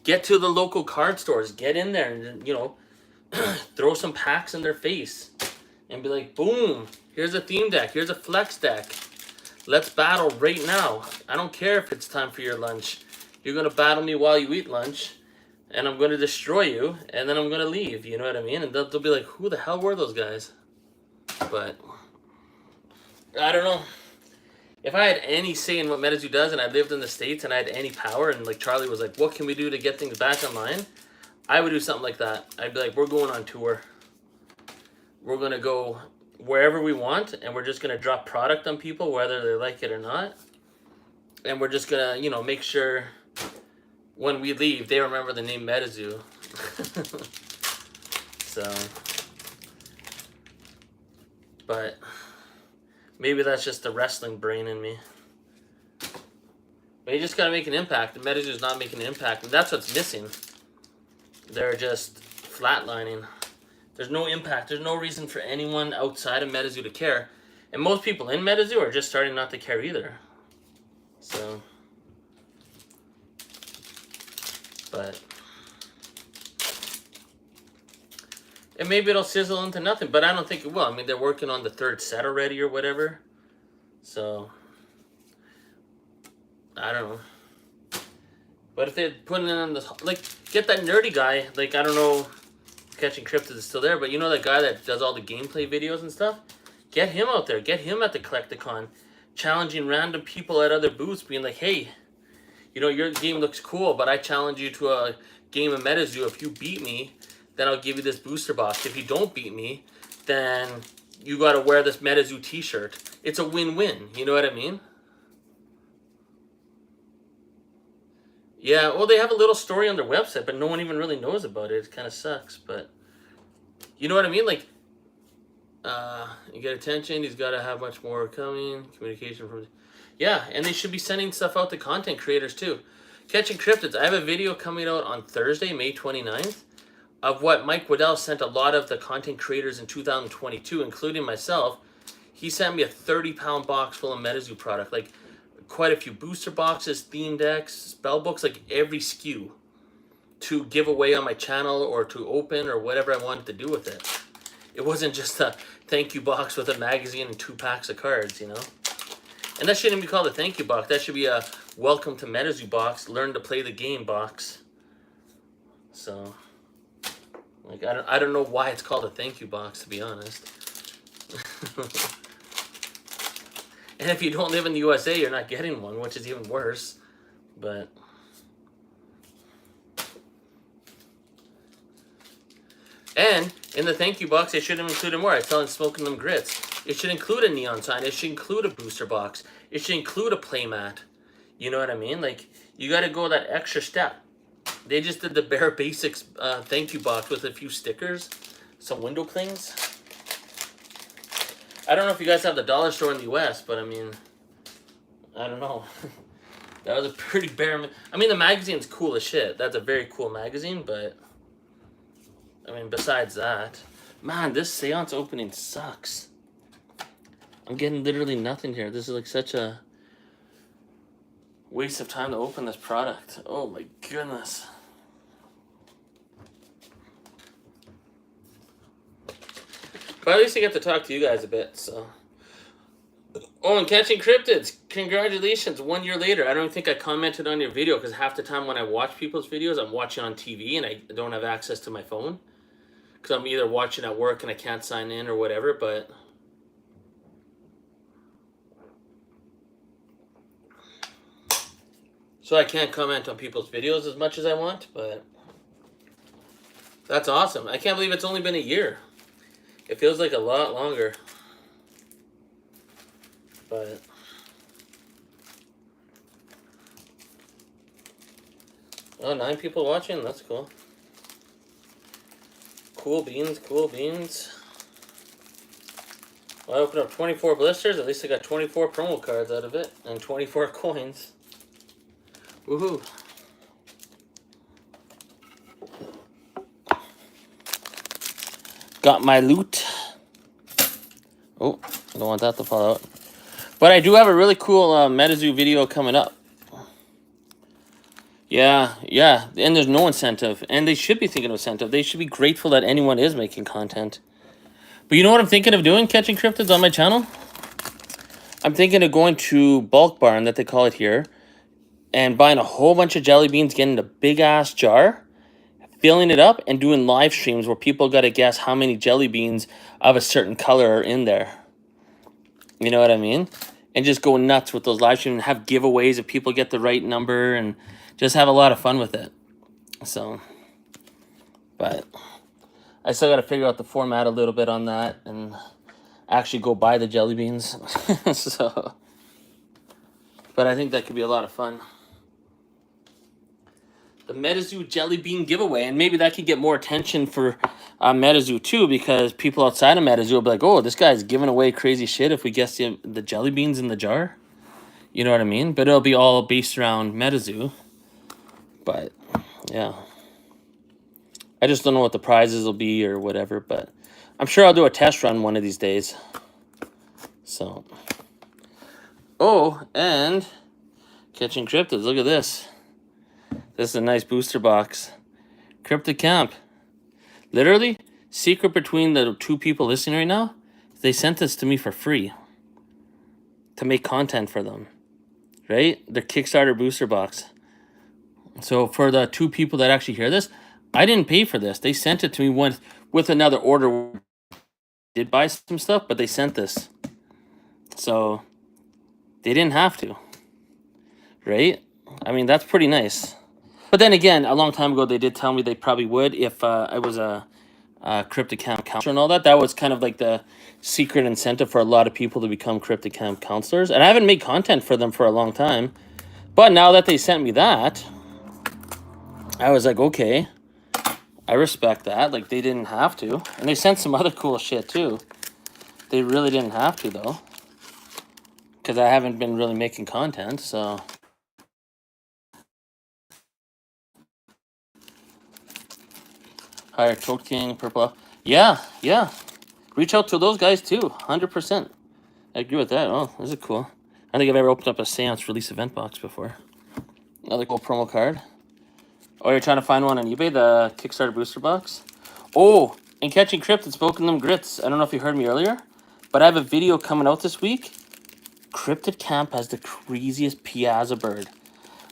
[SPEAKER 1] Get to the local card stores. Get in there and, you know, throw some packs in their face. And be like, boom, here's a theme deck. Here's a flex deck. Let's battle right now. I don't care if it's time for your lunch. You're going to battle me while you eat lunch. And I'm going to destroy you, and then I'm going to leave, you know what I mean? And they'll be like, who the hell were those guys? But, I don't know. If I had any say in what MetaZoo does, and I lived in the States, and I had any power, and like Charlie was like, what can we do to get things back online? I would do something like that. I'd be like, we're going on tour. We're going to go wherever we want, and we're just going to drop product on people, whether they like it or not. And we're just going to, you know, make sure... when we leave, they remember the name MetaZoo. So, but maybe that's just the wrestling brain in me. But you just gotta make an impact. The MetaZoo's not making an impact, and that's what's missing. They're just flatlining. There's no impact. There's no reason for anyone outside of MetaZoo to care. And most people in MetaZoo are just starting not to care either. So... but, and maybe it'll sizzle into nothing, but I don't think it will. I mean, they're working on the 3rd set already or whatever. So, I don't know. But if they're putting it on the, like, get that nerdy guy, like, I don't know if Catching Cryptids is still there, but you know that guy that does all the gameplay videos and stuff? Get him out there. Get him at the Collecticon, challenging random people at other booths, being like, hey, you know, your game looks cool, but I challenge you to a game of MetaZoo. If you beat me, then I'll give you this booster box. If you don't beat me, then you got to wear this MetaZoo t-shirt. It's a win-win. You know what I mean? Yeah, well, they have a little story on their website, but no one even really knows about it. It kind of sucks, but you know what I mean? Like, you get attention. He's got to have much more coming. Communication from... Yeah, and they should be sending stuff out to content creators too. Catching Cryptids. I have a video coming out on Thursday, May 29th, of what Mike Waddell sent a lot of the content creators in 2022, including myself. He sent me a 30-pound box full of MetaZoo product, like quite a few booster boxes, theme decks, spell books, like every SKU to give away on my channel or to open or whatever I wanted to do with it. It wasn't just a thank you box with a magazine and 2 packs of cards, you know? And that shouldn't be called a thank you box. That should be a welcome to MetaZoo box, learn to play the game box. So, like, I don't know why it's called a thank you box, to be honest. And if you don't live in the USA, you're not getting one, which is even worse. But and in the thank you box, they should have included more. I was telling Smoking Them Grits. It should include a neon sign. It should include a booster box. It should include a playmat. You know what I mean? Like, you got to go that extra step. They just did the bare basics thank you box with a few stickers, some window clings. I don't know if you guys have the dollar store in the US, but I mean, I don't know. That was a pretty bare. I mean, the magazine's cool as shit. That's a very cool magazine, but I mean, besides that, man, this seance opening sucks. I'm getting literally nothing here. This is like such a waste of time to open this product. Oh my goodness. But at least I get to talk to you guys a bit, so. Oh, and Catching Cryptids, congratulations, 1 year later. I don't think I commented on your video because half the time when I watch people's videos, I'm watching on TV and I don't have access to my phone. Because I'm either watching at work and I can't sign in or whatever, but... So I can't comment on people's videos as much as I want, but... That's awesome. I can't believe it's only been a year. It feels like a lot longer. But... Oh, 9 people watching? That's cool. Cool beans, cool beans. Well, I opened up 24 blisters. At least I got 24 promo cards out of it. And 24 coins. Woohoo. Got my loot. Oh, I don't want that to fall out. But I do have a really cool MetaZoo video coming up. Yeah. And there's no incentive. And they should be thinking of incentive. They should be grateful that anyone is making content. But you know what I'm thinking of doing, Catching Cryptids, on my channel? I'm thinking of going to Bulk Barn, that they call it here, and buying a whole bunch of jelly beans, getting a big-ass jar, filling it up, and doing live streams where people got to guess how many jelly beans of a certain color are in there. You know what I mean? And just go nuts with those live streams and have giveaways if people get the right number and just have a lot of fun with it. So, but I still got to figure out the format a little bit on that and actually go buy the jelly beans. So, but I think that could be a lot of fun. The MetaZoo jelly bean giveaway, and maybe that could get more attention for MetaZoo too, because people outside of MetaZoo will be like, oh, this guy's giving away crazy shit if we guess the jelly beans in the jar. You know what I mean? But it'll be all based around MetaZoo. But, yeah. I just don't know what the prizes will be or whatever, but I'm sure I'll do a test run one of these days. So. Oh, and Catching Cryptids, look at this. This is a nice booster box. Cryptid Camp. Literally, secret between the 2 people listening right now, they sent this to me for free. To make content for them. Right? Their Kickstarter booster box. So for the 2 people that actually hear this, I didn't pay for this. They sent it to me with another order. Did buy some stuff, but they sent this. So they didn't have to. Right? I mean, that's pretty nice. But then again, a long time ago, they did tell me they probably would if I was a Cryptid Camp counselor and all that. That was kind of like the secret incentive for a lot of people to become Cryptid Camp counselors. And I haven't made content for them for a long time. But now that they sent me that, I was like, okay, I respect that. Like, they didn't have to. And they sent some other cool shit, too. They really didn't have to, though. Because I haven't been really making content, so... Higher Toad King, Purple. Yeah. Reach out to those guys, too. 100%. I agree with that. Oh, this is cool. I don't think I've ever opened up a Seance release event box before. Another cool promo card. Oh, you're trying to find one on eBay, the Kickstarter booster box? Oh, and Catching Cryptids, Smoking Them Grits. I don't know if you heard me earlier, but I have a video coming out this week. Cryptid Camp has the craziest Piazza bird.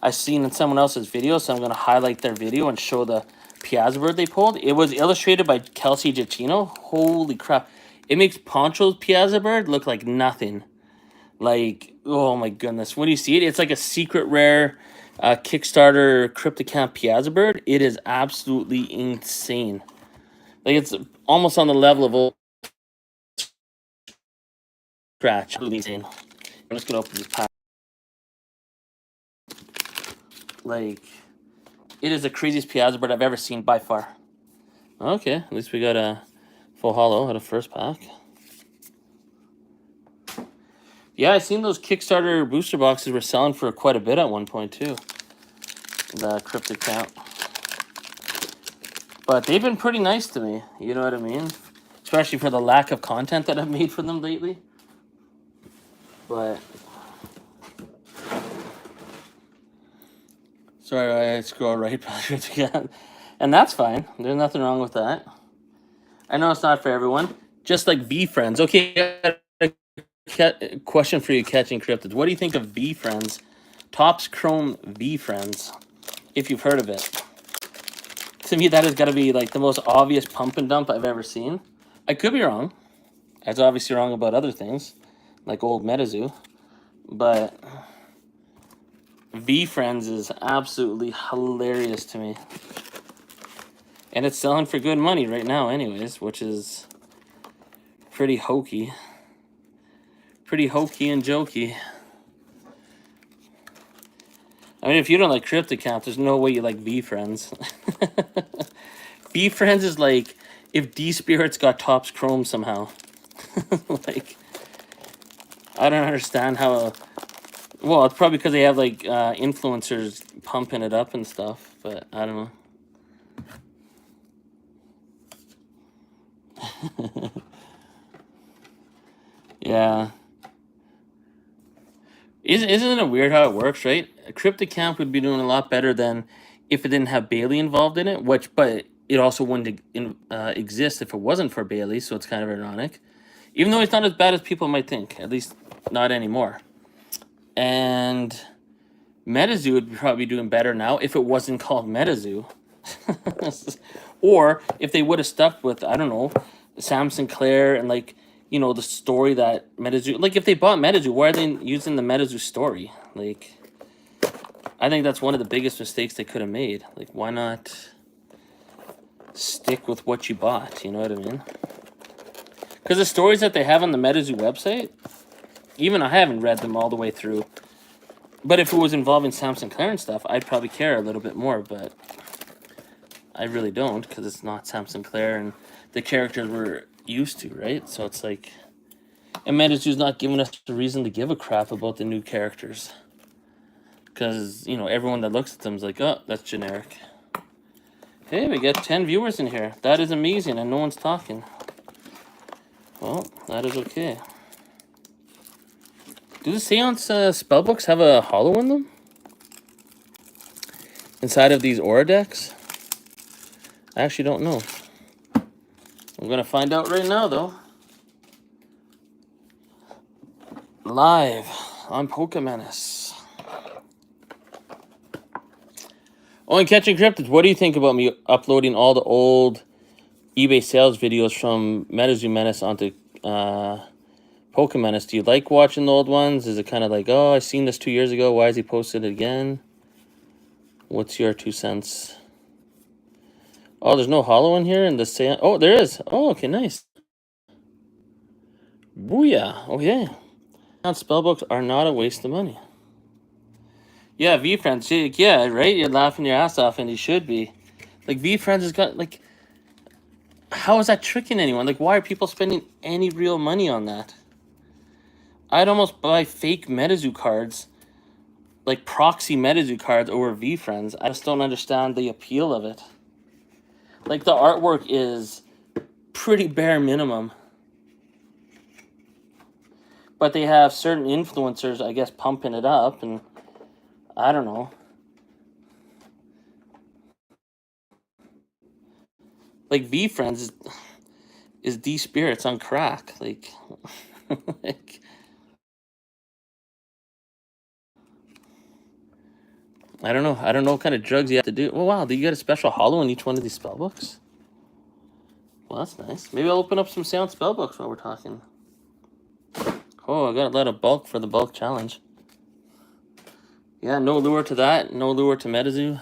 [SPEAKER 1] I've seen in someone else's video, so I'm going to highlight their video and show the Piazza bird they pulled. It was illustrated by Kelsey Giacchino. Holy crap. It makes Poncho's Piazza bird look like nothing. Like, oh my goodness. When you see it, it's like a secret rare Kickstarter Cryptid Camp Piazza bird. It is absolutely insane. Like, it's almost on the level of old scratch. Insane. I'm just going to open this pack. Like, it is the craziest Piazza board I've ever seen by far. Okay, at least we got a full holo out of first pack. Yeah, I seen those Kickstarter booster boxes were selling for quite a bit at one point too. The cryptic count. But they've been pretty nice to me, you know what I mean? Especially for the lack of content that I've made for them lately. But sorry, I scroll right past it again. And that's fine. There's nothing wrong with that. I know it's not for everyone. Just like V Friends. Okay, question for you, Catching Cryptids. What do you think of V Friends? Topps Chrome V Friends, if you've heard of it. To me, that has got to be like the most obvious pump and dump I've ever seen. I could be wrong. I was obviously wrong about other things, like old MetaZoo. But V Friends is absolutely hilarious to me. And it's selling for good money right now anyways, which is pretty hokey. Pretty hokey and jokey. I mean, if you don't like cryptic count, there's no way you like V Friends. V Friends is like if D Spirits got Topps Chrome somehow. Like, I don't understand how. Well, it's probably because they have like influencers pumping it up and stuff, but I don't know. Yeah. Isn't it weird how it works, right? A cryptic camp would be doing a lot better than if it didn't have Bailey involved in it, but it also wouldn't exist if it wasn't for Bailey, so it's kind of ironic. Even though he's not as bad as people might think, at least not anymore. And MetaZoo would probably be doing better now if it wasn't called MetaZoo. Or if they would have stuck with, I don't know, Sam Sinclair and like, you know, the story that MetaZoo, like if they bought MetaZoo, why are they using the MetaZoo story? Like, I think that's one of the biggest mistakes they could have made. Like, why not stick with what you bought? You know what I mean? Because the stories that they have on the MetaZoo website, even I haven't read them all the way through. But if it was involving Sam Sinclair and stuff, I'd probably care a little bit more, but I really don't, because it's not Sam Sinclair and the characters we're used to, right? So it's like, and MetaZoo's not giving us the reason to give a crap about the new characters. Because, you know, everyone that looks at them is like, oh, that's generic. Hey, we got 10 viewers in here. That is amazing, and no one's talking. Well, that is okay. Do the Seance spellbooks have a holo in them? Inside of these Aura decks? I actually don't know. I'm going to find out right now, though. Live on Menace. Oh, and Catching Cryptids, what do you think about me uploading all the old eBay sales videos from MetaZoo Menace onto Menace? Do you like watching the old ones? Is it kind of like, oh, I seen this 2 years ago, why is he posted it again? What's your 2 cents? Oh, there's no holo in here in the sale. Oh, there is. Oh, okay, nice. Booyah. Okay. Spellbooks are not a waste of money. Yeah, V Friends. Yeah, right? You're laughing your ass off, and you should be. Like, V Friends has got, like, how is that tricking anyone? Like, why are people spending any real money on that? I'd almost buy fake MetaZoo cards, like proxy MetaZoo cards over V Friends. I just don't understand the appeal of it. Like, the artwork is pretty bare minimum. But they have certain influencers, I guess, pumping it up, and I don't know. Like, V Friends is D Spirits on crack. Like, like, I don't know. I don't know what kind of drugs you have to do. Oh, wow. Do you get a special holo in each one of these spellbooks? Well, that's nice. Maybe I'll open up some Seance spellbooks while we're talking. Oh, I got a lot of bulk for the bulk challenge. Yeah, no lure to that. No lure to MetaZoo.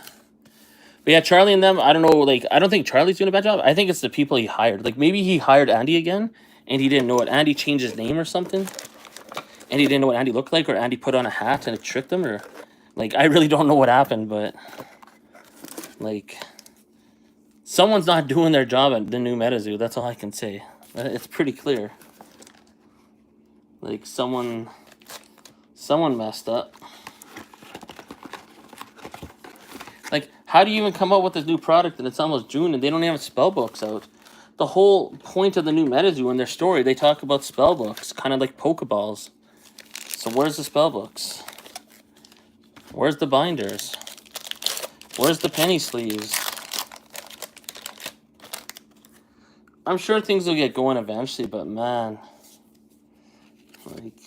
[SPEAKER 1] But yeah, Charlie and them, I don't know. Like, I don't think Charlie's doing a bad job. I think it's the people he hired. Like, maybe he hired Andy again, and he didn't know it. Andy changed his name or something, and he didn't know what Andy looked like, or Andy put on a hat and it tricked him, or... Like, I really don't know what happened, but like, someone's not doing their job at the new MetaZoo. That's all I can say. It's pretty clear. Like, someone messed up. Like, how do you even come up with this new product and it's almost June and they don't even have spell books out? The whole point of the new MetaZoo in their story, they talk about spell books, kind of like Pokeballs. So where's the spell books? Where's the binders? Where's the penny sleeves? I'm sure things will get going eventually, but man, like,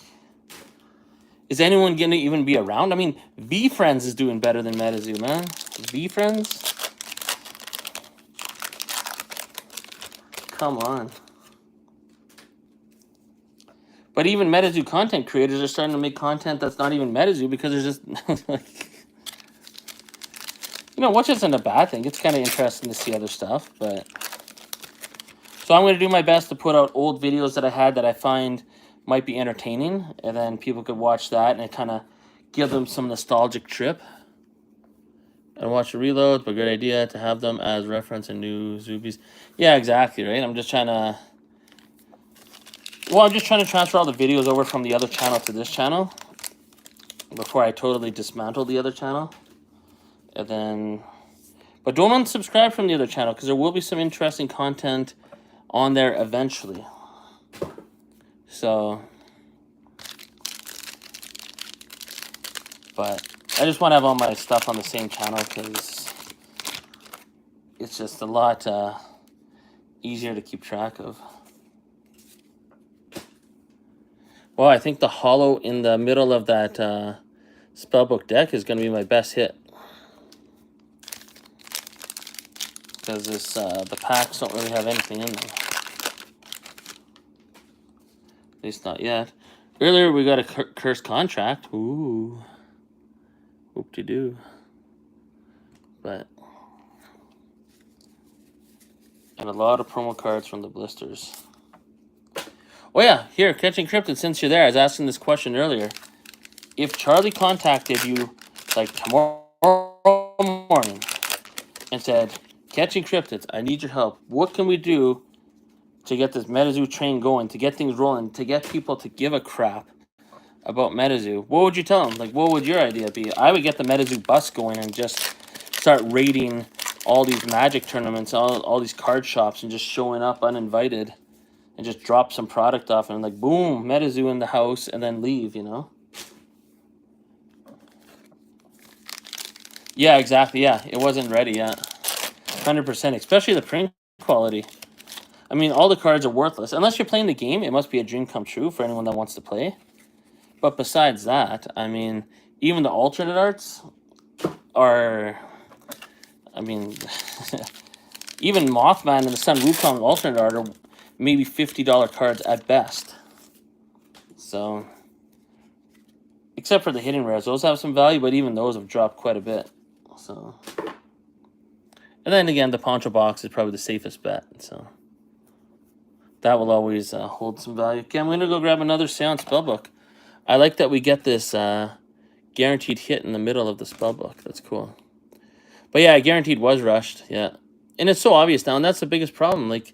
[SPEAKER 1] is anyone gonna even be around? I mean, V-Friends is doing better than MetaZoo, man. V-Friends? Come on. But even MetaZoo content creators are starting to make content that's not even MetaZoo because there's just like, you know, which isn't a bad thing. It's kind of interesting to see other stuff, but so I'm going to do my best to put out old videos that I had that I find might be entertaining, and then people could watch that and kind of give them some nostalgic trip. And watch the reloads, but good idea to have them as reference in new Zoobies. Yeah, exactly, right? I'm just trying to... Well, I'm just trying to transfer all the videos over from the other channel to this channel before I totally dismantle the other channel. And then... But don't unsubscribe from the other channel, because there will be some interesting content on there eventually. So... But I just want to have all my stuff on the same channel because it's just a lot easier to keep track of. Well, I think the hollow in the middle of that spellbook deck is going to be my best hit. Because this the packs don't really have anything in them. At least not yet. Earlier we got a cursed contract. Ooh. Whoop-de-doo. But... And a lot of promo cards from the blisters. Oh yeah, here, Catching Cryptid, since you're there, I was asking this question earlier. If Charlie contacted you, like, tomorrow morning, and said, Catching Cryptids, I need your help. What can we do to get this MetaZoo train going, to get things rolling, to get people to give a crap about MetaZoo? What would you tell them? Like, what would your idea be? I would get the MetaZoo bus going and just start raiding all these Magic tournaments, all these card shops, and just showing up uninvited and just drop some product off and like, boom, MetaZoo in the house, and then leave, you know? Yeah, exactly, yeah. It wasn't ready yet. 100%, especially the print quality. I mean, all the cards are worthless. Unless you're playing the game, it must be a dream come true for anyone that wants to play. But besides that, I mean, even the alternate arts are... I mean, even Mothman and the Sun Wukong alternate art are maybe $50 cards at best. So, except for the hidden rares, those have some value, but even those have dropped quite a bit. So, and then again, the Poncho box is probably the safest bet. So, that will always hold some value. Okay, I'm going to go grab another Seance spellbook. I like that we get this guaranteed hit in the middle of the spellbook. That's cool. But yeah, guaranteed was rushed. Yeah. And it's so obvious now, and that's the biggest problem. Like,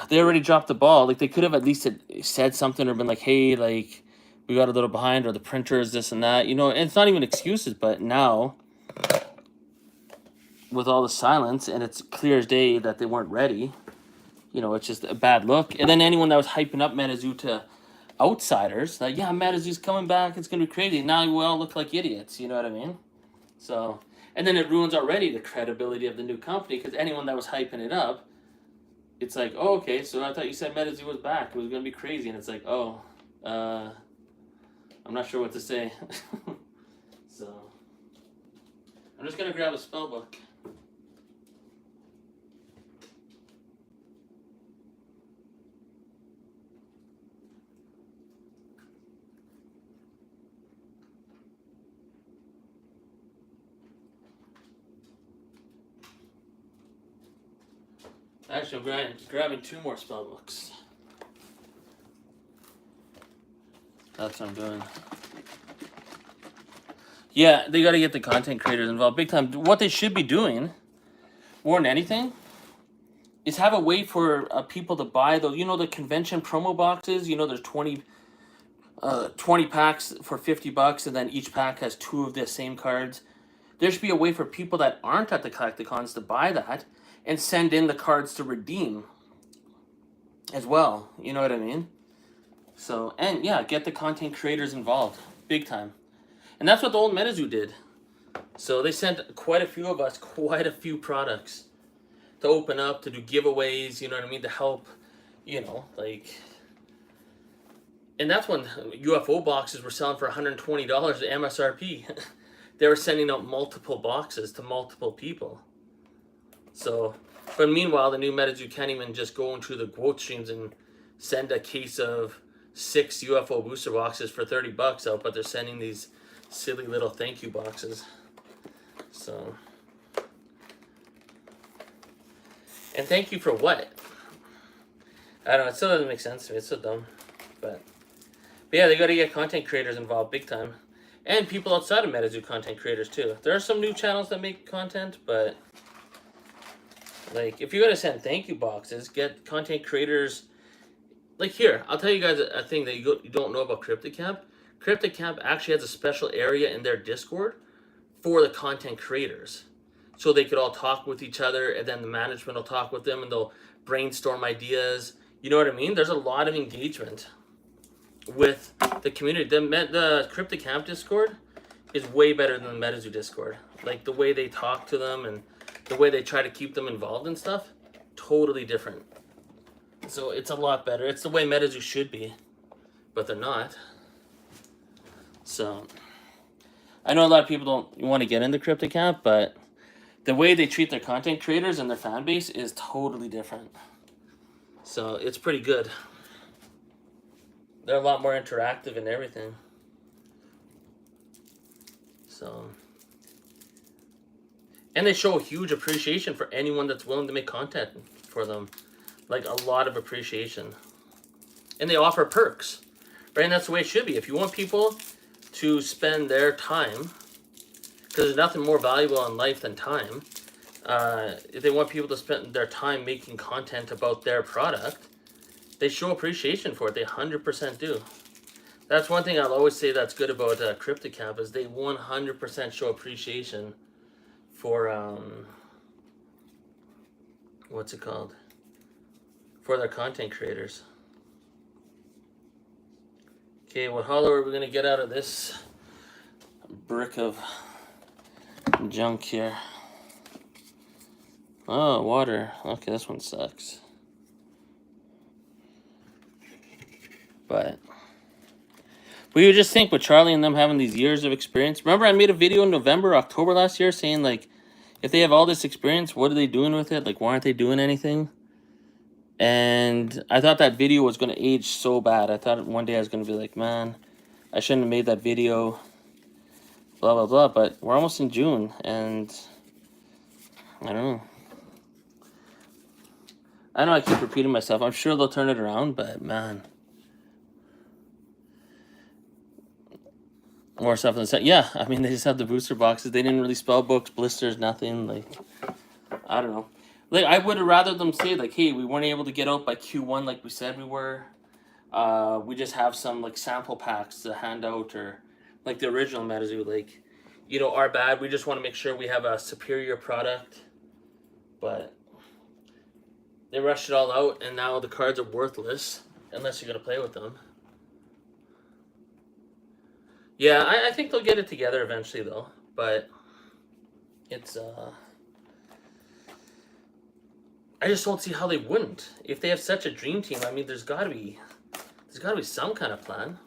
[SPEAKER 1] they already dropped the ball. Like, they could have at least said something or been like, hey, like, we got a little behind, or the printer is this and that. You know, and it's not even excuses, but now, with all the silence, and it's clear as day that they weren't ready, you know, it's just a bad look. And then anyone that was hyping up MetaZoo to outsiders, like, yeah, MetaZoo's coming back, it's going to be crazy. Now we all look like idiots, you know what I mean? So, and then it ruins already the credibility of the new company, because anyone that was hyping it up, it's like, oh, okay, so I thought you said MetaZoo was back. It was going to be crazy. And it's like, oh, I'm not sure what to say. So, I'm just going to grab a spellbook. Actually, I'm grabbing 2 more spellbooks. That's what I'm doing. Yeah, they got to get the content creators involved big time. What they should be doing, more than anything, is have a way for people to buy those. You know, the convention promo boxes. You know, there's 20 packs for $50, and then each pack has 2 of the same cards. There should be a way for people that aren't at the Collecticons to buy that and send in the cards to redeem as well. You know what I mean? So, and yeah, get the content creators involved big time. And that's what the old MetaZoo did. So they sent quite a few of us quite a few products to open up, to do giveaways, you know what I mean, to help, you know, like. And that's when UFO boxes were selling for $120 at MSRP. They were sending out multiple boxes to multiple people. So, but meanwhile, the new MetaZoo can't even just go into the quote streams and send a case of 6 UFO booster boxes for $30 out, but they're sending these silly little thank you boxes. So, and thank you for what? I don't know. It still doesn't make sense to me. It's so dumb. But yeah, they got to get content creators involved big time. And people outside of MetaZoo content creators too. There are some new channels that make content, but like if you're going to send thank you boxes, get content creators. Like here, I'll tell you guys a thing that you don't know about CryptoCamp. CryptoCamp actually has a special area in their Discord for the content creators. So they could all talk with each other, and then the management will talk with them, and they'll brainstorm ideas. You know what I mean? There's a lot of engagement with the community. The CryptoCamp Discord is way better than the MetaZoo Discord. Like the way they talk to them and the way they try to keep them involved and stuff, totally different. So it's a lot better. It's the way MetaZoo should be, but they're not. So I know a lot of people don't want to get into CryptoCamp, but the way they treat their content creators and their fan base is totally different. So it's pretty good. They're a lot more interactive and everything. So, and they show a huge appreciation for anyone that's willing to make content for them. Like a lot of appreciation. And they offer perks, right? And that's the way it should be. If you want people to spend their time, because there's nothing more valuable in life than time. If they want people to spend their time making content about their product, they show appreciation for it. They 100% do. That's one thing I'll always say that's good about CryptoCamp is they 100% show appreciation for what's it called? For their content creators. Okay, what holo are we gonna get out of this brick of junk here? Oh, water. Okay, this one sucks. But you would just think with Charlie and them having these years of experience. Remember I made a video in November, October last year saying like, if they have all this experience, what are they doing with it? Like, why aren't they doing anything? And I thought that video was going to age so bad. I thought one day I was going to be like, man, I shouldn't have made that video. Blah, blah, blah. But we're almost in June. And I don't know. I know I keep repeating myself. I'm sure they'll turn it around. But man. More stuff than that. Yeah, I mean, they just have the booster boxes. They didn't really spell books, blisters, nothing. Like, I don't know. Like, I would have rather them say, like, hey, we weren't able to get out by Q1 like we said we were. We just have some, like, sample packs to hand out, or, like, the original MetaZoo, like, you know, our bad. We just want to make sure we have a superior product. But they rushed it all out, and now the cards are worthless unless you're going to play with them. Yeah, I think they'll get it together eventually, though. But it's, I just don't see how they wouldn't. If they have such a dream team, I mean, there's gotta be some kind of plan.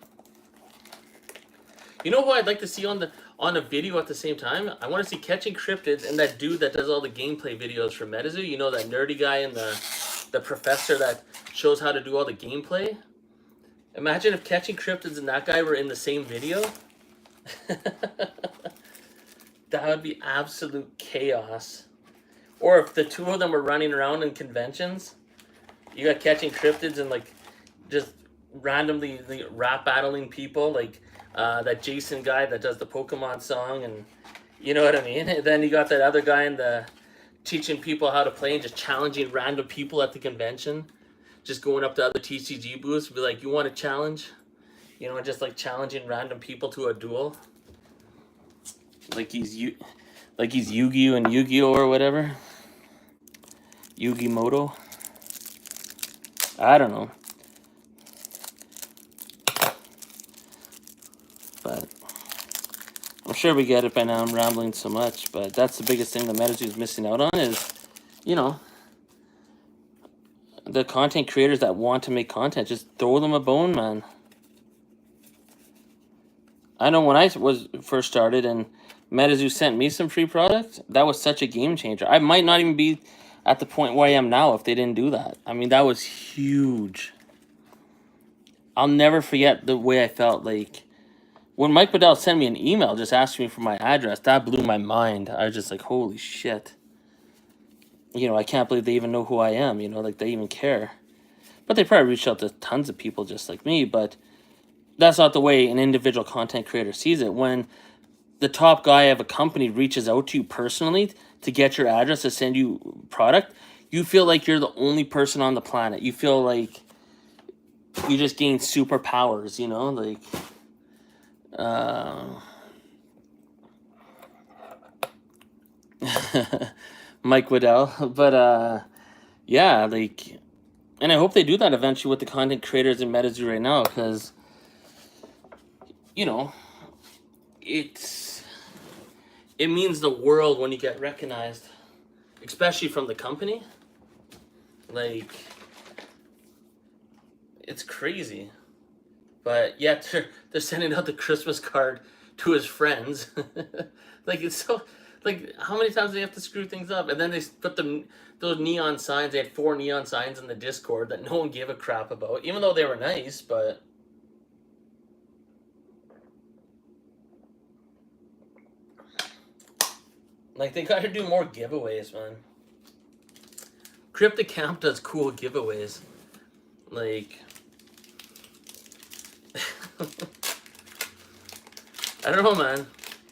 [SPEAKER 1] You know who I'd like to see on a video at the same time? I want to see Catching Cryptids and that dude that does all the gameplay videos for MetaZoo. You know, that nerdy guy and the professor that shows how to do all the gameplay? Imagine if Catching Cryptids and that guy were in the same video. That would be absolute chaos. Or if the two of them were running around in conventions. You got Catching Cryptids and like just randomly like, rap battling people. Like that Jason guy that does the Pokemon song, and you know what I mean. And then you got that other guy in the teaching people how to play and just challenging random people at the convention, just going up to other TCG booths and be like, "You want a challenge?" You know, just like challenging random people to a duel, like he's Yu-Gi-Oh and Yu-Gi-Oh or whatever. Yu-Gi-Moto. I don't know. But I'm sure we get it by now. I'm rambling so much, but that's the biggest thing that Menace is missing out on is, you know, the content creators that want to make content. Just throw them a bone, man. I know when I was first started and Menace sent me some free product, that was such a game changer. I might not even be at the point where I am now if they didn't do that. I mean, that was huge. I'll never forget the way I felt like when Mike Bedell sent me an email just asking me for my address. That blew my mind. I was just like, holy shit. You know, I can't believe they even know who I am, you know, like they even care. But they probably reached out to tons of people just like me, but that's not the way an individual content creator sees it. When the top guy of a company reaches out to you personally to get your address to send you product, you feel like you're the only person on the planet. You feel like you just gain superpowers, you know, like Mike Waddell. But yeah, like, and I hope they do that eventually with the content creators in Menace right now, because you know, it means the world when you get recognized, especially from the company. Like, it's crazy. But yeah, they're sending out the Christmas card to his friends. Like, it's so, like, how many times do they have to screw things up? And then they put those neon signs. They had 4 neon signs in the Discord that no one gave a crap about, even though they were nice, but like, they gotta do more giveaways, man. Cryptic Camp does cool giveaways. Like, I don't know, man.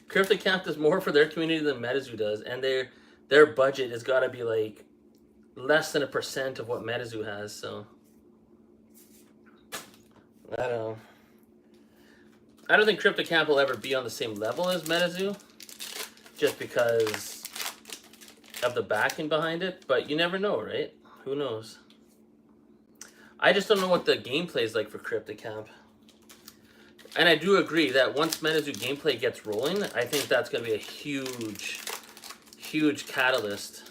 [SPEAKER 1] Cryptic Camp does more for their community than Menace does, and their budget has got to be like less than 1% of what Menace has. So I don't know. I don't think Cryptic Camp will ever be on the same level as Menace, just because of the backing behind it. But you never know, right? Who knows? I just don't know what the gameplay is like for Cryptic Camp. And I do agree that once Menace gameplay gets rolling, I think that's going to be a huge, huge catalyst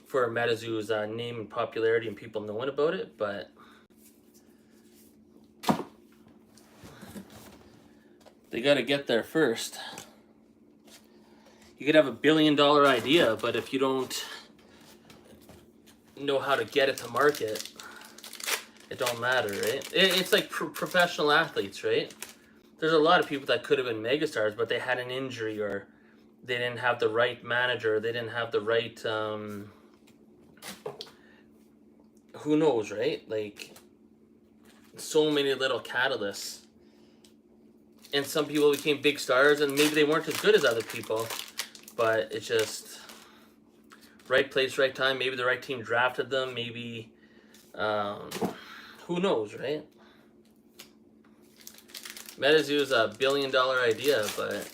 [SPEAKER 1] for Menace's name and popularity and people knowing about it. But they got to get there first. You could have $1 billion idea, but if you don't know how to get it to market, it don't matter, right? It's like professional athletes, right? There's a lot of people that could have been megastars, but they had an injury, or they didn't have the right manager, they didn't have the right, who knows, right? Like, so many little catalysts. And some people became big stars, and maybe they weren't as good as other people, but it's just right place, right time. Maybe the right team drafted them, maybe... who knows, right? Menace is a $1 billion idea, but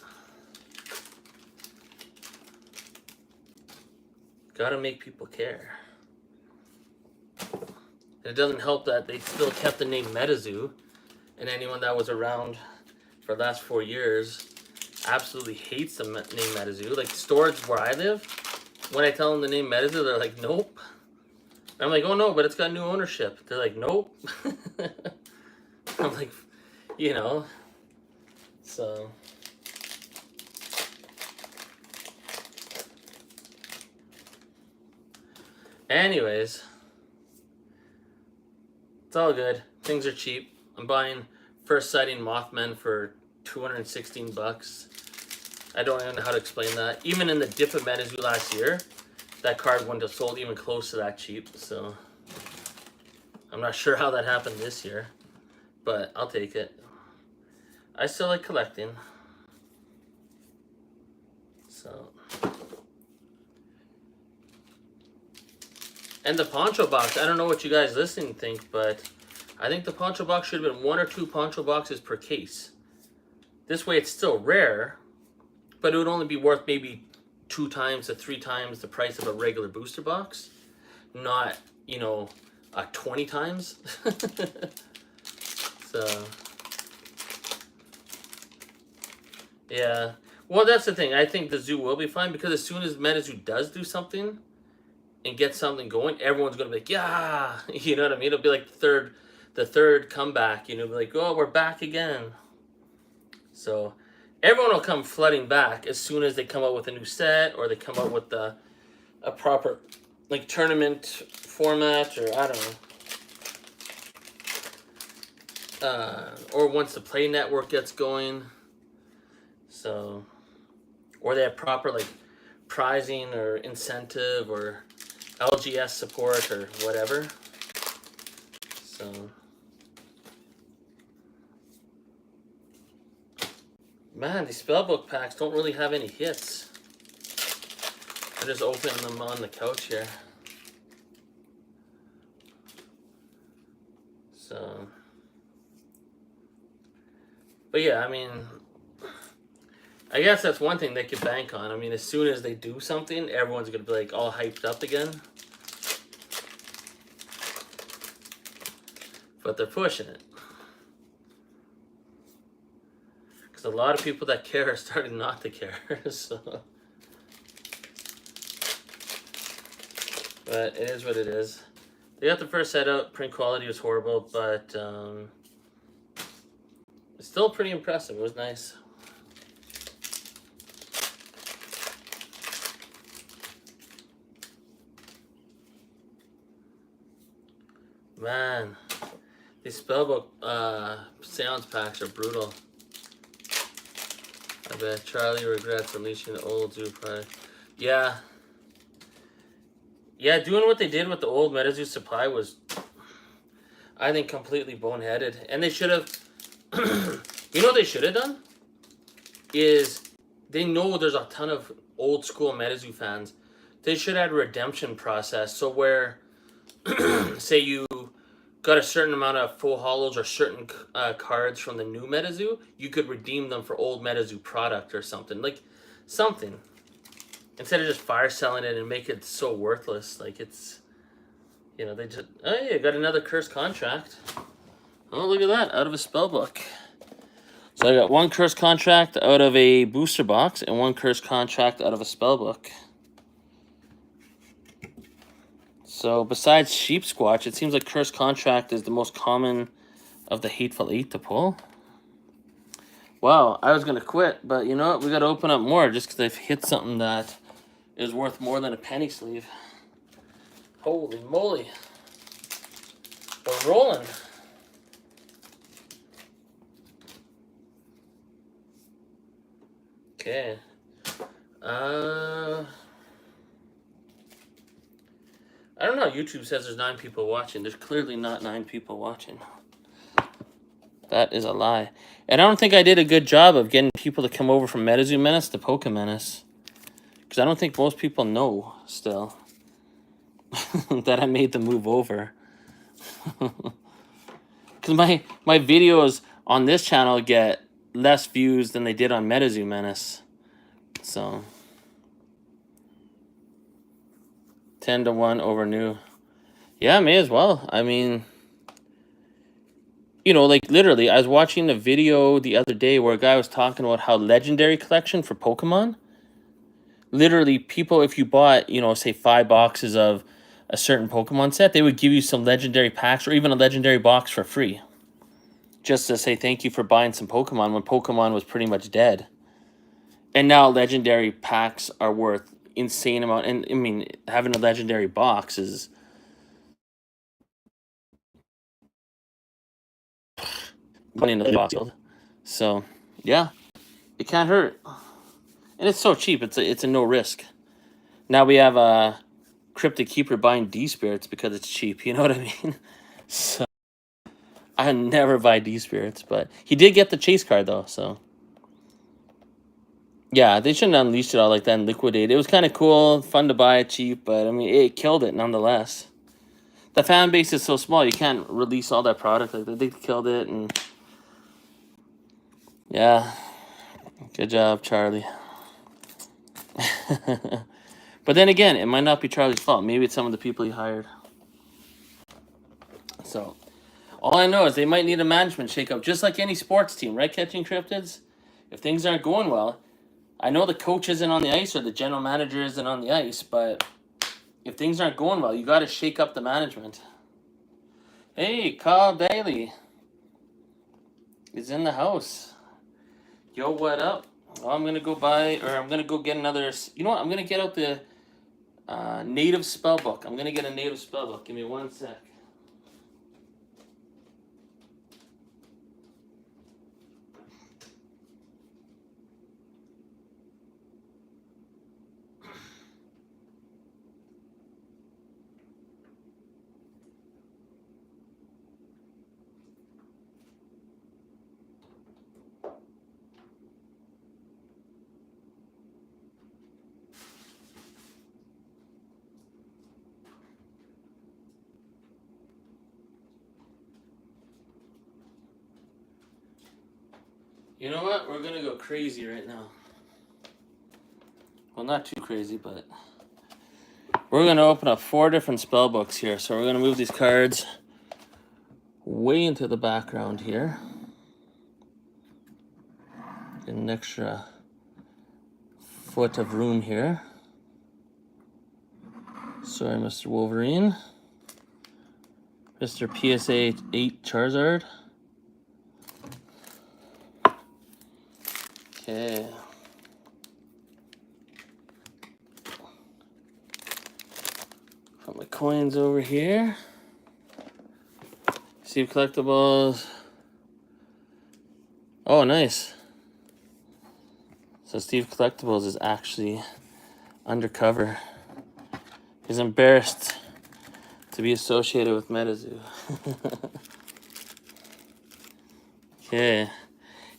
[SPEAKER 1] gotta make people care. And it doesn't help that they still kept the name Menace, and anyone that was around for the last 4 years absolutely hates the name Menace. Like, stores where I live, when I tell them the name Menace, they're like, nope. I'm like, oh no, but it's got new ownership. They're like, nope. I'm like, you know, so. Anyways, it's all good. Things are cheap. I'm buying First Sighting Mothman for $216. I don't even know how to explain that. Even in the dip of Menace last year, that card wouldn't have sold even close to that cheap, so I'm not sure how that happened this year, but I'll take it. I still like collecting. So, and the poncho box, I don't know what you guys listening think, but I think the poncho box should have been 1 or 2 poncho boxes per case. This way it's still rare, but it would only be worth maybe 2 times to 3 times the price of a regular booster box. Not, 20 times. So, yeah. Well, that's the thing. I think the zoo will be fine because as soon as MetaZoo does do something and get something going, everyone's gonna be like, yeah, you know what I mean? It'll be like the third comeback. Be like, oh, we're back again. So everyone will come flooding back as soon as they come out with a new set or they come out with a proper like tournament format, or I don't know, or once the Play Network gets going. So, or they have proper like prizing or incentive or LGS support or whatever. So, man, these spellbook packs don't really have any hits. I'm just opening them on the couch here. So, but yeah, I mean, I guess that's one thing they could bank on. I mean, as soon as they do something, everyone's going to be like all hyped up again. But they're pushing it. Because a lot of people that care are starting not to care. So. But it is what it is. They got the first set out. Print quality was horrible, but it's still pretty impressive. It was nice. Man, these spellbook seance packs are brutal. I bet Charlie regrets unleashing the old zoo product. Yeah. Yeah, doing what they did with the old MetaZoo supply was, I think, completely boneheaded. And they should have, you know what they should have done? Is they know there's a ton of old school MetaZoo fans. They should have a redemption process. So where, say you got a certain amount of full holos or certain cards from the new MetaZoo, you could redeem them for old MetaZoo product or something. Like, something. Instead of just fire selling it and make it so worthless. Like, it's, they just, oh yeah, got another cursed contract. Oh, look at that, out of a spell book. So I got 1 cursed contract out of a booster box and 1 cursed contract out of a spell book. So besides Sheep Squatch, it seems like cursed contract is the most common of the Hateful Eight to pull. Wow, I was going to quit, but you know what? We got to open up more just because I've hit something that is worth more than a penny sleeve. Holy moly. We're rolling. Okay. I don't know. YouTube says there's 9 people watching. There's clearly not 9 people watching. That is a lie. And I don't think I did a good job of getting people to come over from MetaZoo Menace to Poke Menace. Because I don't think most people know still that I made the move over. Because my videos on this channel get less views than they did on MetaZoo Menace. So 10-1 over new. Yeah, may as well. I mean, like literally, I was watching a video the other day where a guy was talking about how legendary collection for Pokemon. Literally, people, if you bought, say 5 boxes of a certain Pokemon set, they would give you some legendary packs or even a legendary box for free. Just to say thank you for buying some Pokemon when Pokemon was pretty much dead. And now legendary packs are worth insane amount. And I mean, having a legendary box is money in the box. So, yeah, it can't hurt. And it's so cheap. It's a no risk. Now we have a Cryptic Keeper buying D-Spirits because it's cheap. You know what I mean? So, I never buy D spirits, but he did get the chase card though, so yeah, they shouldn't unleash it all like that and liquidate. It was kind of cool, fun to buy, cheap, but I mean, it killed it nonetheless. The fan base is so small, you can't release all that product like that. They killed it, and yeah, good job, Charlie. But then again, it might not be Charlie's fault. Maybe it's some of the people he hired. So, all I know is they might need a management shakeup, just like any sports team, right? Catching cryptids. If things aren't going well, I know the coach isn't on the ice or the general manager isn't on the ice, but if things aren't going well, you got to shake up the management. Hey, Carl Daly is in the house. Yo, what up? Oh, I'm gonna go buy, or I'm gonna go get another. You know what? I'm gonna get out the native spell book. I'm gonna get a native spell book. Give me 1 sec. You know what? We're gonna go crazy right now. Well, not too crazy, but we're gonna open up 4 different spell books here. So we're gonna move these cards way into the background here. Get an extra foot of room here. Sorry, Mr. Wolverine. Mr. PSA 8 Charizard. Okay. Put my coins over here. Steve Collectibles. Oh, nice. So Steve Collectibles is actually undercover. He's embarrassed to be associated with Menace. Okay.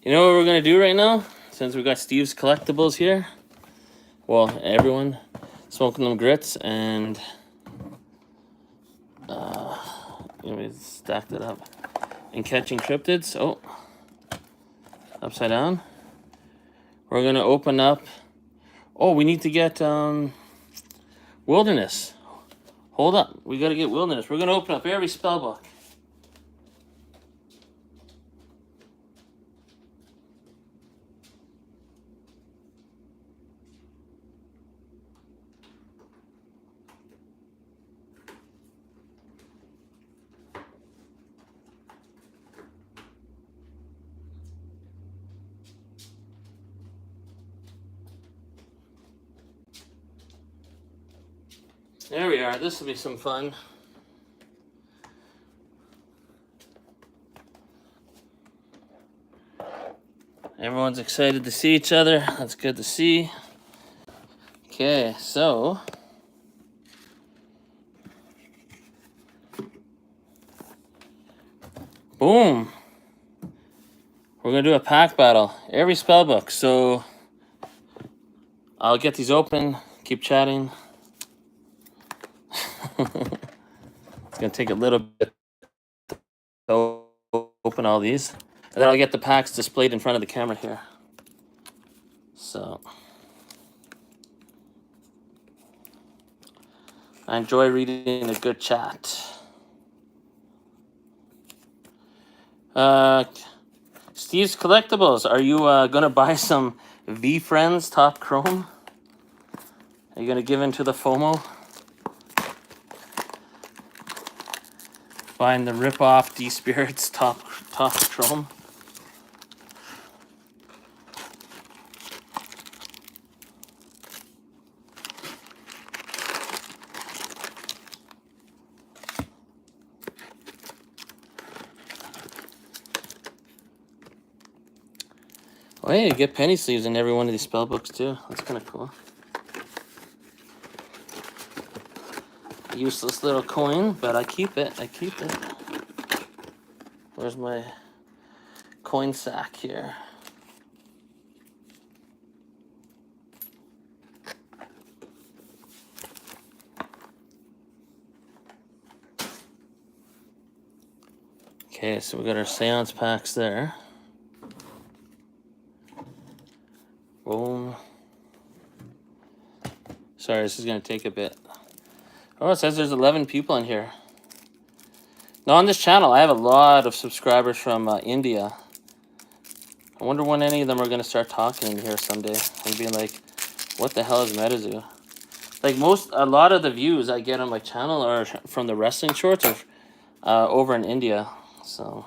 [SPEAKER 1] You know what we're going to do right now? Since we got Steve's Collectibles here. Well, everyone smoking them grits and we stacked it up. And catching cryptids. Oh. Upside down. We're going to open up. Oh, we need to get Wilderness. Hold up. We got to get Wilderness. We're going to open up every spell book. There we are. This will be some fun. Everyone's excited to see each other. That's good to see. Okay, so boom. We're going to do a pack battle. Every spell book. So I'll get these open. Keep chatting. It's going to take a little bit to open all these. And then I'll get the packs displayed in front of the camera here. So I enjoy reading a good chat. Steve's Collectibles, are you going to buy some V-Friends Top Chrome? Are you going to give in to the FOMO? Buying the rip-off D-Spirits Top Chrome? Oh, hey, you get penny sleeves in every one of these spell books, too. That's kind of cool. Useless little coin, but I keep it. Where's my coin sack here? Okay, so we got our seance packs there. Boom. Sorry, this is going to take a bit. Oh, it says there's 11 people in here. Now, on this channel, I have a lot of subscribers from India. I wonder when any of them are going to start talking in here someday and being like, what the hell is Metazoo? Like a lot of the views I get on my channel are from the wrestling shorts or over in India. So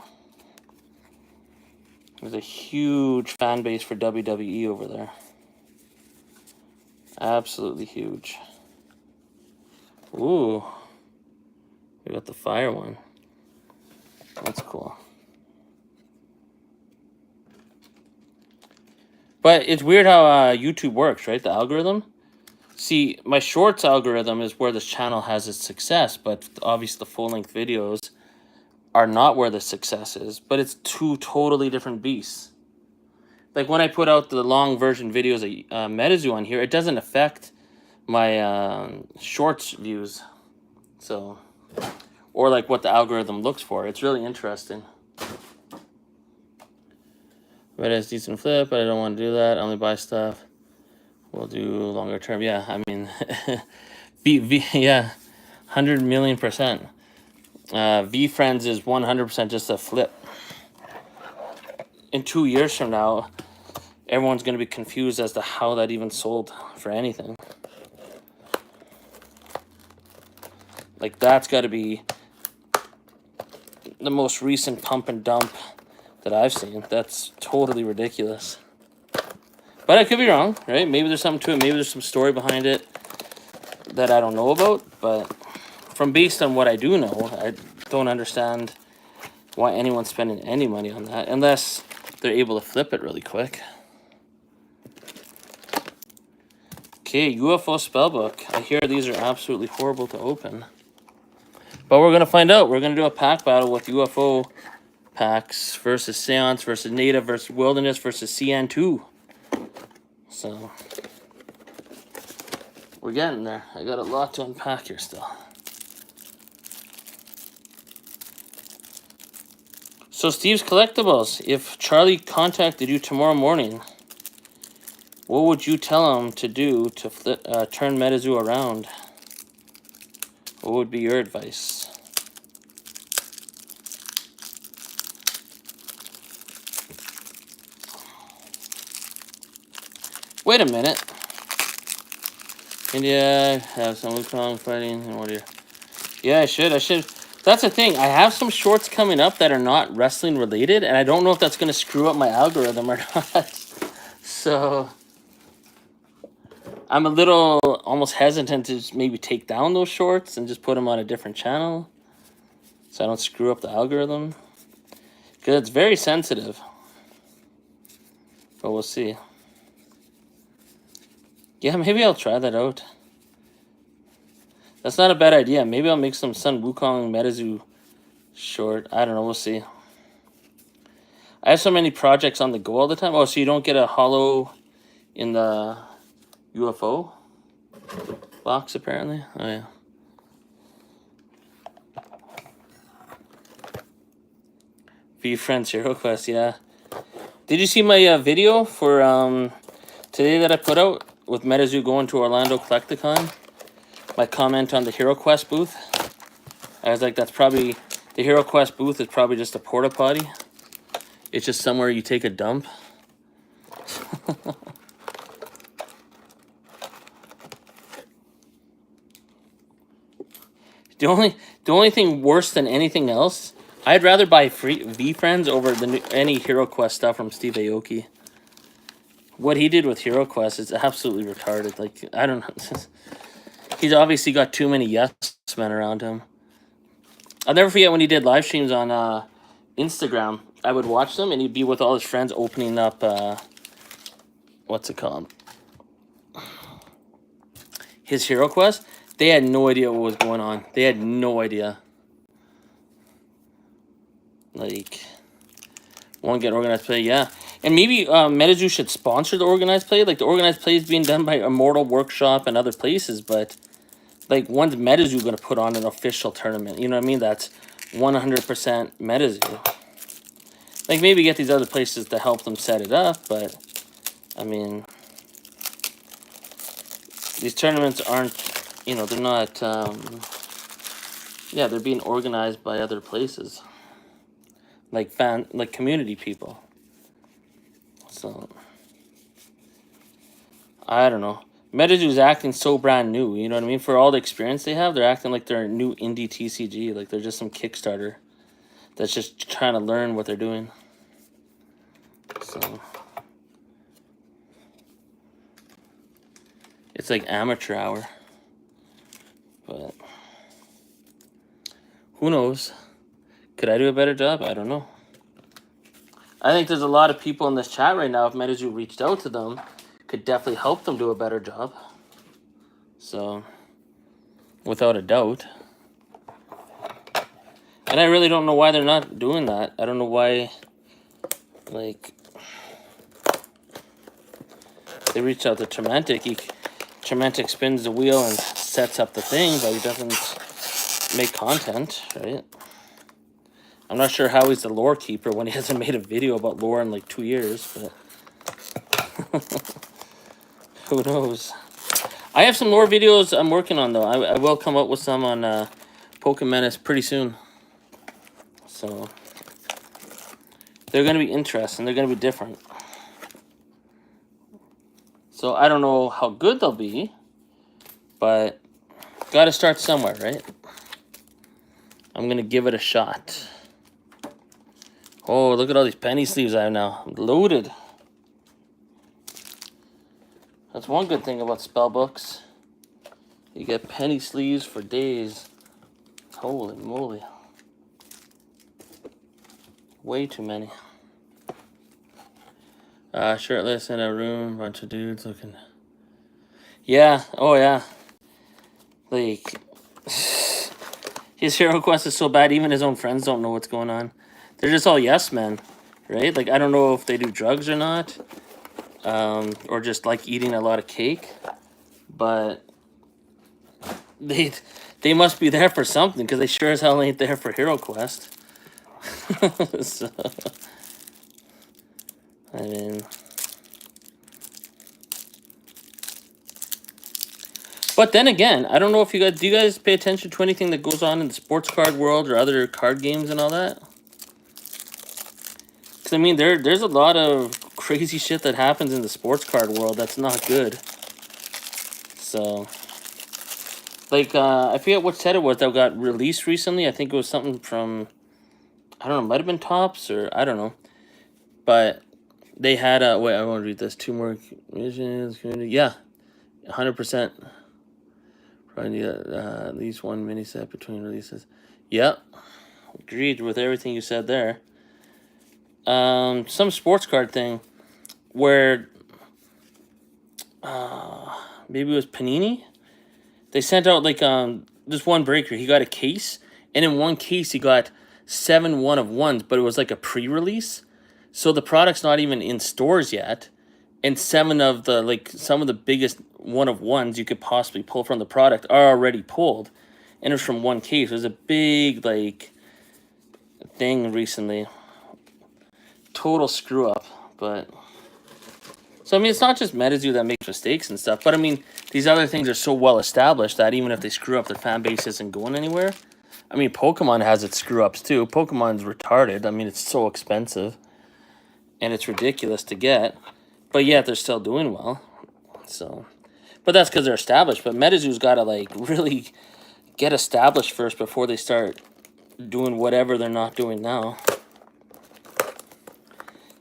[SPEAKER 1] there's a huge fan base for WWE over there. Absolutely huge. Ooh. We got the fire one. That's cool. But it's weird how YouTube works, right? The algorithm. See, my shorts algorithm is where this channel has its success, but obviously the full-length videos are not where the success is. But it's two totally different beasts. Like when I put out the long version videos of Metazoo on here, it doesn't affect my shorts views. So, or like what the algorithm looks for. It's really interesting. Red has decent flip, but I don't want to do that. I only buy stuff. We'll do longer term. Yeah, I mean, yeah, 100 million%. V-Friends is 100% just a flip. In 2 years from now, everyone's going to be confused as to how that even sold for anything. Like, that's got to be the most recent pump and dump that I've seen. That's totally ridiculous. But I could be wrong, right? Maybe there's something to it. Maybe there's some story behind it that I don't know about. But from based on what I do know, I don't understand why anyone's spending any money on that unless they're able to flip it really quick. Okay, UFO Spellbook. I hear these are absolutely horrible to open. But we're going to find out. We're going to do a pack battle with UFO packs versus Seance versus Native versus Wilderness versus CN2. So, we're getting there. I got a lot to unpack here still. So, Steve's Collectibles. If Charlie contacted you tomorrow morning, what would you tell him to do to turn Metazoo around? What would be your advice? Wait a minute. India have some strong fighting and what here? Yeah, I should. That's the thing. I have some shorts coming up that are not wrestling related, and I don't know if that's going to screw up my algorithm or not. So I'm a little almost hesitant to just maybe take down those shorts and just put them on a different channel so I don't screw up the algorithm. Because it's very sensitive. But we'll see. Yeah, maybe I'll try that out. That's not a bad idea. Maybe I'll make some Sun Wukong Metazoo short. I don't know. We'll see. I have so many projects on the go all the time. Oh, so you don't get a holo in the UFO box, apparently? Oh, yeah. V-Friends Hero Quest, yeah. Did you see my video for today that I put out with Metazoo going to Orlando Collecticon? My comment on the Hero Quest booth. I was like, that's probably... The Hero Quest booth is probably just a porta potty. It's just somewhere you take a dump. The only thing worse than anything else, I'd rather buy free V-Friends over any Hero Quest stuff from Steve Aoki. What he did with Hero Quest is absolutely retarded. Like, I don't know. He's obviously got too many yes men around him. I'll never forget when he did live streams on Instagram. I would watch them, and he'd be with all his friends opening up, what's it called? His Hero Quest. They had no idea what was going on. They had no idea. Like, won't get organized play, yeah. And maybe MetaZoo should sponsor the organized play. Like, the organized play is being done by Immortal Workshop and other places, but, like, when's MetaZoo going to put on an official tournament? You know what I mean? That's 100% MetaZoo. Like, maybe get these other places to help them set it up, but, I mean, these tournaments aren't, you know, they're not, yeah, they're being organized by other places. Like community people. So, I don't know. MetaZoo's acting so brand new, you know what I mean? For all the experience they have, they're acting like they're a new indie TCG, like they're just some Kickstarter that's just trying to learn what they're doing. So, it's like amateur hour. But, who knows? Could I do a better job? I don't know. I think there's a lot of people in this chat right now, if MetaZoo reached out to them, could definitely help them do a better job. So, without a doubt. And I really don't know why they're not doing that. I don't know why, like, they reached out to Tremantic. Tremantic spins the wheel and sets up the thing, but he doesn't make content, right? I'm not sure how he's the lore keeper when he hasn't made a video about lore in like 2 years, but who knows? I have some more videos I'm working on, though. I will come up with some on Pokemon Menace pretty soon. So, they're going to be interesting. They're going to be different. So, I don't know how good they'll be, but got to start somewhere, right? I'm going to give it a shot. Oh, look at all these penny sleeves I have now. I'm loaded. That's one good thing about spell books. You get penny sleeves for days. Holy moly. Way too many. Shirtless in a room, bunch of dudes looking. Yeah, oh yeah. Like, his hero quest is so bad, even his own friends don't know what's going on. They're just all yes men, right? Like, I don't know if they do drugs or not, or just like eating a lot of cake, but they must be there for something, because they sure as hell ain't there for hero quest. So, I mean, but then again, I don't know if do you guys pay attention to anything that goes on in the sports card world or other card games and all that? Because, I mean, there's a lot of crazy shit that happens in the sports card world that's not good. So, like, I forget what set it was that got released recently. I think it was something from, I don't know, might have been Topps, or I don't know. But they had wait, I want to read this. 2 more missions, community. Yeah, 100%. Probably at least one mini set between releases. Yep, agreed with everything you said there. Some sports card thing where maybe it was Panini. They sent out like this one breaker. He got a case, and in one case he got 7 1-of-1s, but it was like a pre-release. So the product's not even in stores yet, and 7 of the, like, some of the biggest 1-of-1s you could possibly pull from the product are already pulled, and it's from one case. It was a big, like, thing recently. Total screw up, but so I mean, it's not just MetaZoo that makes mistakes and stuff, but I mean, these other things are so well established that even if they screw up, their fan base isn't going anywhere. I mean, Pokemon has its screw ups too. Pokemon's retarded. I mean, it's so expensive and it's ridiculous to get, but yet they're still doing well. So, but that's because they're established. But MetaZoo's got to, like, really get established first before they start doing whatever they're not doing now.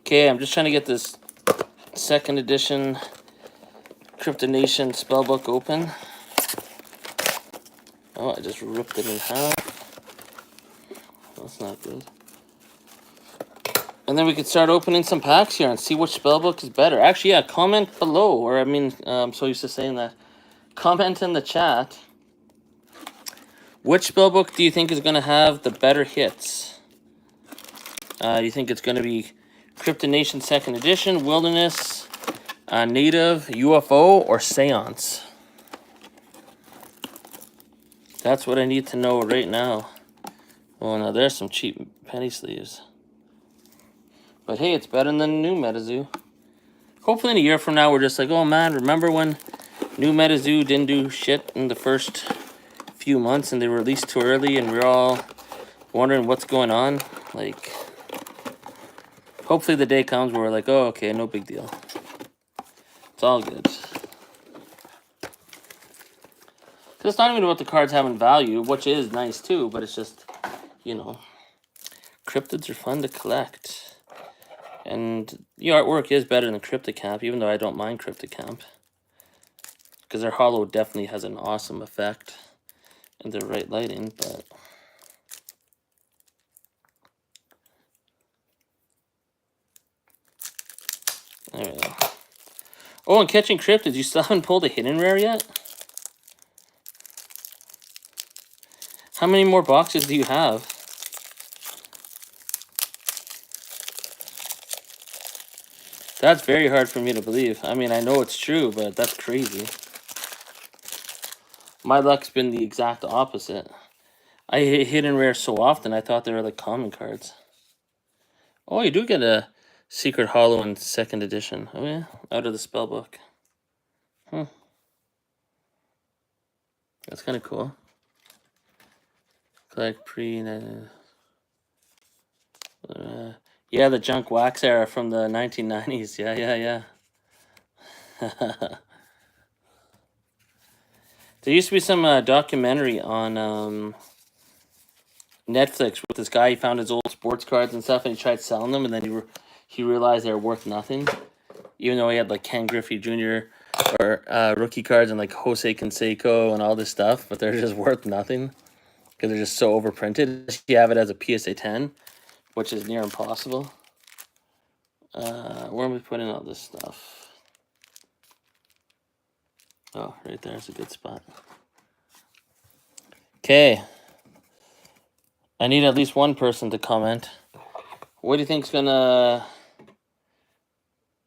[SPEAKER 1] Okay, I'm just trying to get this 2nd edition Cryptonation spellbook open. Oh, I just ripped it in half. That's not good. And then we could start opening some packs here and see which spellbook is better. Actually, yeah, comment below, or I mean, I'm so used to saying that. Comment in the chat. Which spellbook do you think is going to have the better hits? You think it's going to be Crypto Nation Second Edition, Wilderness, Native, UFO, or Seance? That's what I need to know right now. Oh, now there's some cheap penny sleeves. But hey, it's better than new MetaZoo. Hopefully in a year from now, we're just like, oh man, remember when new MetaZoo didn't do shit in the first few months and they were released too early and we're all wondering what's going on? Like, hopefully the day comes where we're like, oh, okay, no big deal. It's all good. Because it's not even about the cards having value, which is nice too, but it's just, you know, cryptids are fun to collect. And the artwork is better than Crypticamp, even though I don't mind Crypticamp. Because their holo definitely has an awesome effect in the right lighting, but... There we go. Oh, and catching cryptids, you still haven't pulled a hidden rare yet? How many more boxes do you have? That's very hard for me to believe. I mean, I know it's true, but that's crazy. My luck's been the exact opposite. I hit hidden rare so often, I thought they were like common cards. Oh, you do get a secret holo in second edition. Oh yeah, out of the spell book. That's kind of cool. Collect pre... yeah, the junk wax era from the 1990s. Yeah. There used to be some documentary on Netflix with this guy. He found his old sports cards and stuff, and he tried selling them, and then he realized they were worth nothing, even though he had like Ken Griffey Jr. or rookie cards and like Jose Canseco and all this stuff, but they're just worth nothing because they're just so overprinted. You have it as a PSA 10, which is near impossible. Where am we putting all this stuff? Oh, right there's a good spot. Okay. I need at least one person to comment. What do you think's gonna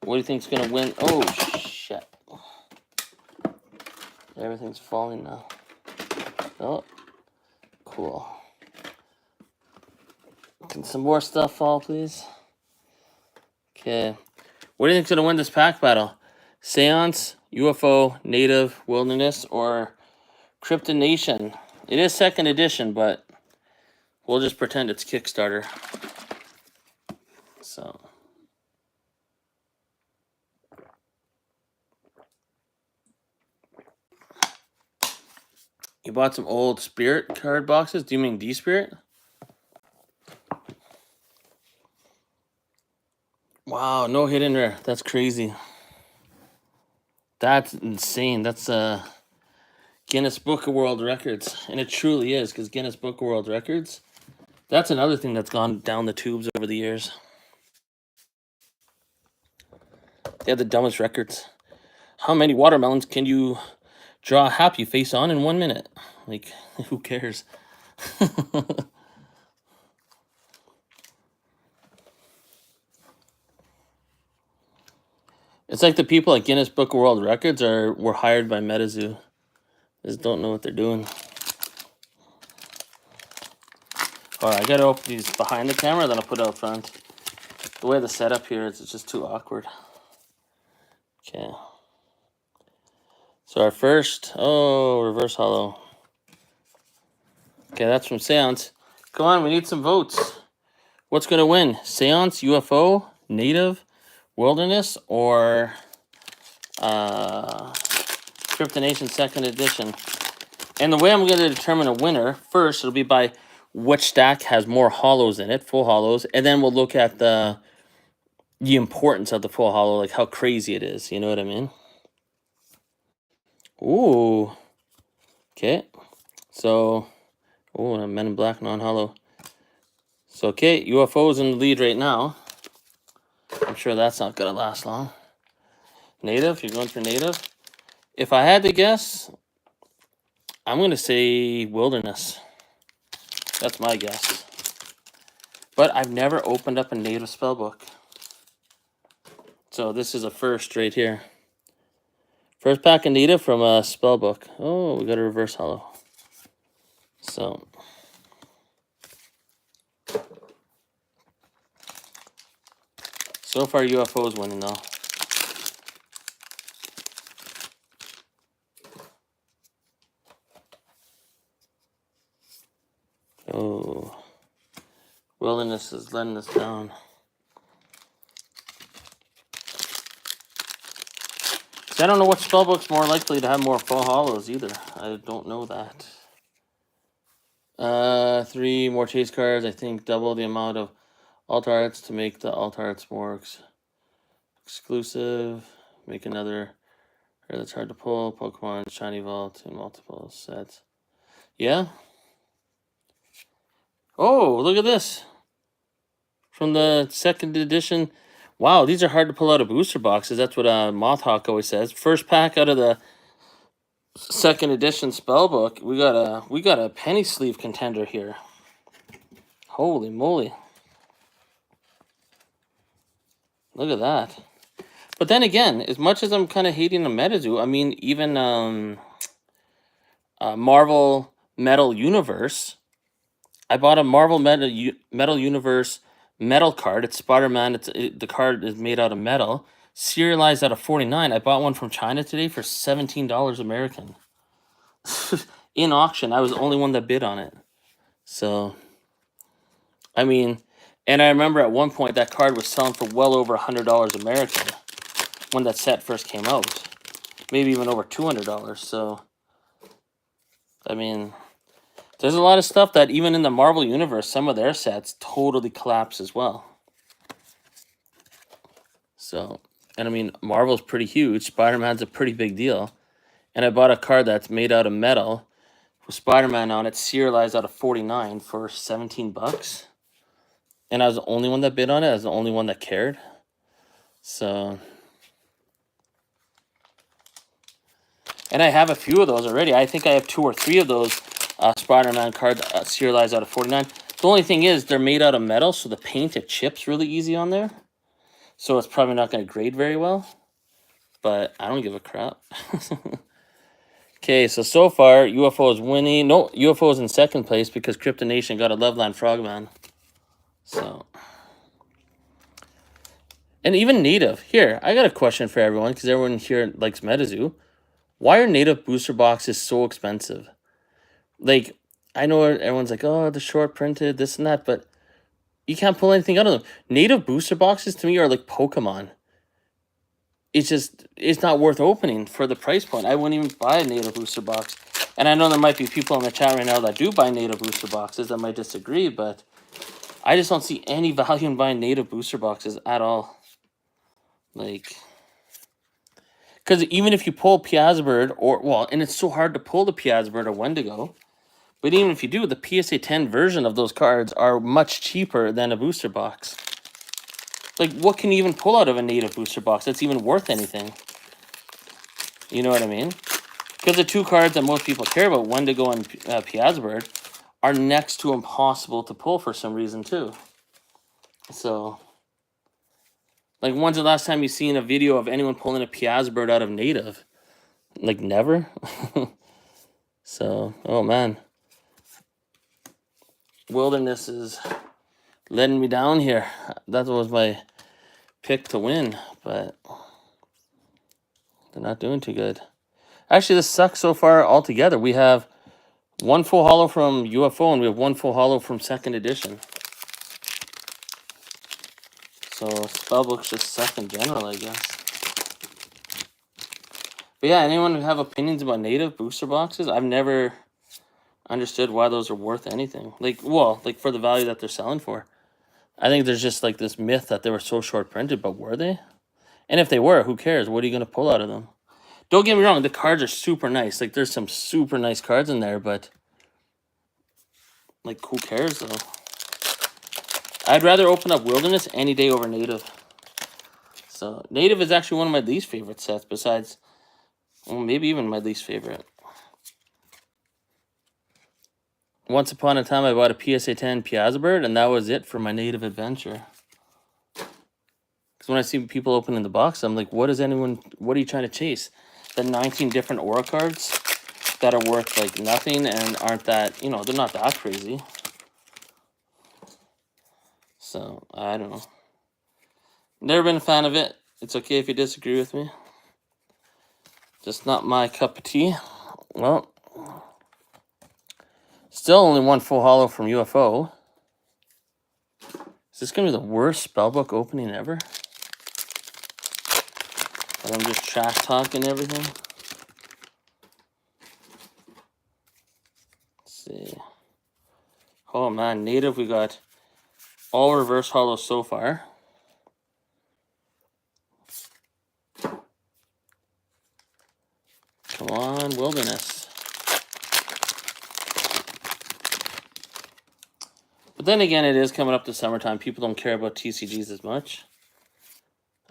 [SPEAKER 1] win? Oh shit. Everything's falling now. Oh, cool. Can some more stuff fall, please? Okay. What do you think's gonna win this pack battle? Seance, UFO, Native, Wilderness, or Crypto Nation? It is second edition, but we'll just pretend it's Kickstarter. So. You bought some old Spirit card boxes? Do you mean D-Spirit? Wow, no hidden rare. That's crazy. That's insane. That's Guinness Book of World Records. And it truly is, because Guinness Book of World Records, that's another thing that's gone down the tubes over the years. They have the dumbest records. How many watermelons can you draw a happy face on in 1 minute? Like, who cares? It's like the people at Guinness Book of World Records were hired by MetaZoo. Just don't know what they're doing. Alright, I gotta open these behind the camera, then I'll put it out front. The way the setup here is, it's just too awkward. Okay. So our first, reverse holo. Okay, that's from Seance. Come on, we need some votes. What's gonna win? Seance, UFO, Native, Wilderness, or Crypto Nation second edition? And the way I'm gonna determine a winner, first it'll be by which stack has more holos in it, full holos, and then we'll look at the importance of the full holo, like how crazy it is, you know what I mean? Ooh. Okay. So, a Men in Black non-holo. So, okay, UFO's in the lead right now. I'm sure that's not gonna last long. Native, you're going for Native. If I had to guess, I'm gonna say Wilderness. That's my guess. But I've never opened up a native spellbook. So this is a first right here. First pack of native from a spellbook. Oh, we got a reverse hollow. So far UFO's winning though. Oh, Wilderness is letting us down. See, I don't know what spellbook's more likely to have more full hollows either. I don't know that. 3 more chase cards. I think double the amount of alt arts to make the alt arts more exclusive. Make another card that's hard to pull. Pokemon Shiny Vault in multiple sets. Yeah. Oh, look at this. From the second edition. Wow, these are hard to pull out of booster boxes. That's what Mothhawk always says. First pack out of the second edition spellbook. We got a penny sleeve contender here. Holy moly. Look at that. But then again, as much as I'm kind of hating the MetaZoo, I mean, even Marvel Metal Universe. I bought a Marvel Metal Universe metal card. It's Spider-Man. The card is made out of metal, serialized out of 49. I bought one from China today for $17 American. In auction. I was the only one that bid on it. So, I mean, and I remember at one point that card was selling for well over $100 American when that set first came out. Maybe even over $200. So, I mean, there's a lot of stuff that even in the Marvel Universe, some of their sets totally collapse as well. So, and I mean, Marvel's pretty huge. Spider-Man's a pretty big deal. And I bought a card that's made out of metal with Spider-Man on it, serialized out of 49 for 17 bucks. And I was the only one that bid on it. I was the only one that cared. So, and I have a few of those already. I think I have 2 or 3 of those Spider-Man cards serialized out of 49. The only thing is they're made out of metal, so the paint, it chips really easy on there. So it's probably not going to grade very well. But I don't give a crap. Okay, so far, UFO is winning. No, UFO is in second place because Crypto Nation got a Loveland Frogman. So. And even native. Here, I got a question for everyone because everyone here likes MetaZoo. Why are native booster boxes so expensive? Like, I know everyone's like, oh, the short printed, this and that, but you can't pull anything out of them. Native booster boxes to me are like Pokemon. It's not worth opening for the price point. I wouldn't even buy a native booster box. And I know there might be people in the chat right now that do buy native booster boxes that might disagree, but I just don't see any value in buying native booster boxes at all. Like, because even if you pull Piazza-Bird, and it's so hard to pull the Piazza-Bird or Wendigo, but even if you do, the PSA 10 version of those cards are much cheaper than a booster box. Like, what can you even pull out of a native booster box that's even worth anything? You know what I mean? Because the 2 cards that most people care about, Wendigo and Piazza-Bird, are next to impossible to pull for some reason, too. So, like, when's the last time you've seen a video of anyone pulling a Piazza-Bird out of native? Like, never? So, oh, man. Wilderness is letting me down here. That was my pick to win, but they're not doing too good. Actually, this sucks so far altogether. We have 1 full holo from UFO, and we have 1 full holo from second edition. So spellbooks just suck in general, I guess. But yeah, anyone have opinions about native booster boxes? I've never understood why those are worth anything. Like for the value that they're selling for. I think there's just like this myth that they were so short printed, but were they? And if they were, who cares? What are you going to pull out of them? Don't get me wrong, the cards are super nice. Like, there's some super nice cards in there, but like, who cares though? I'd rather open up Wilderness any day over Native. So Native is actually one of my least favorite sets, besides, well, maybe even my least favorite. Once upon a time, I bought a PSA 10 Piazza Bird, and that was it for my native adventure. Because when I see people opening the box, I'm like, what are you trying to chase? The 19 different aura cards that are worth like nothing and aren't that, they're not that crazy. So, I don't know. Never been a fan of it. It's okay if you disagree with me. Just not my cup of tea. Well, still only one full holo from UFO. Is this going to be the worst spellbook opening ever? And I'm just trash talking everything. Let's see. Oh man, native, we got all reverse holos so far. Come on, Wilderness. But then again, it is coming up to summertime. People don't care about TCGs as much.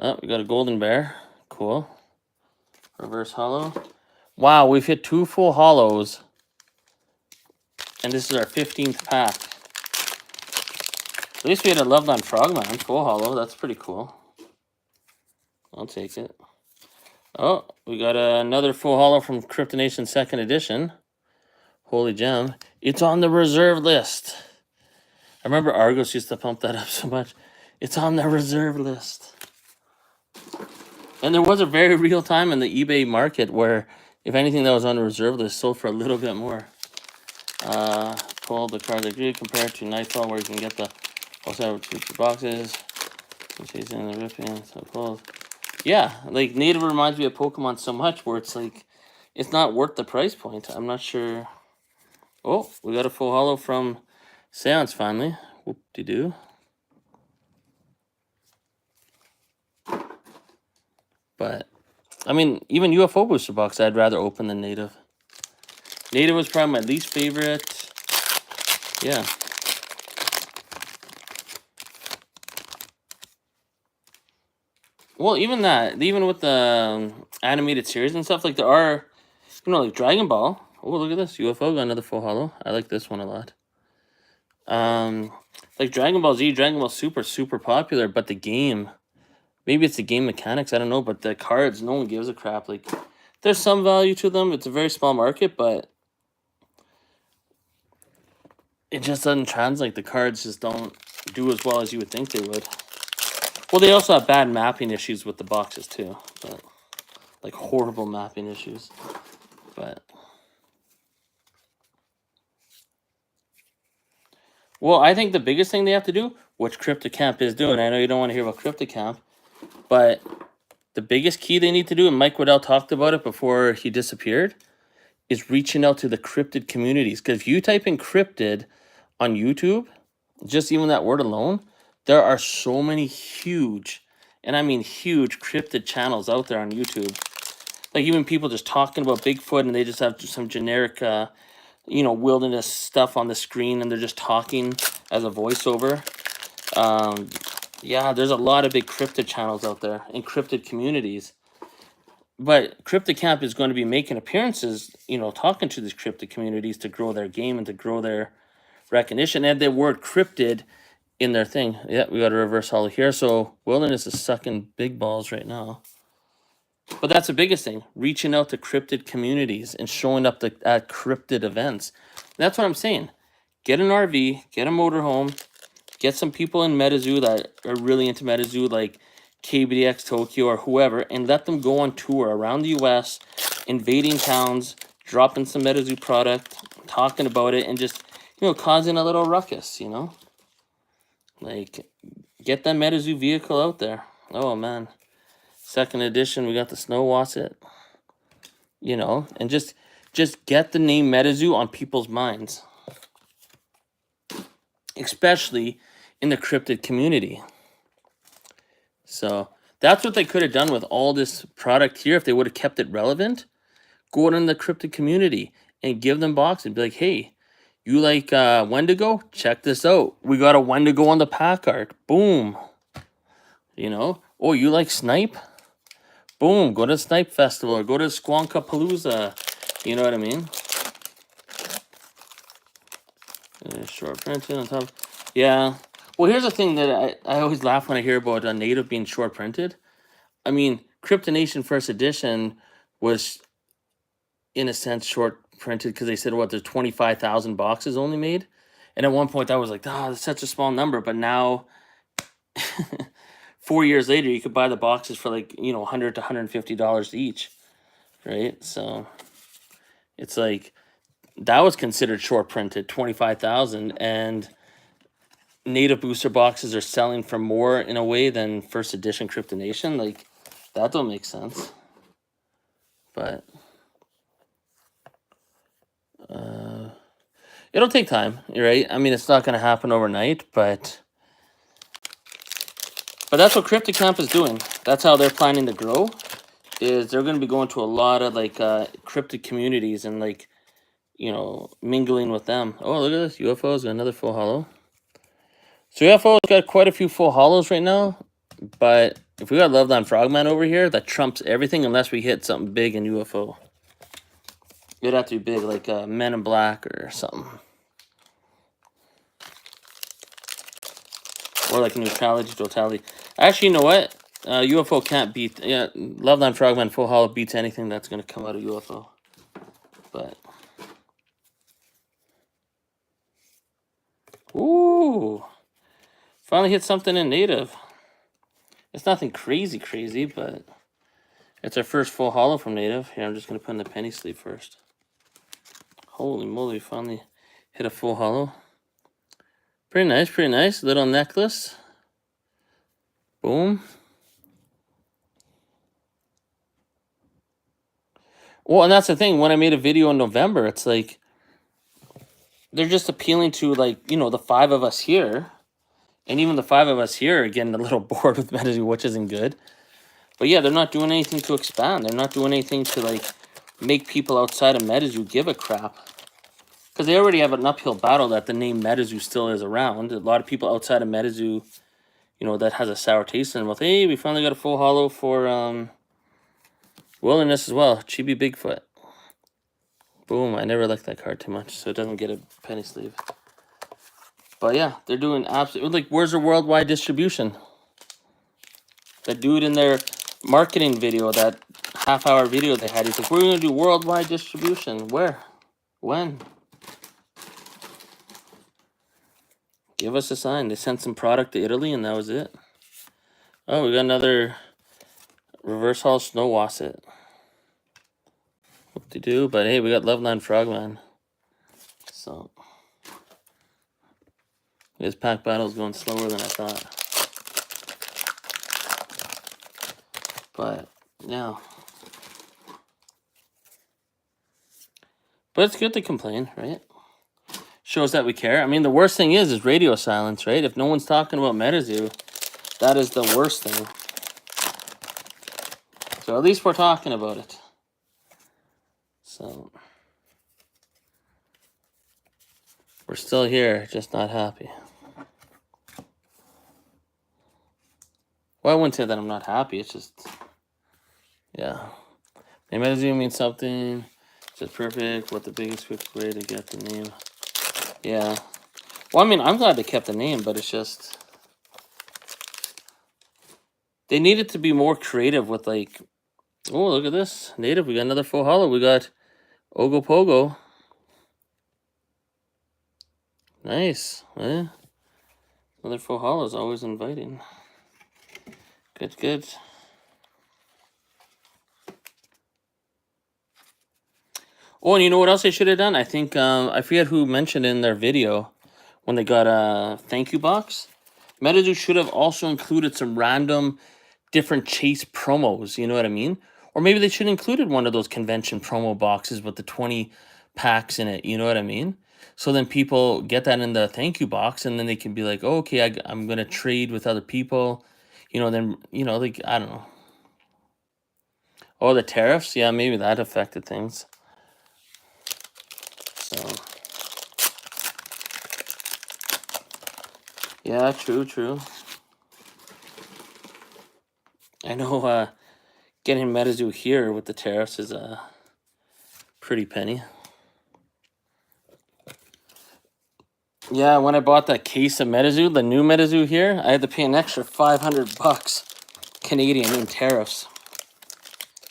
[SPEAKER 1] Oh, we got a Golden Bear. Cool. Reverse holo. Wow, we've hit 2 full holos. And this is our 15th pack. At least we had a Loved on Frogman full holo. That's pretty cool. I'll take it. Oh, we got another full holo from Cryptonation 2nd Edition. Holy gem. It's on the reserve list. I remember Argos used to pump that up so much. It's on the reserve list. And there was a very real time in the eBay market where, if anything that was on the reserve list sold for a little bit more. Pulled the card agreed compared to Nightfall, where you can get the also 2 boxes. Chasing the ripping, so pulled. Yeah, like native reminds me of Pokemon so much where it's like, it's not worth the price point. I'm not sure. Oh, we got a full holo from Seance finally. Whoop-de-doo. But, I mean, even UFO booster box I'd rather open than native. Native was probably my least favorite. Yeah. Well, even with the animated series and stuff, like there are, like Dragon Ball. Oh, look at this. UFO got another full holo. I like this one a lot. Like Dragon Ball Z, Dragon Ball Super, super popular, but the game, maybe it's the game mechanics, I don't know, but the cards, no one gives a crap. Like, there's some value to them. It's a very small market, but it just doesn't translate. The cards just don't do as well as you would think they would. Well, they also have bad mapping issues with the boxes too, but like horrible mapping issues. But well, I think the biggest thing they have to do, which CryptoCamp is doing, I know you don't want to hear about CryptoCamp, but the biggest key they need to do, and Mike Waddell talked about it before he disappeared, is reaching out to the cryptid communities. Because if you type in cryptid on YouTube, just even that word alone, there are so many huge, and I mean huge, cryptid channels out there on YouTube. Like even people just talking about Bigfoot and they just have some generic, wilderness stuff on the screen and they're just talking as a voiceover. Yeah, there's a lot of big cryptid channels out there and cryptid communities. But CryptoCamp is going to be making appearances, talking to these cryptid communities to grow their game and to grow their recognition. And the word cryptid in their thing. Yeah, we got a reverse holo here. So Wilderness is sucking big balls right now. But that's the biggest thing, reaching out to cryptid communities and showing up at cryptid events. That's what I'm saying. Get an RV, get a motorhome, get some people in MetaZoo that are really into MetaZoo, like KBDX Tokyo or whoever, and let them go on tour around the US, invading towns, dropping some MetaZoo product, talking about it, and just, causing a little ruckus, Like, get that MetaZoo vehicle out there. Oh, man. 2nd edition, we got the Snow Wasset. And just get the name MetaZoo on people's minds. Especially in the cryptid community. So that's what they could have done with all this product here if they would have kept it relevant. Go out in the cryptid community and give them boxes and be like, hey, you like Wendigo? Check this out. We got a Wendigo on the pack art. Boom. Oh, you like Snipe? Boom. Go to Snipe Festival or go to Squonka Palooza. You know what I mean? Short printed on top. Yeah. Well, here's the thing that I always laugh when I hear about a native being short printed. I mean, Cryptonation First Edition was, in a sense, short printed because they said, what, there's 25,000 boxes only made? And at one point I was like, that's such a small number. But now, 4 years later, you could buy the boxes for like, $100 to $150 each, right? So it's like, that was considered short printed, 25,000, and native booster boxes are selling for more in a way than first edition Cryptonation. Like, that don't make sense. But it'll take time, right? I mean, it's not going to happen overnight, but that's what CryptoCamp is doing. That's how they're planning to grow. Is they're going to be going to a lot of like cryptic communities and like, mingling with them. Oh, look at this. UFO's got another full hollow. So UFO's got quite a few full hollows right now, but if we got Loveline Frogman over here, that trumps everything unless we hit something big in UFO. It'd have to be big, like Men in Black or something. Or like Neutrality, Totality. Actually, you know what? UFO can't beat... Yeah, Loveline Frogman full hollow beats anything that's going to come out of UFO. But... Ooh! Finally hit something in native. It's nothing crazy, but... It's our first full hollow from native. Here, I'm just going to put in the penny sleeve first. Holy moly, finally hit a full hollow. Pretty nice. Little necklace. Boom. Well, and that's the thing. When I made a video in November, it's like they're just appealing to, like, the 5 of us here. And even the 5 of us here are getting a little bored with Menace, which isn't good. But yeah, they're not doing anything to expand. They're not doing anything to, like, make people outside of Menace give a crap. Because they already have an uphill battle that the name Menace still is around. A lot of people outside of Menace, that has a sour taste in them. Well, hey, we finally got a full hollow for Wilderness as well. Chibi Bigfoot. Boom. I never liked that card too much, so it doesn't get a penny sleeve. But yeah, they're doing absolutely... Like, where's their worldwide distribution? That dude in their marketing video, that half-hour video they had, he's like, we're going to do worldwide distribution. Where? When? Give us a sign. They sent some product to Italy, and that was it. Oh, we got another reverse hall snow wasset. What to do? But hey, we got Loveline Frogman. So this pack battle's going slower than I thought. But yeah. But it's good to complain, right? Shows that we care. I mean, the worst thing is radio silence, right? If no one's talking about Menace, that is the worst thing. So at least we're talking about it. So we're still here, just not happy. Well, I wouldn't say that I'm not happy. It's just, yeah. Name Menace means something. It's just perfect. What the biggest quick way to get the name? Yeah. Well, I mean, I'm glad they kept the name, but it's just... They needed to be more creative with, like... Oh, look at this. Native, we got another full hollow. We got Ogopogo. Nice. Eh? Another full hollow is always inviting. Good. Oh, and you know what else they should have done? I think, I forget who mentioned in their video when they got a thank you box. Menace should have also included some random different chase promos, you know what I mean? Or maybe they should have included one of those convention promo boxes with the 20 packs in it, you know what I mean? So then people get that in the thank you box, and then they can be like, oh, okay, I'm going to trade with other people. Then, like, I don't know. Oh, the tariffs? Yeah, maybe that affected things. So, yeah, true. I know getting Menace here with the tariffs is a pretty penny. Yeah, when I bought that case of Menace, the new Menace here, I had to pay an extra 500 bucks Canadian in tariffs.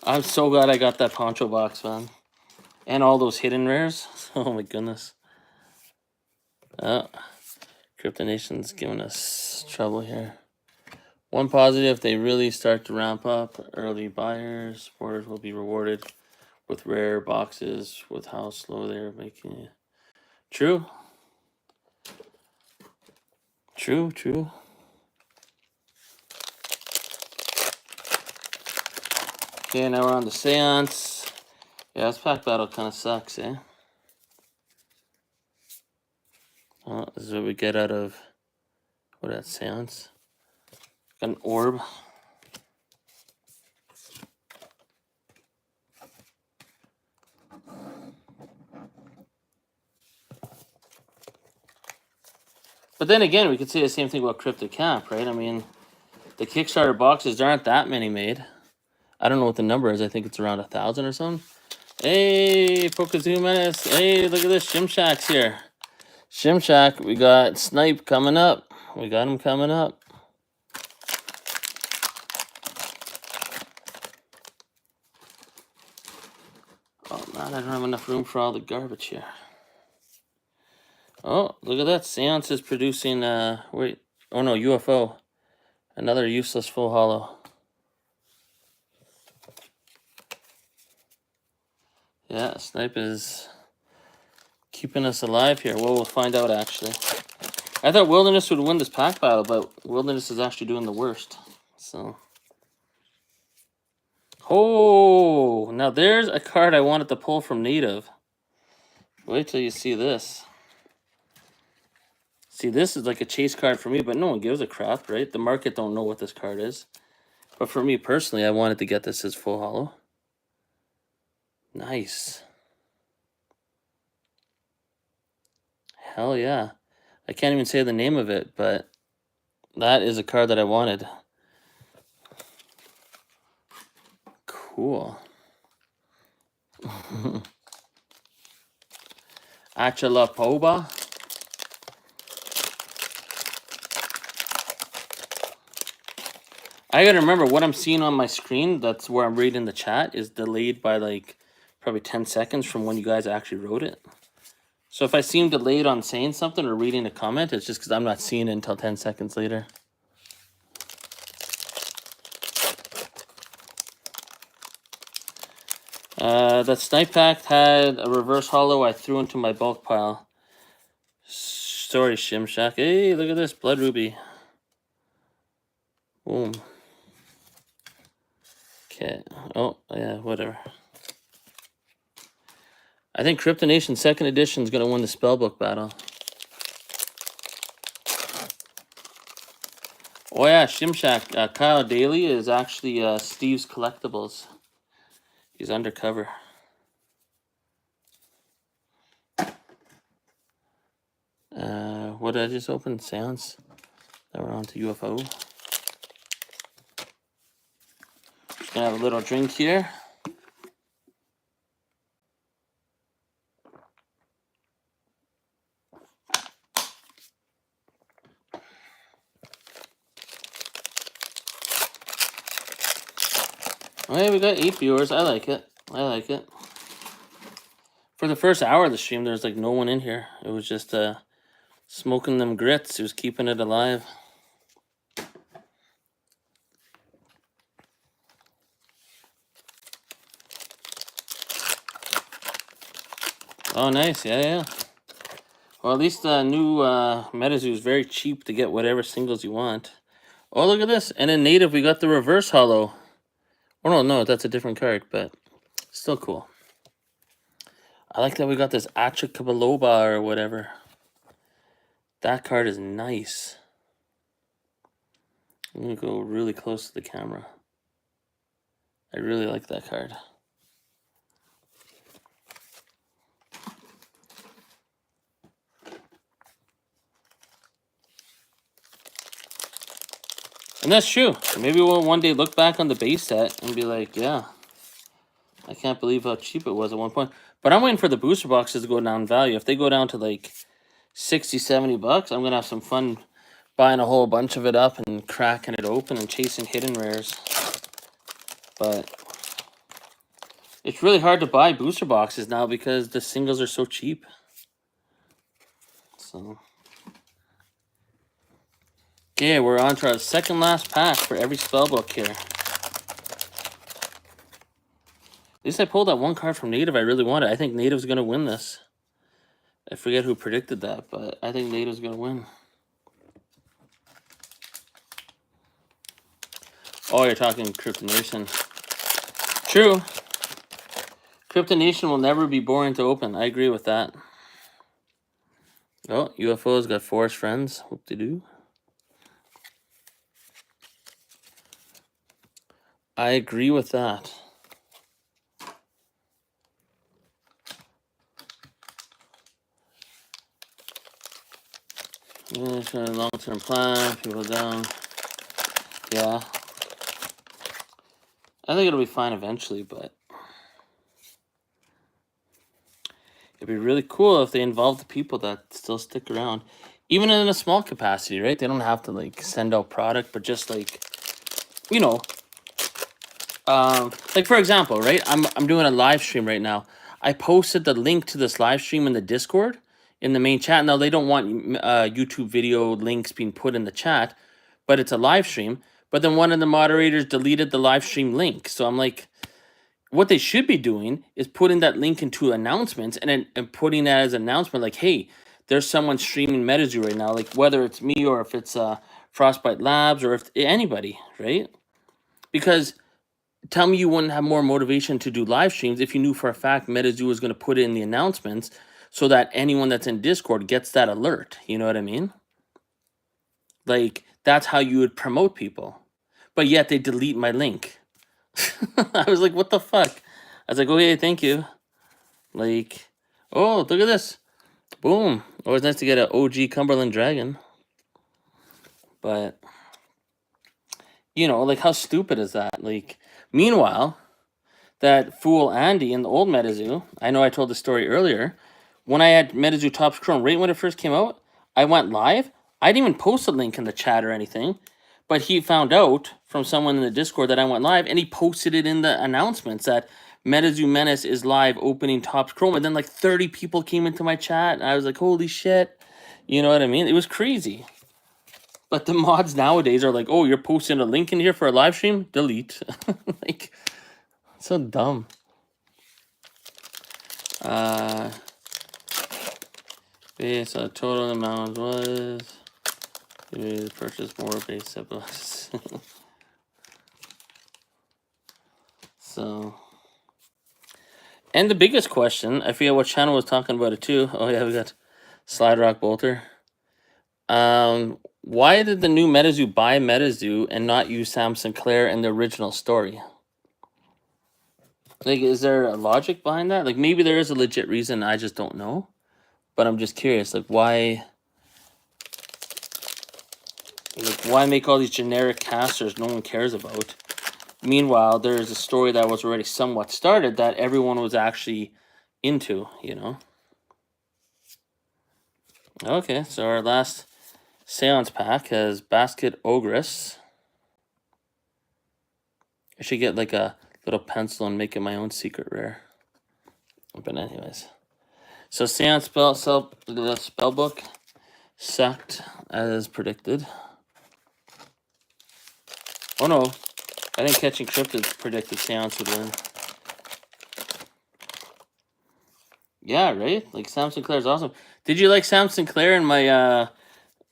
[SPEAKER 1] I'm so glad I got that poncho box, man. And all those hidden rares. Oh my goodness. Oh, Crypto Nation's giving us trouble here. One positive, if they really start to ramp up, early buyers, supporters will be rewarded with rare boxes with how slow they're making it. True. True, true. Okay, now we're on the seance. Yeah, this pack battle kind of sucks, eh? Oh, this is what we get out of, what, that seance? Got an orb. But then again, we could say the same thing about Crypto Camp, right? I mean, the Kickstarter boxes, there aren't that many made. I don't know what the number is. I think it's around 1,000 or something. Hey, Pokazoo Menace. Hey, look at this. Shimshack's here. Shimshack, we got Snipe coming up. We got him coming up. Oh, man, I don't have enough room for all the garbage here. Oh, look at that. Seance is producing, wait. Oh, no, UFO. Another useless full hollow. Yeah, Snipe is keeping us alive here. Well, we'll find out, actually. I thought Wilderness would win this pack battle, but Wilderness is actually doing the worst. So. Oh, now there's a card I wanted to pull from Native. Wait till you see this. See, this is like a chase card for me, but no one gives a crap, right? The market don't know what this card is. But for me personally, I wanted to get this as full hollow. Nice. Hell yeah. I can't even say the name of it, but that is a card that I wanted. Cool. Achalapoba. I gotta remember what I'm seeing on my screen, that's where I'm reading the chat, is delayed by like probably 10 seconds from when you guys actually wrote it. So if I seem delayed on saying something or reading a comment, it's just because I'm not seeing it until 10 seconds later. That Snipe Pack had a reverse hollow I threw into my bulk pile. Sorry, Shimshack. Hey, look at this. Blood Ruby. Boom. Okay. Oh, yeah, whatever. I think Crypto Nation 2nd edition is going to win the Spellbook battle. Oh yeah, Shimshack. Kyle Daly is actually Steve's Collectibles. He's undercover. What did I just open? Seance. Now we're on to UFO. Just gonna have a little drink here. Okay, we got 8 viewers. I like it. I like it. For the first hour of the stream, there's like no one in here. It was just smoking them grits. It was keeping it alive. Oh, nice. Yeah, yeah. Well, at least the new Metazoo is very cheap to get whatever singles you want. Oh, look at this. And in Native, we got the reverse hollow. Oh, no, that's a different card, but still cool. I like that we got this Achakabaloba or whatever. That card is nice. I'm going to go really close to the camera. I really like that card. And that's true. Maybe we'll one day look back on the base set and be like, yeah, I can't believe how cheap it was at one point. But I'm waiting for the booster boxes to go down in value. If they go down to like $60, $70. I'm gonna have some fun buying a whole bunch of it up and cracking it open and chasing hidden rares. But it's really hard to buy booster boxes now because the singles are so cheap. So yeah, we're on to our second last pack for every spellbook here. At least I pulled that one card from Native I really wanted. I think Native's gonna win this. I forget who predicted that, but I think Native's gonna win. Oh, you're talking Crypto Nation. True. Crypto Nation will never be boring to open. I agree with that. Oh, UFO's got Forest Friends. Hope they do. I agree with that. Long-term plan, people down. Yeah. I think it'll be fine eventually, but it'd be really cool if they involve the people that still stick around. Even in a small capacity, right? They don't have to, like, send out product, but just, like, you know, like, for example, right? I'm doing a live stream right now. I posted the link to this live stream in the Discord, in the main chat. Now, they don't want YouTube video links being put in the chat, but it's a live stream. But then one of the moderators deleted the live stream link. So I'm like, what they should be doing is putting that link into announcements and putting that as an announcement, like, hey, there's someone streaming MetaZoo right now, like whether it's me or if it's Frostbite Labs or if anybody, right? Because tell me you wouldn't have more motivation to do live streams if you knew for a fact MetaZoo was going to put it in the announcements so that anyone that's in Discord gets that alert. You know what I mean? Like, that's how you would promote people. But yet they delete my link. I was like, what the fuck? I was like, okay, thank you. Like, oh, look at this. Boom. Always nice to get an OG Cumberland Dragon. But, you know, like, how stupid is that? Like, meanwhile, that fool Andy in the old MetaZoo, I know I told the story earlier, when I had MetaZoo Topps Chrome, right when it first came out, I went live. I didn't even post a link in the chat or anything. But he found out from someone in the Discord that I went live, and he posted it in the announcements that MetaZoo Menace is live opening Topps Chrome. And then like 30 people came into my chat, and I was like, holy shit. You know what I mean? It was crazy. But the mods nowadays are like, oh, you're posting a link in here for a live stream? Delete. Like, so dumb. Okay, so total amount was... You purchase more base set boxes. So, and the biggest question, I forget what channel was talking about it too. Oh yeah, we got Slide Rock Bolter. Why did the new MetaZoo buy MetaZoo and not use Sam Sinclair in the original story? Like, is there a logic behind that? Like, maybe there is a legit reason, I just don't know. But I'm just curious, like, why... Like, why make all these generic casters no one cares about? Meanwhile, there is a story that was already somewhat started that everyone was actually into, you know? Okay, so our last Seance pack has Basket Ogress. I should get like a little pencil and make it my own secret rare. But anyways. So Seance spellbook sucked as predicted. Oh no, I think Catching Cryptids predicted Seance would win. Yeah, right? Like, Sam Sinclair's awesome. Did you like Sam Sinclair in my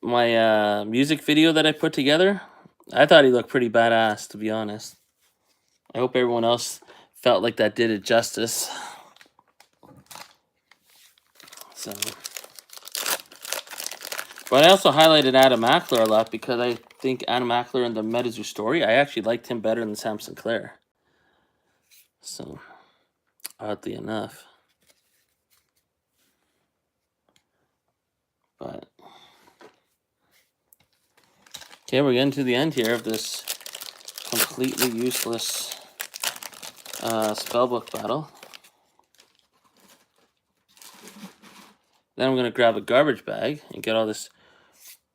[SPEAKER 1] my music video that I put together? I thought he looked pretty badass, to be honest. I hope everyone else felt like that did it justice. So, but I also highlighted Adam Ackler a lot because I think Adam Ackler in the MetaZoo story, I actually liked him better than Sam Sinclair. So, oddly enough. But, okay, we're getting to the end here of this completely useless spellbook battle. Then I'm going to grab a garbage bag and get all this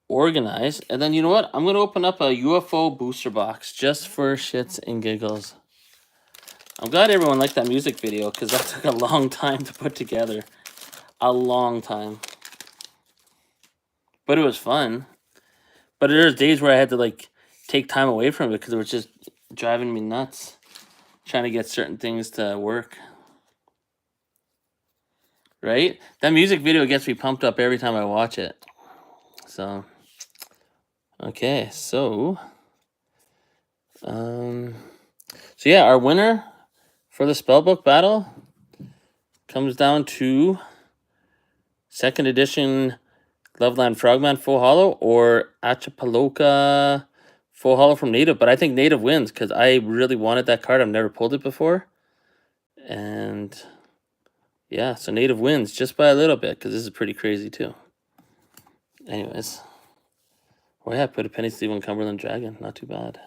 [SPEAKER 1] organized. And then you know what? I'm going to open up a UFO booster box just for shits and giggles. I'm glad everyone liked that music video because that took a long time to put together. A long time. But it was fun. But there's days where I had to like take time away from it because it was just driving me nuts trying to get certain things to work. Right? That music video gets me pumped up every time I watch it. So, okay, so yeah, our winner for the spellbook battle comes down to 2nd edition Loveland Frogman Full Hollow or Achapaloka Full Hollow from Native. But I think Native wins because I really wanted that card. I've never pulled it before. And yeah, so Native wins just by a little bit because this is pretty crazy too. Anyways. Oh yeah, put a Penny Sleeve on Cumberland Dragon. Not too bad.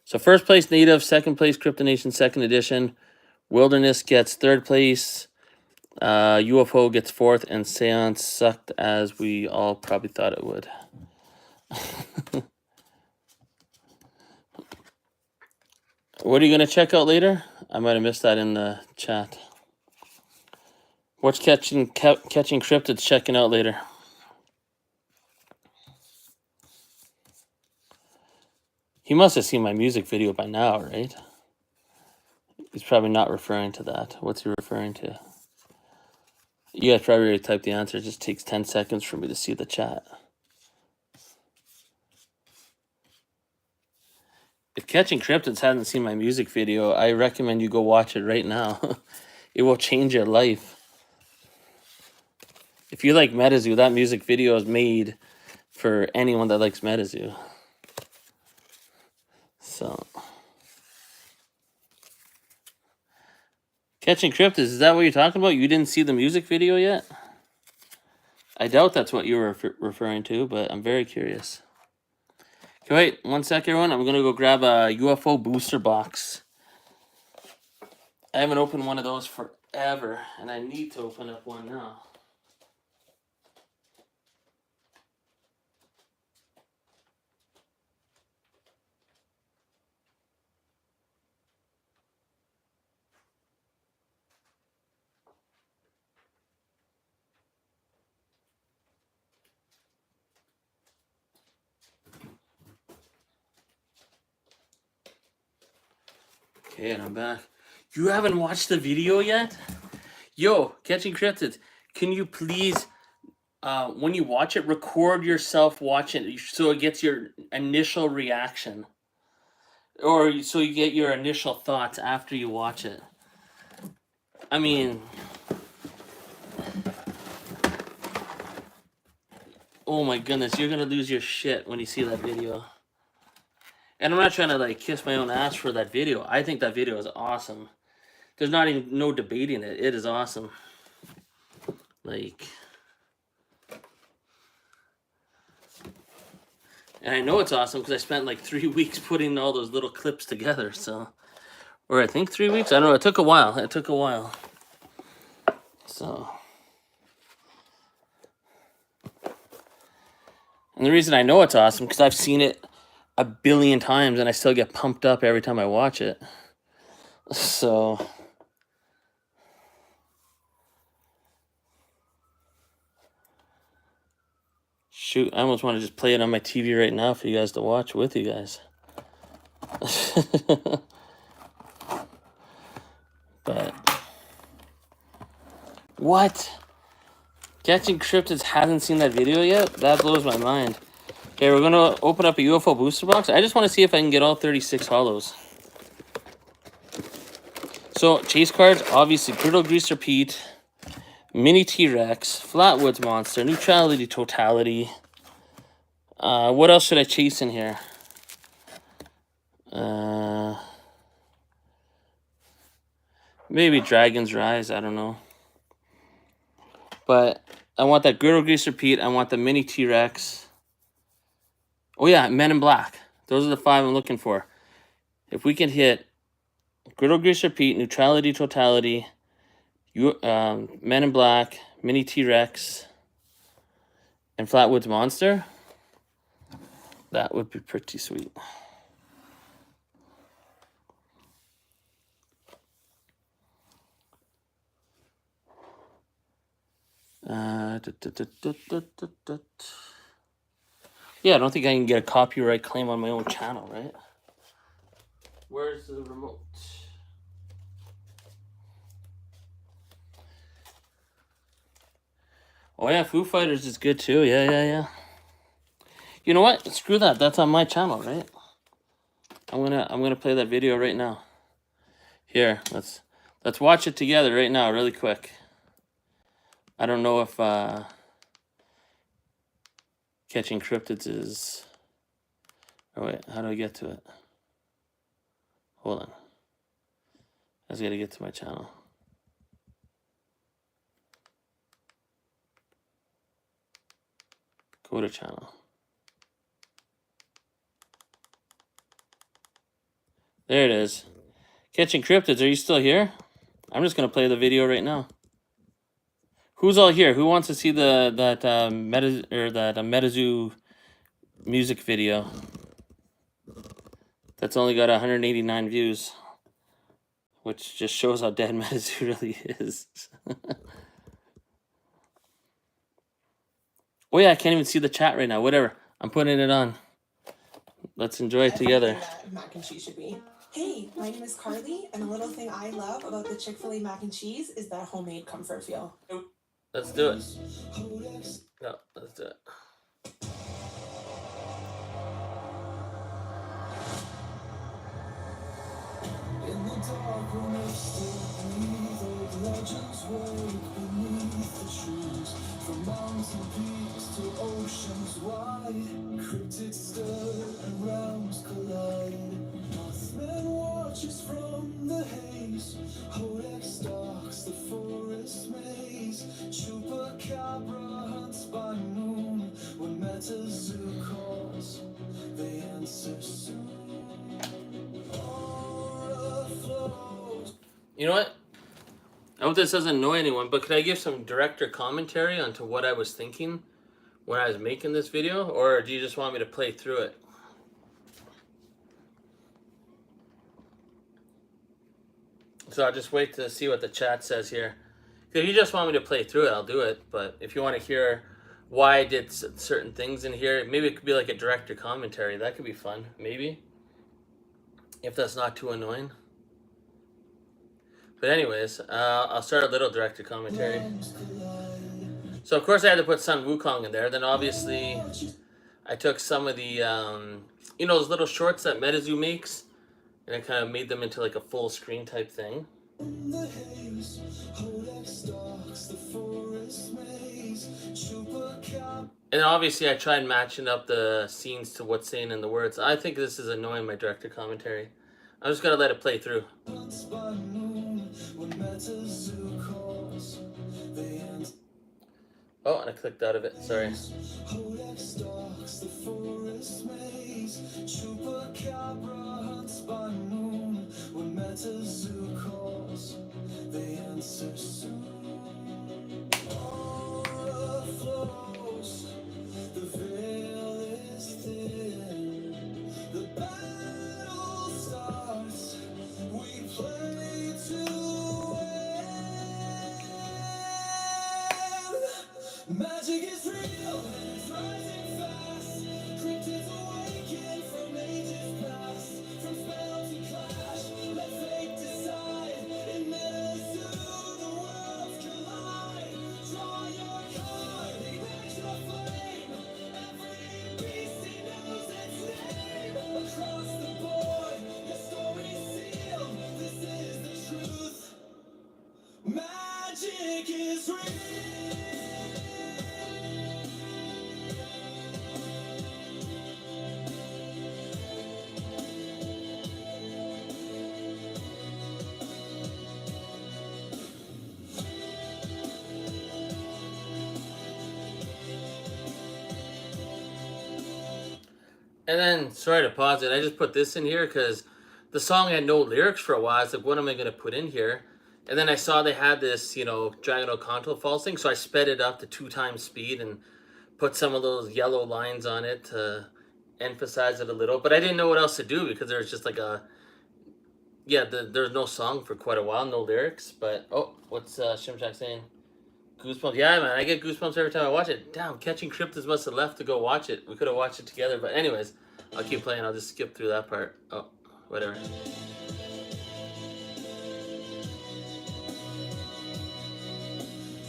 [SPEAKER 1] So 1st place Native, 2nd place Cryptonation 2nd edition. Wilderness gets 3rd place. UFO gets 4th, and Seance sucked as we all probably thought it would. What are you going to check out later? I might have missed that in the chat. What's Catching Cryptids checking out later? He must have seen my music video by now, right? He's probably not referring to that. What's he referring to? You guys probably already typed the answer. It just takes 10 seconds for me to see the chat. If Catching Cryptids hasn't seen my music video, I recommend you go watch it right now. It will change your life. If you like MetaZoo, that music video is made for anyone that likes MetaZoo. So, Catching Cryptids, is that what you're talking about? You didn't see the music video yet? I doubt that's what you were referring to, but I'm very curious. Okay, wait, 1 sec, everyone. I'm going to go grab a UFO booster box. I haven't opened one of those forever, and I need to open up one now. Okay, and I'm back. You haven't watched the video yet? Yo, Catching Cryptids, can you please, when you watch it, record yourself watching it so it gets your initial reaction. Or so you get your initial thoughts after you watch it. I mean, oh my goodness, you're going to lose your shit when you see that video. And I'm not trying to like kiss my own ass for that video. I think that video is awesome. There's not even no debating it. It is awesome. Like, and I know it's awesome because I spent like 3 weeks putting all those little clips together. So, or I think 3 weeks. I don't know. It took a while. It took a while. So, and the reason I know it's awesome because I've seen it a billion times and I still get pumped up every time I watch it. So, shoot, I almost want to just play it on my TV right now for you guys to watch with you guys. But, what? Catching Cryptids hasn't seen that video yet? That blows my mind. Okay, we're going to open up a UFO booster box. I just want to see if I can get all 36 hollows. So, chase cards, obviously, Griddle Greaser Pete, Mini T-Rex, Flatwoods Monster, Neutrality Totality. What else should I chase in here? Maybe Dragon's Rise, I don't know. But I want that Griddle Greaser Pete. I want the Mini T-Rex. Oh yeah, Men in Black. Those are the 5 I'm looking for. If we can hit Griddle Greaser Pete, Neutrality Totality, Men in Black, Mini T-Rex, and Flatwoods Monster. That would be pretty sweet. Yeah, I don't think I can get a copyright claim on my own channel, right? Where's the remote? Oh yeah, Foo Fighters is good too. Yeah. You know what? Screw that. That's on my channel, right? I'm gonna play that video right now. Here, let's watch it together right now, really quick. I don't know if Catching Cryptids is. Oh wait, how do I get to it? Hold on. I just gotta get to my channel. Go to channel. There it is. Catching Cryptids, are you still here? I'm just gonna play the video right now. Who's all here? Who wants to see that Metazoo music video? That's only got 189 views, which just shows how dead Metazoo really is. Oh yeah, I can't even see the chat right now. Whatever, I'm putting it on. Let's enjoy it together.
[SPEAKER 2] That mac and cheese should be. Hey, my name is Carly, and a little thing I love about the Chick-fil-A mac and cheese is that homemade comfort feel.
[SPEAKER 1] Let's do it. No, let's do it.
[SPEAKER 3] In the dark, when we still breathe, old legends wake beneath the trees. From mountain peaks to oceans wide, cryptids stir and realms collide. Mothman watches from the haze, Hodex stalks the forest maze. Chupacabra hunts by noon, when Metazoo calls, they answer soon.
[SPEAKER 1] You know what? I hope this doesn't annoy anyone, but could I give some director commentary onto what I was thinking when I was making this video, or do you just want me to play through it? So I'll just wait to see what the chat says here. If you just want me to play through it, I'll do it. But if you want to hear why I did certain things in here, maybe it could be like a director commentary. That could be fun, maybe. If that's not too annoying. But anyways, I'll start a little director commentary. So of course I had to put Sun Wukong in there. Then obviously I took some of the, you know, those little shorts that Metazoo makes, and I kind of made them into like a full screen type thing. And obviously I tried matching up the scenes to what's saying in the words. I think this is annoying, my director commentary. I'm just gonna let it play through. Oh, and I clicked out of it. Sorry.
[SPEAKER 3] The veil is thin. The battle starts. We play to win. Magic is real and it's rising fast. Cryptids awaken from ages past. From spell to clash, let fate decide. In Menace, the worlds collide. Draw your card, ignite your flame. Every beast knows its name. Across the board, your story's sealed. This is the truth. Magic is real.
[SPEAKER 1] And then, sorry to pause it, I just put this in here because the song had no lyrics for a while. I was like, what am I going to put in here? And then I saw they had this, you know, Dragon Oconto Falls thing, so I sped it up to 2 times speed and put some of those yellow lines on it to emphasize it a little. But I didn't know what else to do because there was just like a, yeah, there's no song for quite a while, no lyrics. But, oh, what's Shimshak saying? Goosebumps. Yeah, man, I get goosebumps every time I watch it. Damn, Catching Cryptids must have left to go watch it. We could have watched it together. But anyways, I'll keep playing. I'll just skip through that part. Oh, whatever.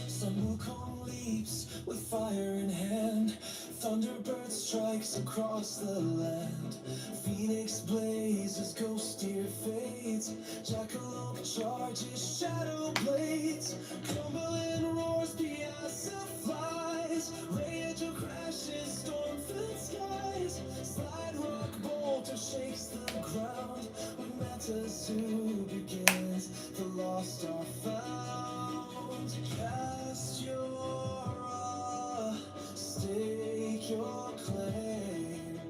[SPEAKER 3] Sun Wukong leaps with fire in hand. Thunderbird strikes across the land. Phoenix blazes, ghost deer fades. Jackalope charges, shadow blades. Crumbling roars, PSA flies. Rage crashes, storm-filled skies. Slide rock boulder shakes the ground. When Menace begins, the lost are found. Cast your stake your claim.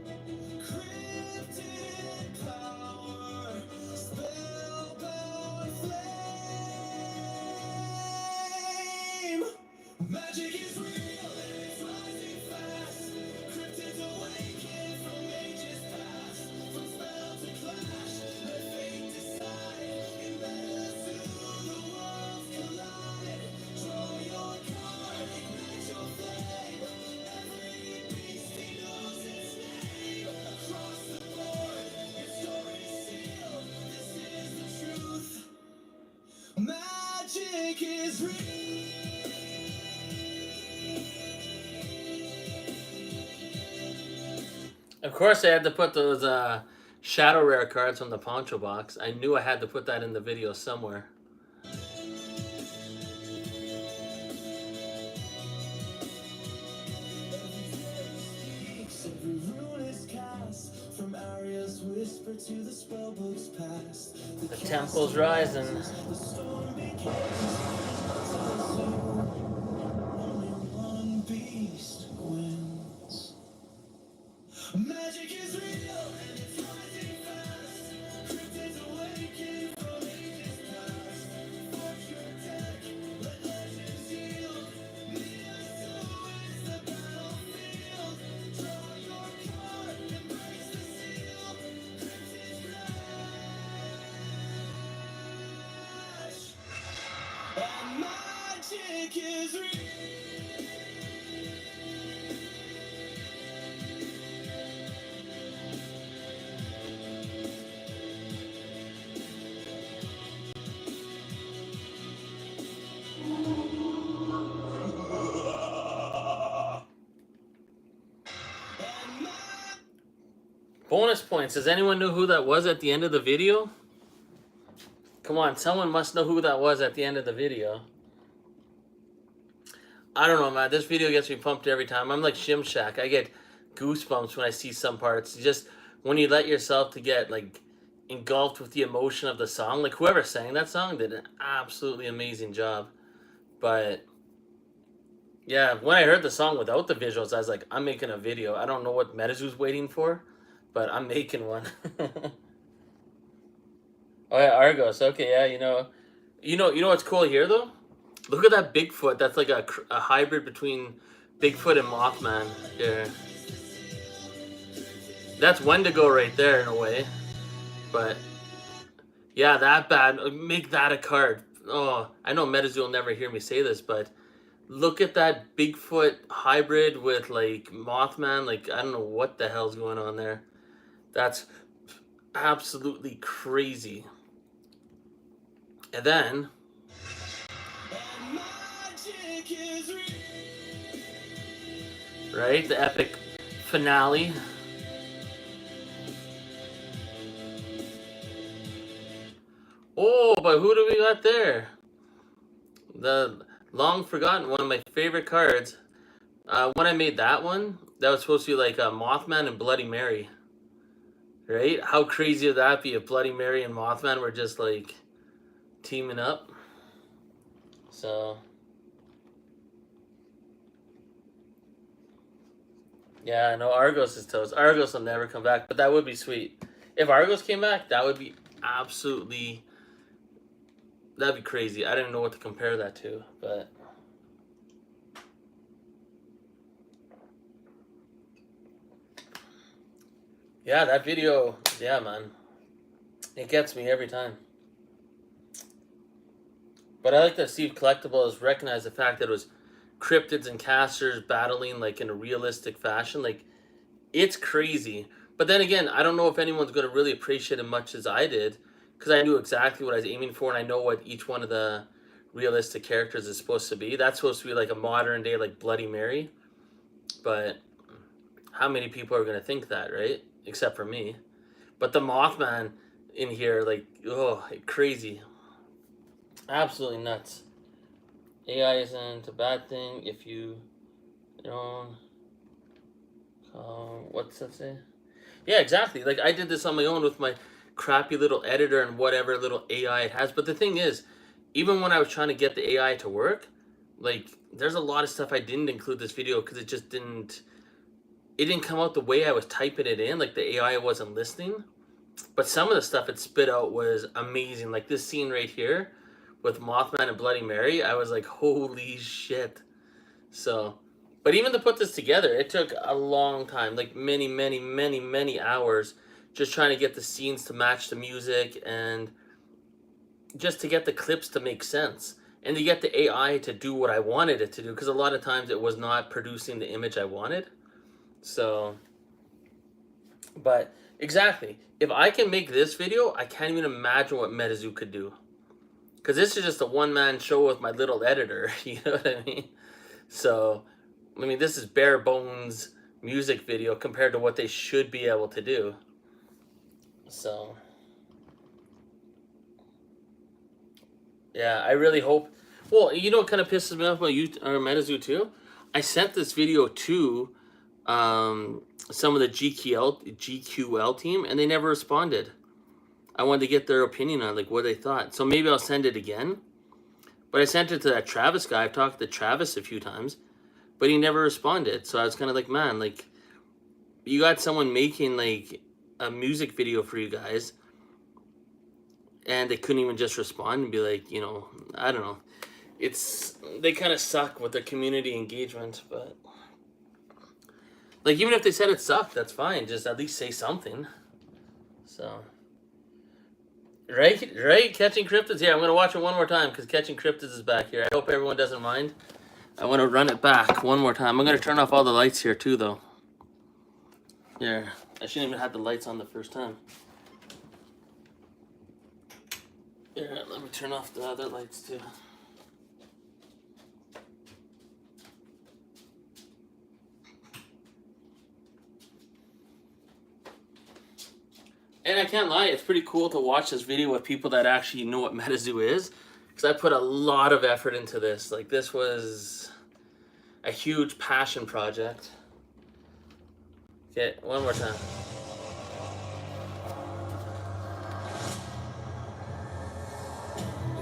[SPEAKER 3] Cryptid power, spellbound flame. Magic is real and it's rising fast. Cryptids awaken from ages past. From spell to clash, let fate decide. In Menace the worlds collide. Draw your card, ignite your flame. Every beast he knows its name. Across the board, your story's sealed. This is the truth. Magic is real.
[SPEAKER 1] Of course, I had to put those shadow rare cards from the Poncho box. I knew I had to put that in the video somewhere.
[SPEAKER 3] Every rune is cast from Arya's whisper to the spellbook's past.
[SPEAKER 1] The temple's rising.
[SPEAKER 3] The storm begins. Only one beast wins. Magic is real and it's rising fast. Cryptids awaken from ages past. Forge your deck, let legends yield. Menace is the battlefield. Draw your card, embrace the seal. Cryptid crash. And magic is real.
[SPEAKER 1] Bonus points. Does anyone know who that was at the end of the video? Come on, someone must know who that was at the end of the video. I don't know, man. This video gets me pumped every time. I'm like Shimshak. I get goosebumps when I see some parts. Just when you let yourself to get like engulfed with the emotion of the song. Like whoever sang that song did an absolutely amazing job. But yeah, when I heard the song without the visuals, I was like, I'm making a video. I don't know what Menace was waiting for, but I'm making one. Oh yeah, Argos. Okay, yeah, you know what's cool here though? Look at that Bigfoot. That's like a hybrid between Bigfoot and Mothman. Yeah, that's Wendigo right there in a way. But yeah, that bad. Make that a card. Oh, I know Menace will never hear me say this, but look at that Bigfoot hybrid with like Mothman. Like I don't know what the hell's going on there. That's absolutely crazy. And then right, the epic finale. Oh, but who do we got there? The long forgotten one of my favorite cards. When I made that one, that was supposed to be like a Mothman and Bloody Mary. Right? How crazy would that be if Bloody Mary and Mothman were just like teaming up? So yeah, no, Argos is toast. Argos will never come back, but that would be sweet. If Argos came back, that would be absolutely That'd be crazy. I didn't know what to compare that to, but yeah, that video, yeah, man, it gets me every time. But I like that Steve Collectible has recognized the fact that it was cryptids and casters battling like in a realistic fashion. Like, it's crazy. But then again, I don't know if anyone's going to really appreciate it much as I did, because I knew exactly what I was aiming for, and I know what each one of the realistic characters is supposed to be. That's supposed to be like a modern day like Bloody Mary. But how many people are going to think that, right? Except for me. But the Mothman in here, like, oh, crazy. Absolutely nuts. AI isn't a bad thing if you don't. What's that say? Yeah, exactly. Like, I did this on my own with my crappy little editor and whatever little AI it has. But the thing is, even when I was trying to get the AI to work, like, there's a lot of stuff I didn't include this video because it just didn't. It didn't come out the way I was typing it in. Like, the AI wasn't listening. But some of the stuff it spit out was amazing. Like this scene right here with Mothman and Bloody Mary, I was like, holy shit. So, but even to put this together, it took a long time, like many hours, just trying to get the scenes to match the music and just to get the clips to make sense and to get the AI to do what I wanted it to do, because a lot of times it was not producing the image I wanted. So, but exactly, if I can make this video, I can't even imagine what Metazoo could do. Because this is just a one-man show with my little editor, you know what I mean? So, I mean, this is bare bones music video compared to what they should be able to do. So, yeah, I really hope. Well, you know what kind of pisses me off about you or Metazoo too? I sent this video to some of the GQL team, and they never responded. I wanted to get their opinion on like what they thought. So maybe I'll send it again. But I sent it to that Travis guy. I've talked to Travis a few times, but he never responded. So I was kind of like, man, like, you got someone making like a music video for you guys, and they couldn't even just respond and be like, you know, I don't know. They kind of suck with their community engagement, but like, even if they said it sucked, that's fine. Just at least say something. So, right, Catching Cryptids. Yeah, I'm gonna watch it one more time because Catching Cryptids is back here. I hope everyone doesn't mind. I want to run it back one more time. I'm gonna turn off all the lights here too, though. Yeah, I shouldn't even have the lights on the first time. Yeah, let me turn off the other lights too. And I can't lie, it's pretty cool to watch this video with people that actually know what Metazoo is, because I put a lot of effort into this. Like, this was a huge passion project. Okay, one more time.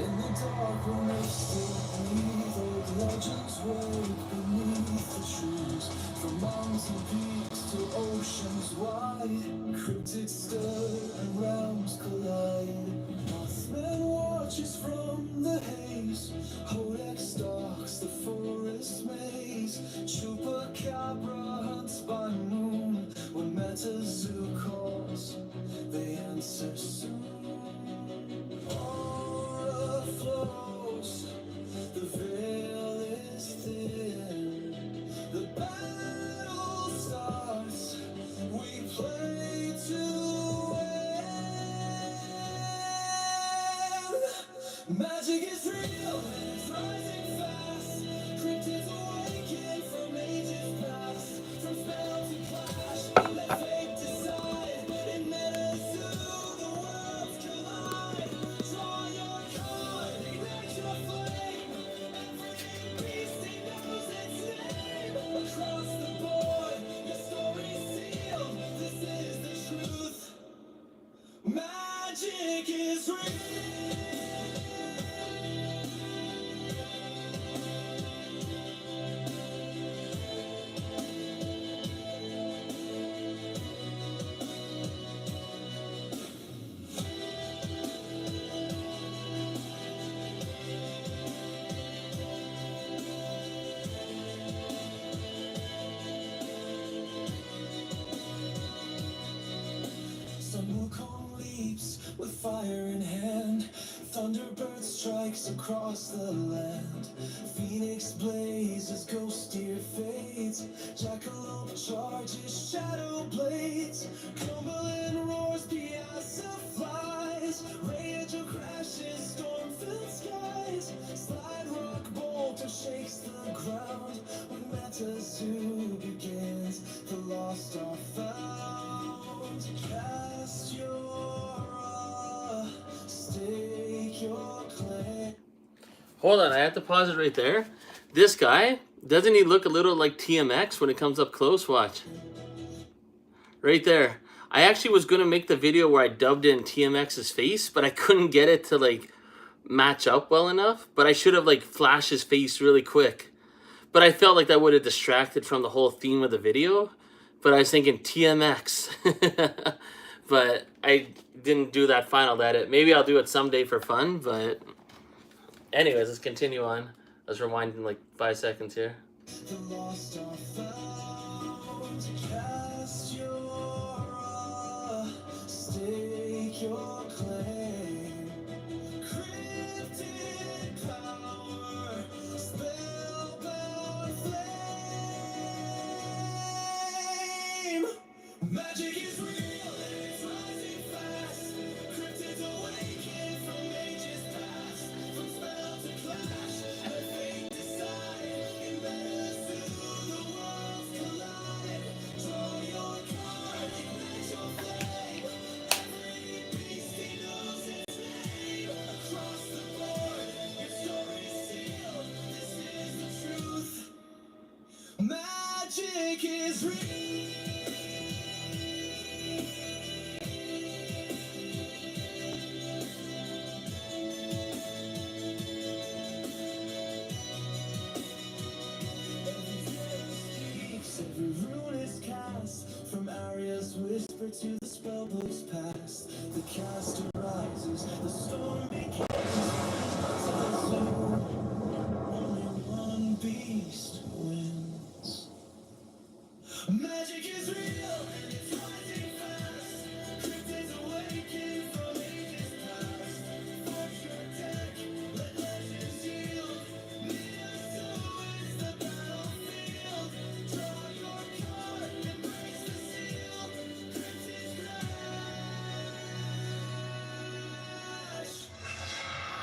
[SPEAKER 3] In the dark when they still breathe, old legends wake beneath the trees. From mountain peaks to oceans wide, cryptids stir and realms collide. Mothman watches from the haze, Hodex stalks the forest maze. Chupacabra hunts by moon, when Metazoo calls, they answer soon. Aura flows, the veil is thin, the battle starts, we play to win. Magic is real, it's rising fast, cryptids awaken from ages past, from spell to clash, let fate decide, in Menace the worlds collide. Draw your card, ignite your flame, every beast knows its name. Across the board, your story's sealed, this is the truth. Magic is real. with fire in hand. Thunderbird strikes across the land. Phoenix blazes, ghost deer fades. Jackalope charges, shadow blades. Cumberland roars, Piazza flies. Rage crashes, storm-filled skies. Slide rock boulder shakes the ground. When Metazoo begins, the lost are found. Cast your stake your claim.
[SPEAKER 1] Hold on, I have to pause it right there. This guy, doesn't he look a little like TMX when it comes up close? Watch. Right there. I actually was going to make the video where I dubbed in TMX's face, but I couldn't get it to like match up well enough. But I should have like flashed his face really quick. But I felt like that would have distracted from the whole theme of the video. But I was thinking TMX. But I didn't do that final edit. Maybe I'll do it someday for fun, but anyways, let's continue on. Let's rewind in like 5 seconds here.
[SPEAKER 3] The lost are found. Cast your stake your claim. Cryptic power, spellbound flame. Magic is real and it's rising fast. Cryptids awaken from ages past. From spell to clash, let fate decide. In Menace, the worlds collide. Draw your card, ignite your flame. Every beast he knows its name. Across the board, your story's sealed. This is the truth. Magic is real. Every rune is cast, from Arya's whisper to the spellbook's past. The cast arises, the storm begins. Only one beast wins. Magic is real and it's rising fast. Cryptids awaken from ages past. Forge your deck, let legends yield. Menace is the battlefield. Draw your card, embrace the seal. Cryptids crash.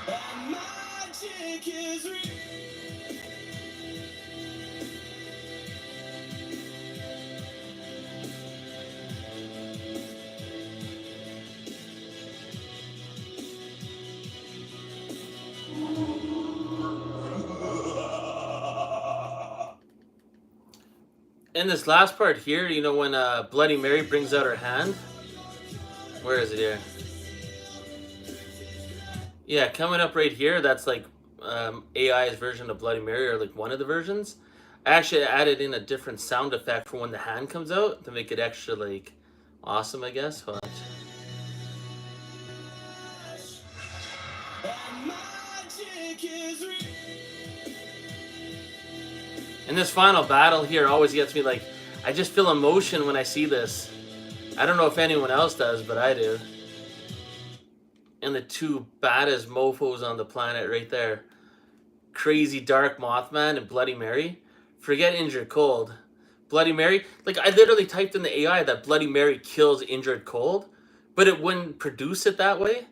[SPEAKER 3] And magic is real.
[SPEAKER 1] In this last part here, you know, when Bloody Mary brings out her hand. Where is it here? Yeah, coming up right here, that's like AI's version of Bloody Mary, or like one of the versions. I actually added in a different sound effect for when the hand comes out to make it extra like awesome, I guess. Watch. And this final battle here always gets me like, I just feel emotion when I see this. I don't know if anyone else does, but I do. And the two baddest mofos on the planet right there. Crazy Dark Mothman and Bloody Mary. Forget Injured Cold. Bloody Mary, like I literally typed in the AI that Bloody Mary kills Injured Cold, but it wouldn't produce it that way.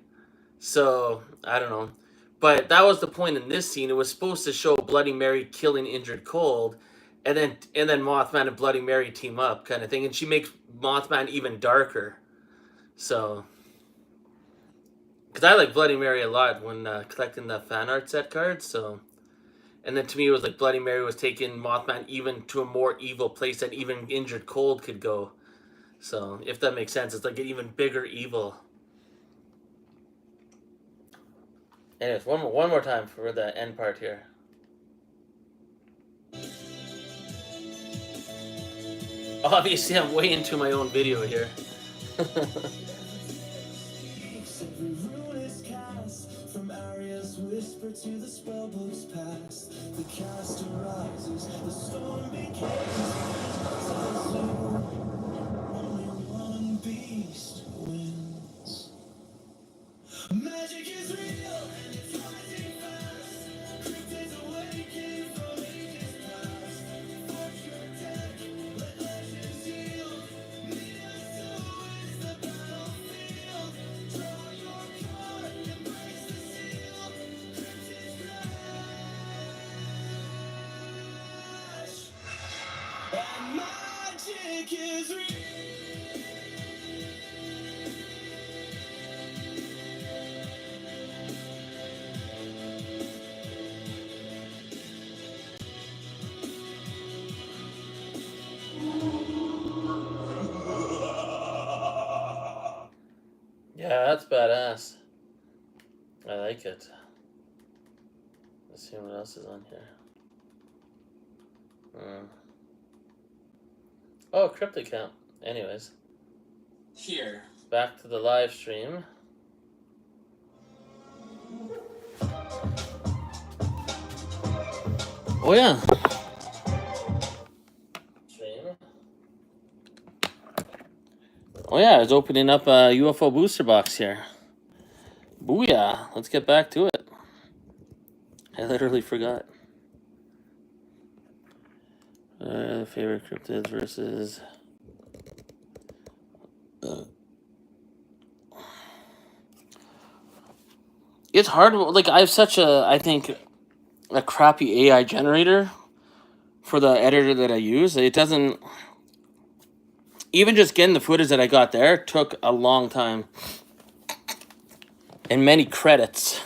[SPEAKER 1] So, I don't know. But that was the point in this scene. It was supposed to show Bloody Mary killing Injured Cold, and then Mothman and Bloody Mary team up, kind of thing. And she makes Mothman even darker. So, because I like Bloody Mary a lot when collecting the fan art set cards. So, and then to me it was like Bloody Mary was taking Mothman even to a more evil place than even Injured Cold could go. So, if that makes sense, it's like an even bigger evil. Anyways, one more time for the end part here. Obviously, I'm way into my own video here.
[SPEAKER 3] Every rune is cast, from Arya's whisper to the spellbook's past. The cast arises, the storm begins. Only one beast wins. Magic is real and it's rising fast. Cryptids awaken from ages past. Forge your deck, let legends yield. Menace is the battlefield. Draw your card, embrace the seal. Cryptids crash. And magic is real.
[SPEAKER 1] Yeah, that's badass. I like it. Let's see what else is on here. Oh, crypto count. Anyways, here, back to the live stream. Oh yeah. Stream. Oh yeah, I was opening up a UFO booster box here. Booyah! Let's get back to it. I literally forgot. Favorite cryptids versus. It's hard. Like, I have such a, I think, a crappy AI generator for the editor that I use. It doesn't. Even just getting the footage that I got there took a long time. And many credits.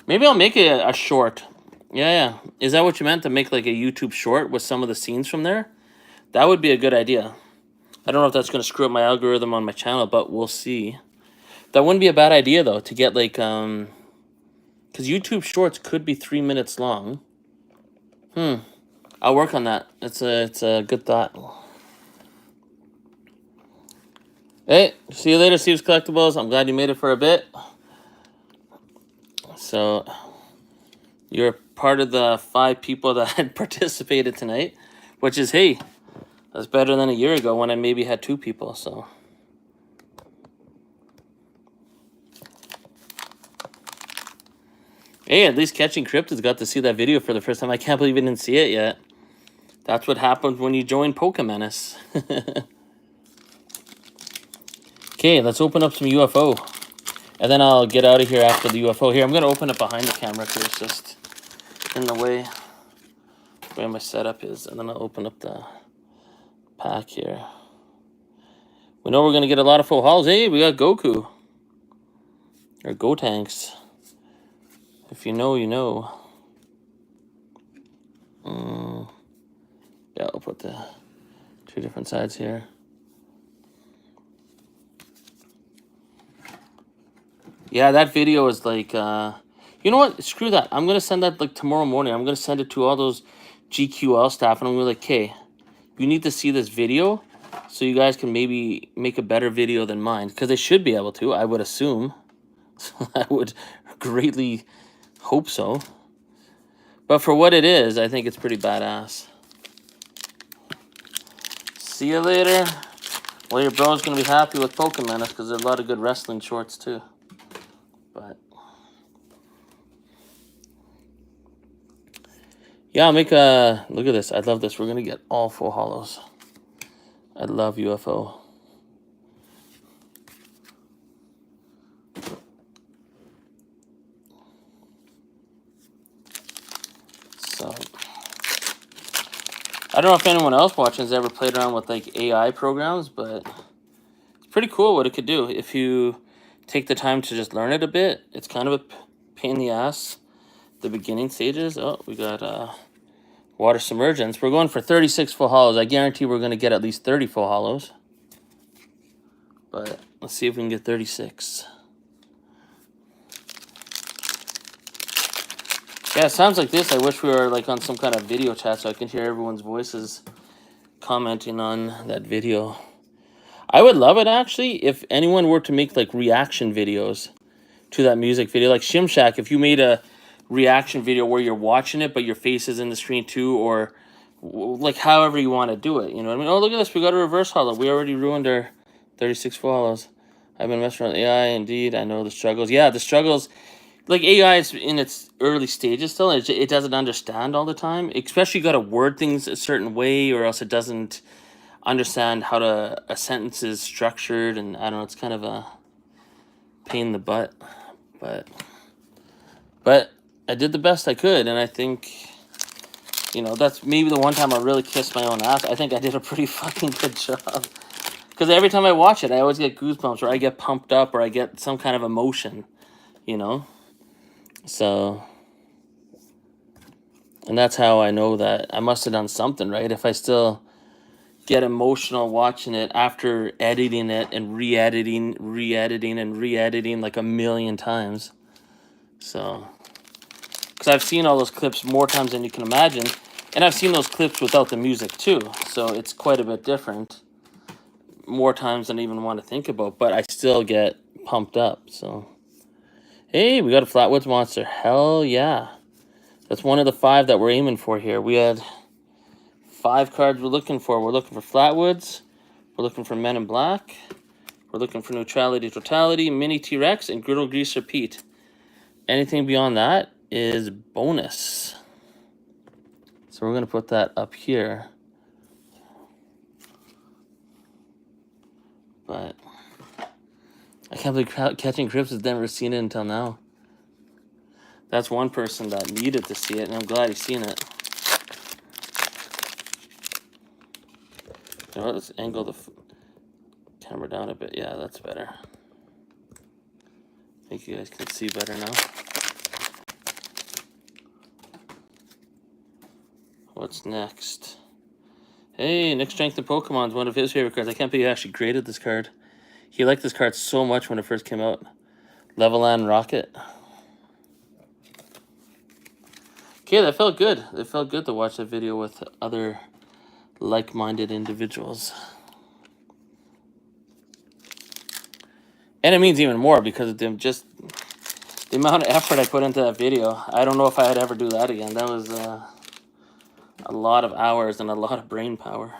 [SPEAKER 1] Maybe I'll make it a short. Yeah. Is that what you meant? To make like a YouTube short with some of the scenes from there? That would be a good idea. I don't know if that's going to screw up my algorithm on my channel, but we'll see. That wouldn't be a bad idea, though, to get like... Because YouTube shorts could be 3 minutes long. I'll work on that. It's a good thought. Hey, see you later, Steve's Collectibles. I'm glad you made it for a bit. So, you're part of the 5 people that had participated tonight, which is, hey, that's better than a year ago when I maybe had 2 people, so. Hey, at least Catching Cryptids got to see that video for the first time. I can't believe you didn't see it yet. That's what happens when you join Menace. Okay, let's open up some UFO. And then I'll get out of here after the UFO. Here, I'm going to open it behind the camera because it's just in the way where my setup is. And then I'll open up the pack here. We know we're going to get a lot of full hauls. Hey, we got Goku. Or Gotanks. If you know, you know. Yeah, I'll put the 2 different sides here. Yeah, that video is like, you know what? Screw that. I'm going to send that like tomorrow morning. I'm going to send it to all those GQL staff. And I'm going to be like, hey, you need to see this video so you guys can maybe make a better video than mine. Because they should be able to, I would assume. I would greatly hope so. But for what it is, I think it's pretty badass. See you later. Well, your bro's going to be happy with Pokemon because there's a lot of good wrestling shorts too. But yeah, I'll make a look at this. I love this. We're gonna get all full hollows. I love UFO. So I don't know if anyone else watching has ever played around with like AI programs, but it's pretty cool what it could do if you take the time to just learn it a bit. It's kind of a pain in the ass, the beginning stages. Oh, we got water submergence. We're going for 36 full hollows. I guarantee we're going to get at least 30 full hollows. But let's see if we can get 36. Yeah, it sounds like this. I wish we were like on some kind of video chat so I can hear everyone's voices commenting on that video. I would love it, actually, if anyone were to make, like, reaction videos to that music video. Like, Shimshack, if you made a reaction video where you're watching it, but your face is in the screen, too, or, like, however you want to do it, you know what I mean? Oh, look at this. We got a reverse hollow. We already ruined our 36 full hollows. I've been messing around with AI. Indeed, I know the struggles. Yeah, the struggles. Like AI is in its early stages still. It doesn't understand all the time. Especially, you got to word things a certain way, or else it doesn't understand how a sentence is structured. And I don't know. It's kind of a pain in the butt, but I did the best I could, and I think, you know, that's maybe the one time I really kissed my own ass. I think I did a pretty fucking good job. Because every time I watch it, I always get goosebumps, or I get pumped up, or I get some kind of emotion, you know? So, and that's how I know that I must have done something right. If I still get emotional watching it after editing it and re-editing and re-editing like a million times. So, because I've seen all those clips more times than you can imagine, and I've seen those clips without the music too, so it's quite a bit different. More times than I even want to think about, but I still get pumped up. So, hey, we got a Flatwoods monster. Hell yeah. That's one of the 5 that we're aiming for here. We had 5 cards we're looking for. We're looking for Flatwoods. We're looking for Men in Black. We're looking for Neutrality, Totality, Mini T-Rex, and Griddle Grease Repeat. Anything beyond that is bonus. So we're going to put that up here. But I can't believe Catching Crips has never seen it until now. That's one person that needed to see it, and I'm glad he's seen it. You know what, let's angle the camera down a bit. Yeah, that's better. I think you guys can see better now. What's next? Hey, Nick Strength of Pokemon is one of his favorite cards. I can't believe he actually graded this card. He liked this card so much when it first came out. Leveland Rocket. Okay, that felt good. It felt good to watch that video with other like-minded individuals. And it means even more because of them, just the amount of effort I put into that video. I don't know if I'd ever do that again. That was a lot of hours and a lot of brain power.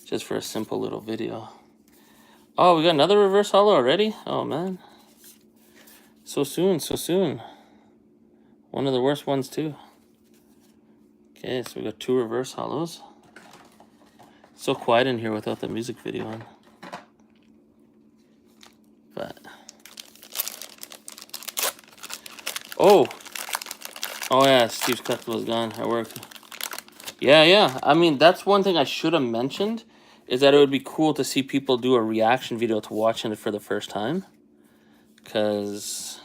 [SPEAKER 1] Just for a simple little video. Oh, we got another reverse holo already? Oh, man. So soon, so soon. One of the worst ones, too. Okay, so we got 2 reverse holos. So quiet in here without the music video on. But... Oh yeah, Steve's collectible is gone. I worked. Yeah. I mean, that's one thing I should have mentioned, is that it would be cool to see people do a reaction video to watching it for the first time. Because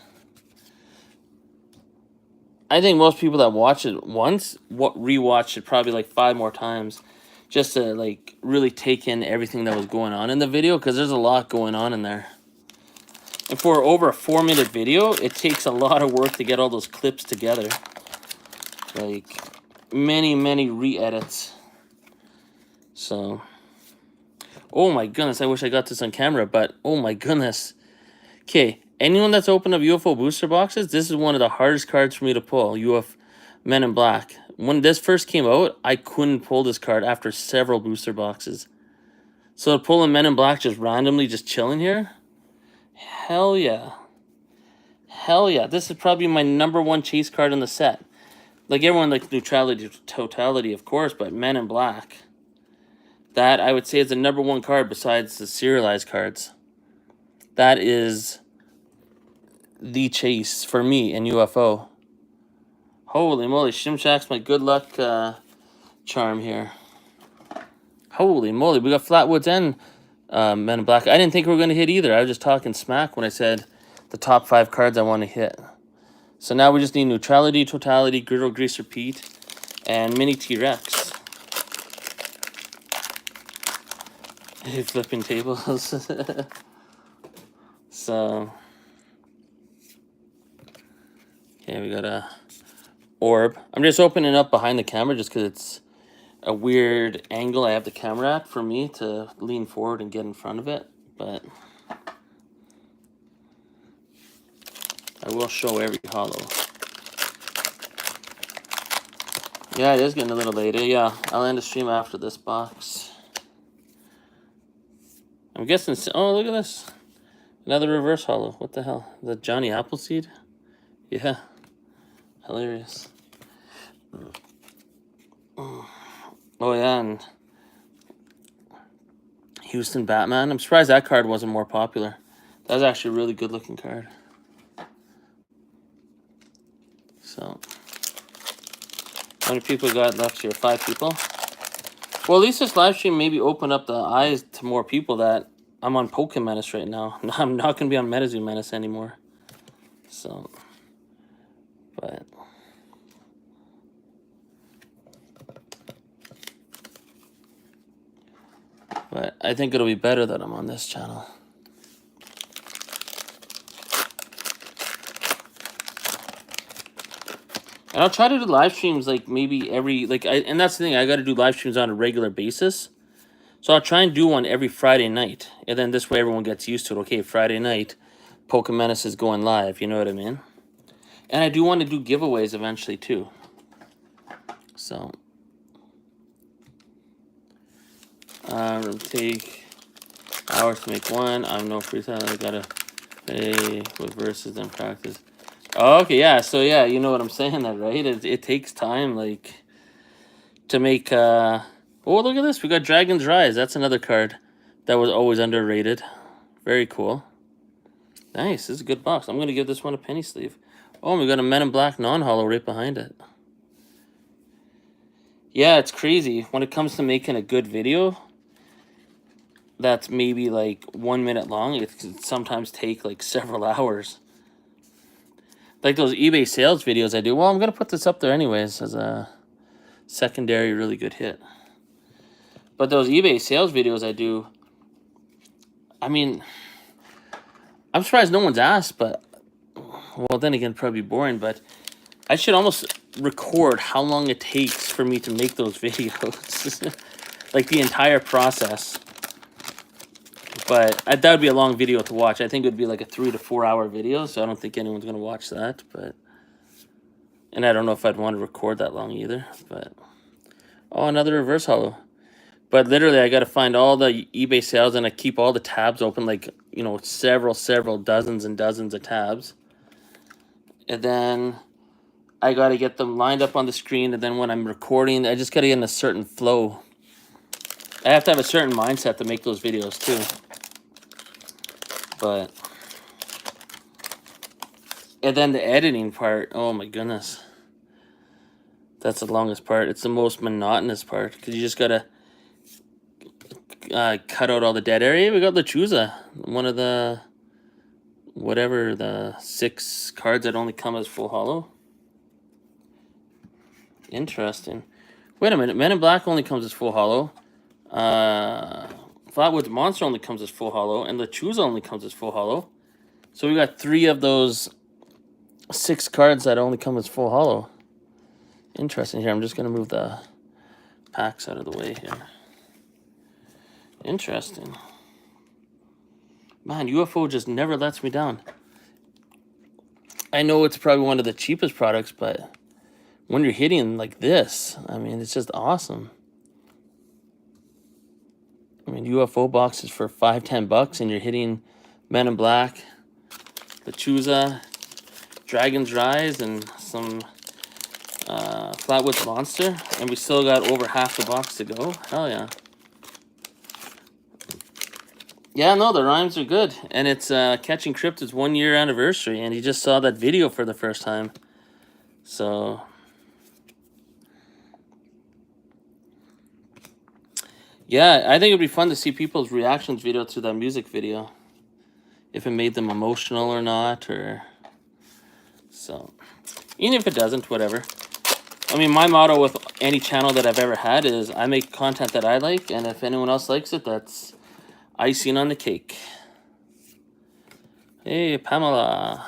[SPEAKER 1] I think most people that watch it once, rewatch it probably like 5 more times, just to like really take in everything that was going on in the video, because there's a lot going on in there. And for over a 4-minute video, it takes a lot of work to get all those clips together. Like, many re-edits. So, oh my goodness, I wish I got this on camera, but oh my goodness. Okay, anyone that's opened up UFO booster boxes, this is one of the hardest cards for me to pull, Men in Black. When this first came out, I couldn't pull this card after several booster boxes. So to pull a Men in Black just randomly just chilling here, hell yeah. Hell yeah, this is probably my #1 chase card in the set. Like, everyone likes Neutrality, Totality, of course, but Men in Black, that I would say is the #1 card besides the serialized cards. That is the chase for me in UFO. Holy moly, Shimshack's my good luck charm here. Holy moly, we got Flatwoods and Men in Black. I didn't think we were going to hit either. I was just talking smack when I said the top 5 cards I want to hit. So now we just need Neutrality, Totality, Griddle Grease Repeat, and Mini T-Rex. Flipping tables. So, okay, we got a orb. I'm just opening up behind the camera just because it's a weird angle I have the camera at for me to lean forward and get in front of it, but I will show every holo. Yeah, it is getting a little later. Yeah, I'll end the stream after this box. I'm guessing. Oh, look at this. Another reverse hollow. What the hell? Is that Johnny Appleseed? Yeah. Hilarious. Oh, yeah, and Houston Batman. I'm surprised that card wasn't more popular. That was actually a really good looking card. So, how many people got left here? 5 people? Well, at least this live stream maybe open up the eyes to more people that I'm on Pokemon Menace right now. I'm not going to be on Menace anymore. So, but I think it'll be better that I'm on this channel. And I'll try to do live streams like maybe every, and that's the thing, I got to do live streams on a regular basis. So I'll try and do one every Friday night. And then this way everyone gets used to it. Okay, Friday night, Pokemon Menace is going live, you know what I mean? And I do want to do giveaways eventually too. So, it'll take hours to make one. I'm no freestyle, I gotta play with verses and practice. Oh, okay, yeah, so yeah, you know what I'm saying, that right? It takes time, like, to make, oh, look at this, we got Dragon's Rise. That's another card that was always underrated. Very cool. Nice, this is a good box. I'm going to give this one a penny sleeve. Oh, we got a Men in Black non-hollow right behind it. Yeah, it's crazy. When it comes to making a good video that's maybe like 1 minute long, it can sometimes take like several hours. Like those eBay sales videos I do. Well, I'm going to put this up there anyways as a secondary really good hit. But those eBay sales videos I do, I mean, I'm surprised no one's asked, but, well, then again, probably boring, but I should almost record how long it takes for me to make those videos. Like the entire process. But that would be a long video to watch. I think it would be like a 3 to 4 hour video, so I don't think anyone's going to watch that. But, and I don't know if I'd want to record that long either. But, oh, another reverse hollow. But literally, I got to find all the eBay sales, and I keep all the tabs open, like, you know, several dozens and dozens of tabs. And then I got to get them lined up on the screen, and then when I'm recording, I just got to get in a certain flow. I have to have a certain mindset to make those videos, too. But, and then the editing part, oh my goodness. That's the longest part. It's the most monotonous part, because you just got to cut out all the dead area. We got Lechuza, one of the, whatever, the 6 cards that only come as full hollow. Interesting. Wait a minute, Men in Black only comes as full hollow. Flatwoods Monster only comes as full hollow, and Lechuza only comes as full hollow. So we got 3 of those 6 cards that only come as full hollow. Interesting here. I'm just going to move the packs out of the way here. Interesting. Man, UFO just never lets me down. I know it's probably one of the cheapest products, but when you're hitting like this, I mean, it's just awesome. I mean, UFO boxes for $5-10, and you're hitting Men in Black, Lechuza, Dragon's Rise, and some Flatwoods Monster, and we still got over half the box to go. Hell yeah. Yeah, no, the rhymes are good, and it's Catching Cryptid's 1-year anniversary, and he just saw that video for the first time. So, yeah, I think it'd be fun to see people's reactions video to that music video, if it made them emotional or not, or so. Even if it doesn't, whatever. I mean, my motto with any channel that I've ever had is I make content that I like, and if anyone else likes it, that's icing on the cake. Hey, Pamola.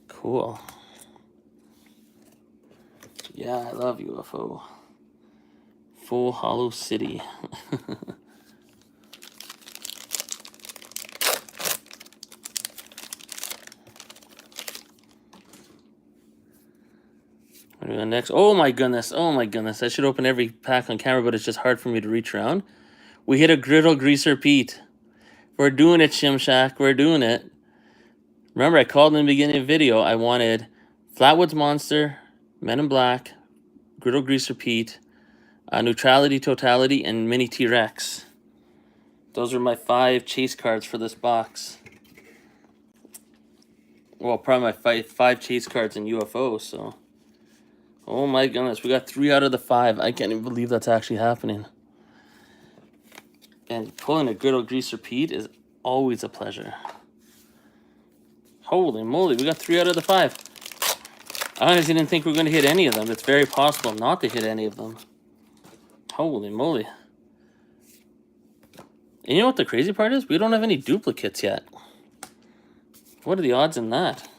[SPEAKER 1] Cool. Yeah, I love UFO. Full Hollow City. What do we got next? Oh my goodness. Oh my goodness. I should open every pack on camera, but it's just hard for me to reach around. We hit a Griddle Greaser Pete. We're doing it, Shimshack. We're doing it. Remember, I called in the beginning of the video. I wanted Flatwoods Monster, Men in Black, Griddle Greaser Pete, Neutrality Totality, and Mini T-Rex. Those are my 5 chase cards for this box. Well, probably my 5 chase cards in UFO, so. Oh my goodness, we got 3 out of the 5. I can't even believe that's actually happening. And pulling a Griddle Greaser Pete is always a pleasure. Holy moly, we got 3 out of the 5. I honestly didn't think we were going to hit any of them. It's very possible not to hit any of them. Holy moly. And you know what the crazy part is? We don't have any duplicates yet. What are the odds in that?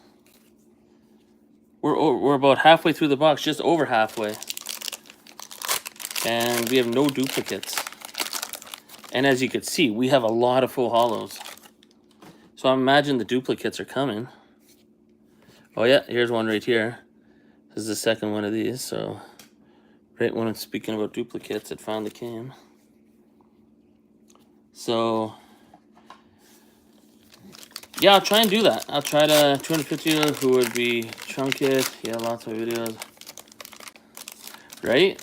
[SPEAKER 1] We're about halfway through the box, just over halfway. And we have no duplicates. And as you can see, we have a lot of full hollows. So I imagine the duplicates are coming. Oh yeah, here's one right here. This is the second one of these, so right when I'm speaking about duplicates, it finally came. So yeah, I'll try and do that. I'll try to 250 who would be chunk it. Yeah, lots of videos. Right?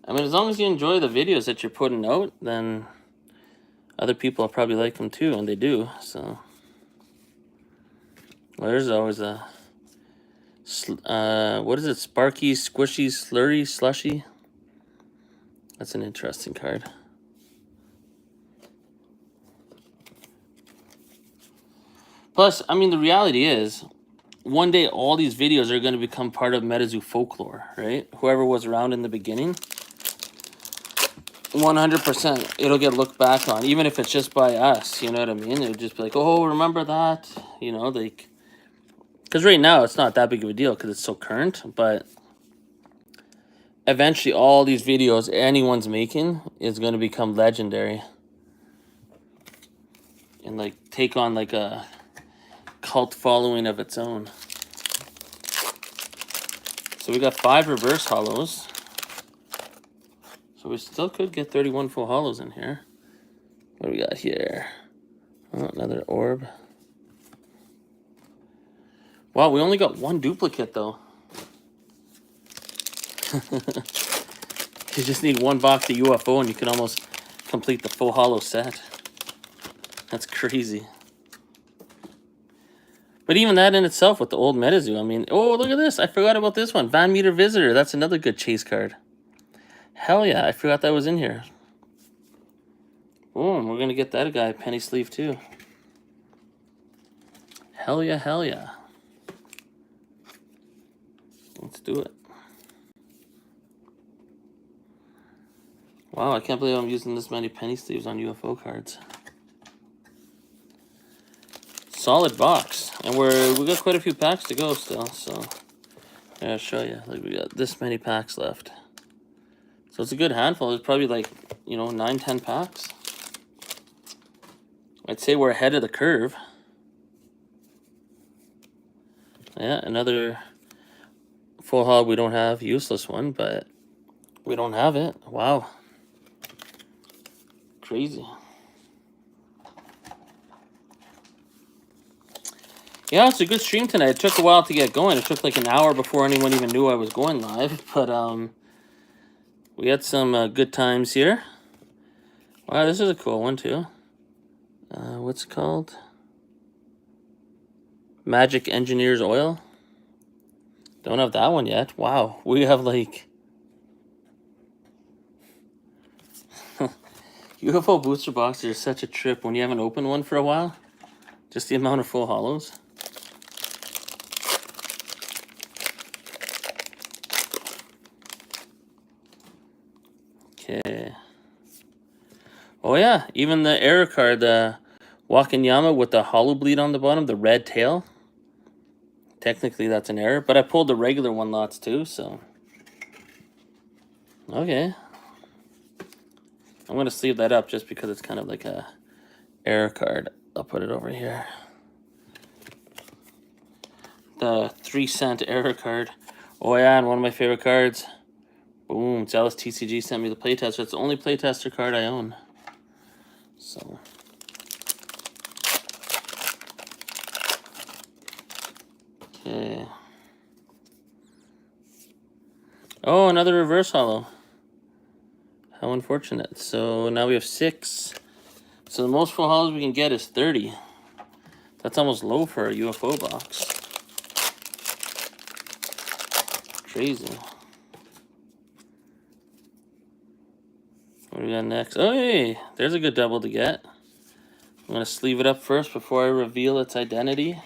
[SPEAKER 1] I mean, as long as you enjoy the videos that you're putting out, then other people will probably like them too, and they do, so. Well, there's always a, what is it? Sparky, Squishy, Slurry, Slushy? That's an interesting card. Plus, I mean, the reality is, one day all these videos are going to become part of MetaZoo folklore, right? Whoever was around in the beginning, 100%, it'll get looked back on, even if it's just by us, you know what I mean? It'll just be like, oh, remember that? You know, like, because right now it's not that big of a deal because it's so current, but eventually all these videos anyone's making is going to become legendary. And, like, take on, like, a cult following of its own. So we got 5 reverse hollows. So we still could get 31 full hollows in here. What do we got here? Oh, another orb. Wow, we only got 1 duplicate though. You just need 1 box of UFO and you can almost complete the full hollow set. That's crazy. But even that in itself with the old MetaZoo, I mean, oh, look at this. I forgot about this one. Van Meter Visitor. That's another good chase card. Hell yeah, I forgot that was in here. Boom, we're going to get that guy penny sleeve too. Hell yeah, hell yeah. Let's do it. Wow, I can't believe I'm using this many penny sleeves on UFO cards. Solid box. And we got quite a few packs to go still, so I'll show you. Like, we got this many packs left. So it's a good handful. It's probably like, you know, 9-10 packs. I'd say we're ahead of the curve. Yeah, another full hog we don't have. Useless one, but we don't have it. Wow. Crazy. Yeah, it's a good stream tonight. It took a while to get going. It took like an hour before anyone even knew I was going live. But we had some good times here. Wow, this is a cool one too. What's it called? Magic Engineer's Oil. Don't have that one yet. Wow, we have like UFO booster boxes are such a trip when you haven't opened one for a while. Just the amount of full hollows. Okay. Oh yeah, even the error card, the Wakanyama with the hollow bleed on the bottom, the red tail. Technically that's an error, but I pulled the regular one lots too, so. Okay. I'm going to sleeve that up just because it's kind of like a error card. I'll put it over here. The 3-cent error card. Oh yeah, and one of my favorite cards. Boom, Zealous TCG sent me the playtester. It's the only playtester card I own. Okay. Oh, another reverse hollow. How unfortunate. So now we have 6. So the most full hollows we can get is 30. That's almost low for a UFO box. Crazy. What do we got next? Oh, hey, there's a good double to get. I'm going to sleeve it up first before I reveal its identity.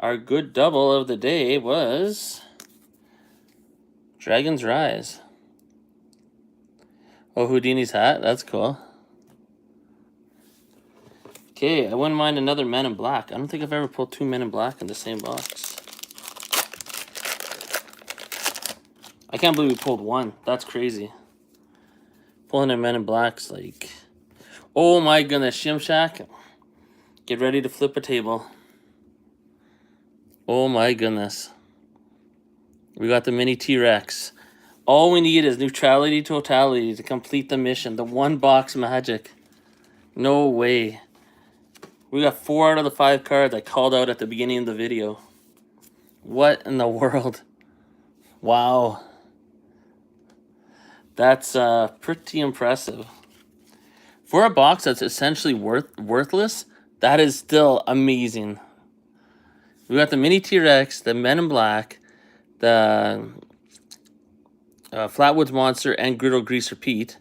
[SPEAKER 1] Our good double of the day was Dragon's Rise. Oh, Houdini's hat. That's cool. Okay, I wouldn't mind another Men in Black. I don't think I've ever pulled 2 Men in Black in the same box. I can't believe we pulled 1. That's crazy. Pulling a Men in Black's like... Oh my goodness, Shimshak. Get ready to flip a table. Oh my goodness. We got the mini T-Rex. All we need is neutrality totality to complete the mission. The 1 box magic. No way. We got 4 out of the 5 cards I called out at the beginning of the video. What in the world? Wow. That's pretty impressive. For a box that's essentially worthless, that is still amazing. We got the mini T-Rex, the Men in Black, the Flatwoods Monster, and Griddle Greaser Pete.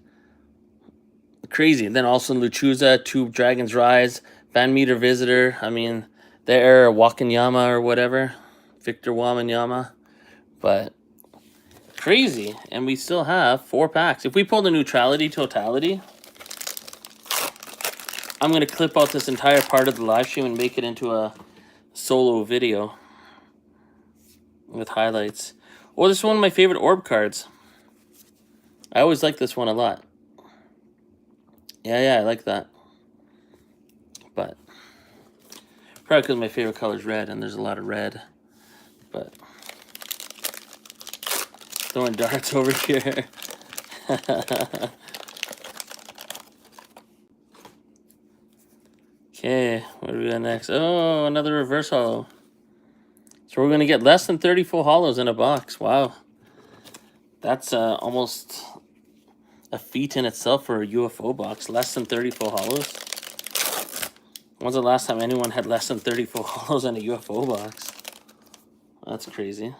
[SPEAKER 1] Crazy. And then also Luchuza, 2 Dragon's Rise, Van Meter Visitor. I mean, they're Wakanyama or whatever. Victor Wamanyama. But crazy. And we still have 4 packs. If we pull the neutrality totality, I'm going to clip out this entire part of the live stream and make it into a solo video with highlights. Oh, this is one of my favorite orb cards. I always like this one a lot. Yeah, I like that. But probably because my favorite color is red, and there's a lot of red. But throwing darts over here. Okay, what do we got next? Oh, another reverse hollow. So we're going to get less than 30 full hollows in a box. Wow. That's almost a feat in itself for a UFO box. Less than 30 full hollows. When's the last time anyone had less than 30 full hollows in a UFO box? That's crazy.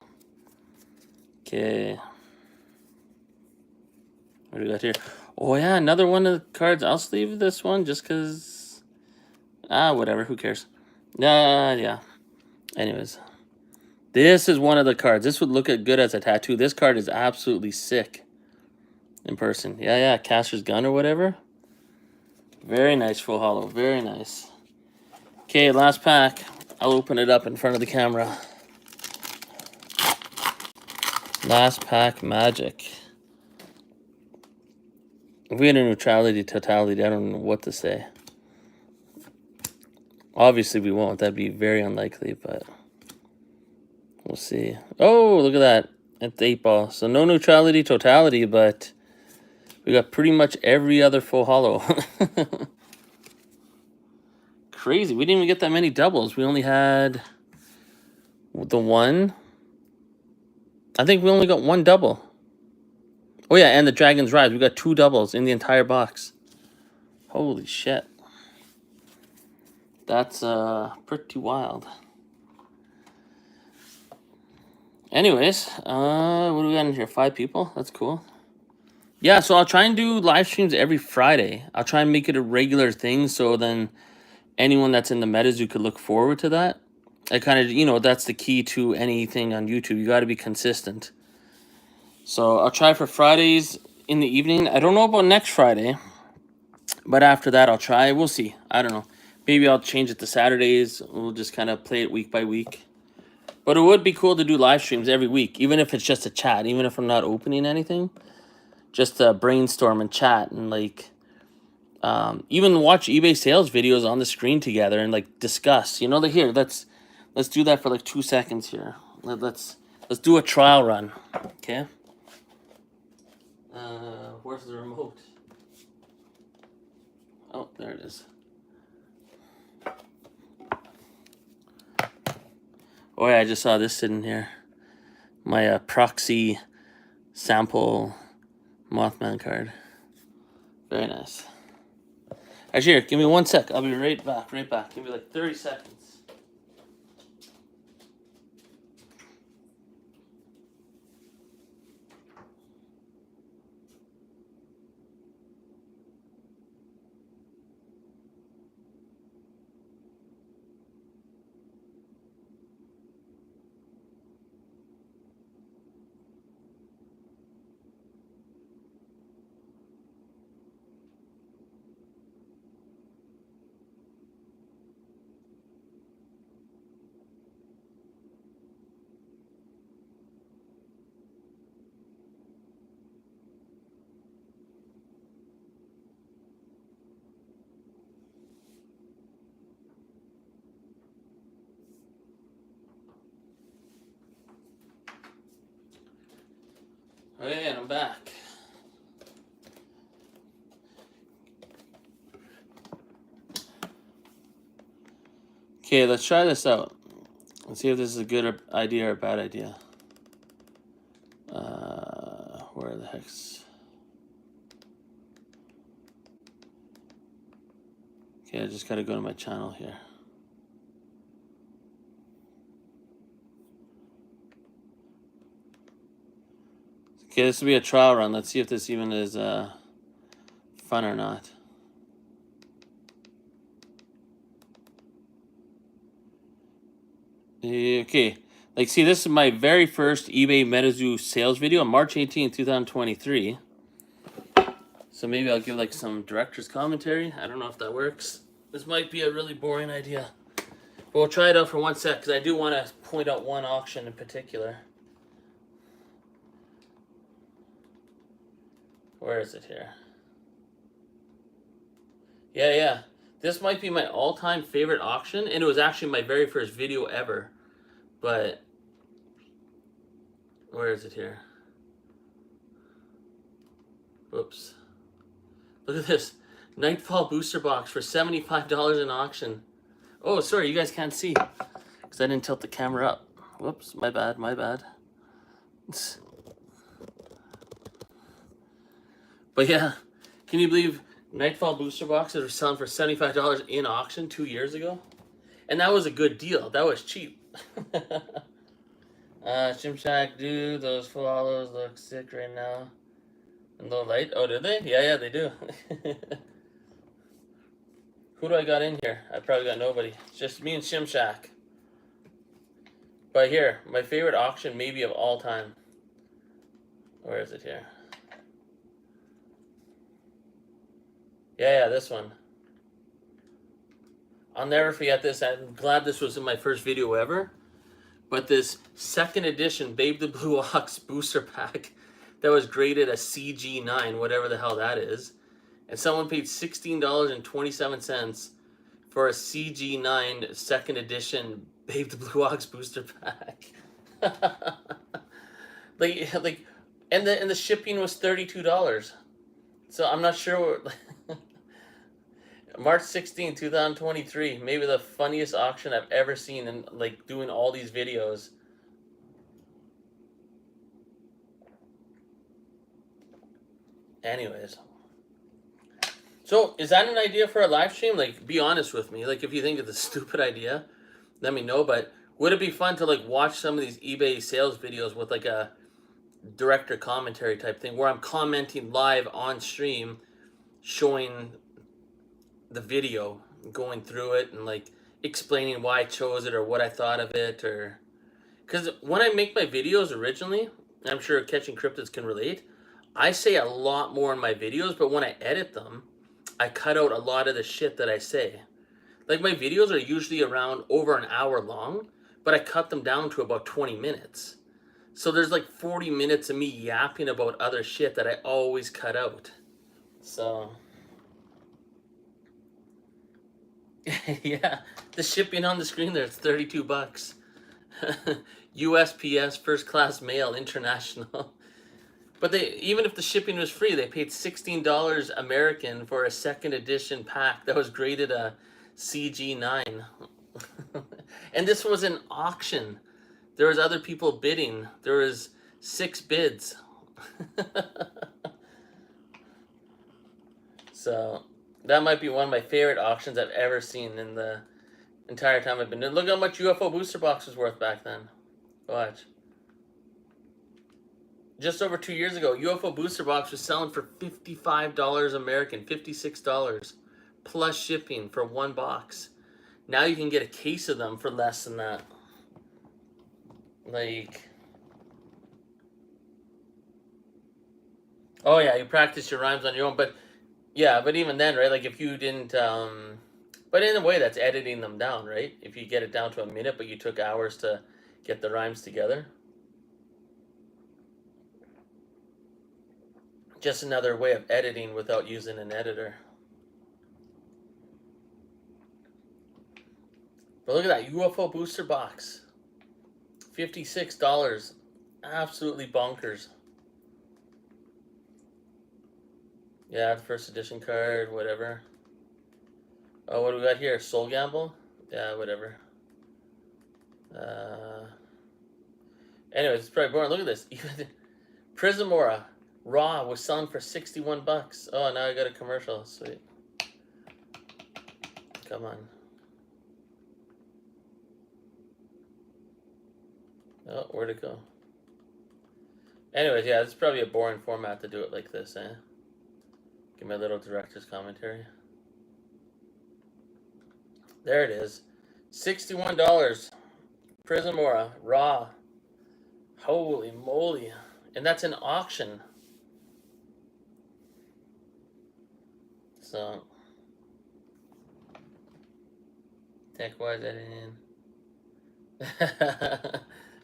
[SPEAKER 1] Okay. What do we got here? Oh, yeah, another one of the cards. I'll sleeve this one just because... whatever. Who cares? Yeah. Anyways. This is one of the cards. This would look good as a tattoo. This card is absolutely sick in person. Yeah. Caster's Gun or whatever. Very nice full hollow. Very nice. Okay, last pack. I'll open it up in front of the camera. Last pack magic. If we had a neutrality totality, I don't know what to say. Obviously we won't. That'd be very unlikely, but we'll see. Oh, look at that. At the 8 ball. So no neutrality totality, but we got pretty much every other full hollow. Crazy. We didn't even get that many doubles. We only had the 1. I think we only got 1 double. Oh, yeah, and the Dragon's Rise. We got 2 doubles in the entire box. Holy shit. That's pretty wild. Anyways, what do we got in here? 5 people? That's cool. Yeah, so I'll try and do live streams every Friday. I'll try and make it a regular thing so then anyone that's in the MetaZoo could look forward to that. I kind of, that's the key to anything on YouTube. You got to be consistent. So I'll try for Fridays in the evening. I don't know about next Friday, but after that I'll try. We'll see. I don't know. Maybe I'll change it to Saturdays. We'll just kind of play it week by week. But it would be cool to do live streams every week, even if it's just a chat, even if I'm not opening anything. Just brainstorm and chat and even watch eBay sales videos on the screen together and discuss. Here, let's do that for 2 seconds here. Let's do a trial run. Okay. Where's the remote? Oh, there it is. Oh yeah, I just saw this sitting here. My proxy sample Mothman card. Very nice. Actually, here, give me 1 sec. I'll be right back. Give me like 30 seconds. Okay, and I'm back. Okay, let's try this out. Let's see if this is a good idea or a bad idea. Where the heck's... Okay, I just gotta go to my channel here. Okay, this will be a trial run. Let's see if this even is fun or not. Okay, like see, this is my very first eBay MetaZoo sales video on March 18, 2023. So maybe I'll give like some director's commentary. I don't know if that works. This might be a really boring idea. But we'll try it out for 1 sec, because I do want to point out one auction in particular. Where is it here? Yeah. This might be my all-time favorite auction, and it was actually my very first video ever. But where is it here? Whoops. Look at this. Nightfall booster box for $75 in auction. Oh, sorry, you guys can't see, because I didn't tilt the camera up. Whoops, my bad. But yeah, can you believe Nightfall booster boxes are selling for $75 in auction 2 years ago? And that was a good deal. That was cheap. Shimshak, dude, those follows look sick right now. In low light? Oh, did they? Yeah, they do. Who do I got in here? I probably got nobody. It's just me and Shimshak. But here, my favorite auction maybe of all time. Where is it here? Yeah, this one. I'll never forget this. I'm glad this was in my first video ever. But this second edition Babe the Blue Ox booster pack that was graded a CG9, whatever the hell that is. And someone paid $16.27 for a CG9 second edition Babe the Blue Ox booster pack. and the shipping was $32. So I'm not sure what... March 16, 2023, maybe the funniest auction I've ever seen in like doing all these videos. Anyways. So, is that an idea for a live stream? Like, be honest with me. Like, if you think it's a stupid idea, let me know. But would it be fun to like watch some of these eBay sales videos with like a director commentary type thing where I'm commenting live on stream, showing the video, going through it and like explaining why I chose it or what I thought of it? Or because when I make my videos originally, I'm sure Catching Cryptids can relate, I say a lot more in my videos, but when I edit them, I cut out a lot of the shit that I say. Like my videos are usually around over an hour long, but I cut them down to about 20 minutes. So there's like 40 minutes of me yapping about other shit that I always cut out. So yeah, the shipping on the screen there is $32. USPS first class mail international. But they, even if the shipping was free, they paid $16 American for a second edition pack that was graded a CG9. And this was an auction. There was other people bidding. There was 6 bids. So that might be one of my favorite auctions I've ever seen in the entire time I've been doing. Look how much UFO booster box was worth back then. Watch. Just over 2 years ago, UFO booster box was selling for $55 American, $56 plus shipping for one box. Now you can get a case of them for less than that. Like, oh yeah, you practice your rhymes on your own, but yeah, but even then, right? Like if you didn't, but in a way, that's editing them down, right? If you get it down to a minute, but you took hours to get the rhymes together. Just another way of editing without using an editor. But look at that UFO booster box. $56. Absolutely bonkers. Yeah, the first edition card, whatever. Oh, what do we got here? Soul Gamble? Yeah, whatever. Anyways, it's probably boring. Look at this. Even Prismora Raw was selling for $61. Oh, now I got a commercial. Sweet. Come on. Oh, where'd it go? Anyways, yeah, it's probably a boring format to do it like this, eh? Give me a little director's commentary. There it is. $61. Prismora Raw. Holy moly. And that's an auction. So, tech-wise editing.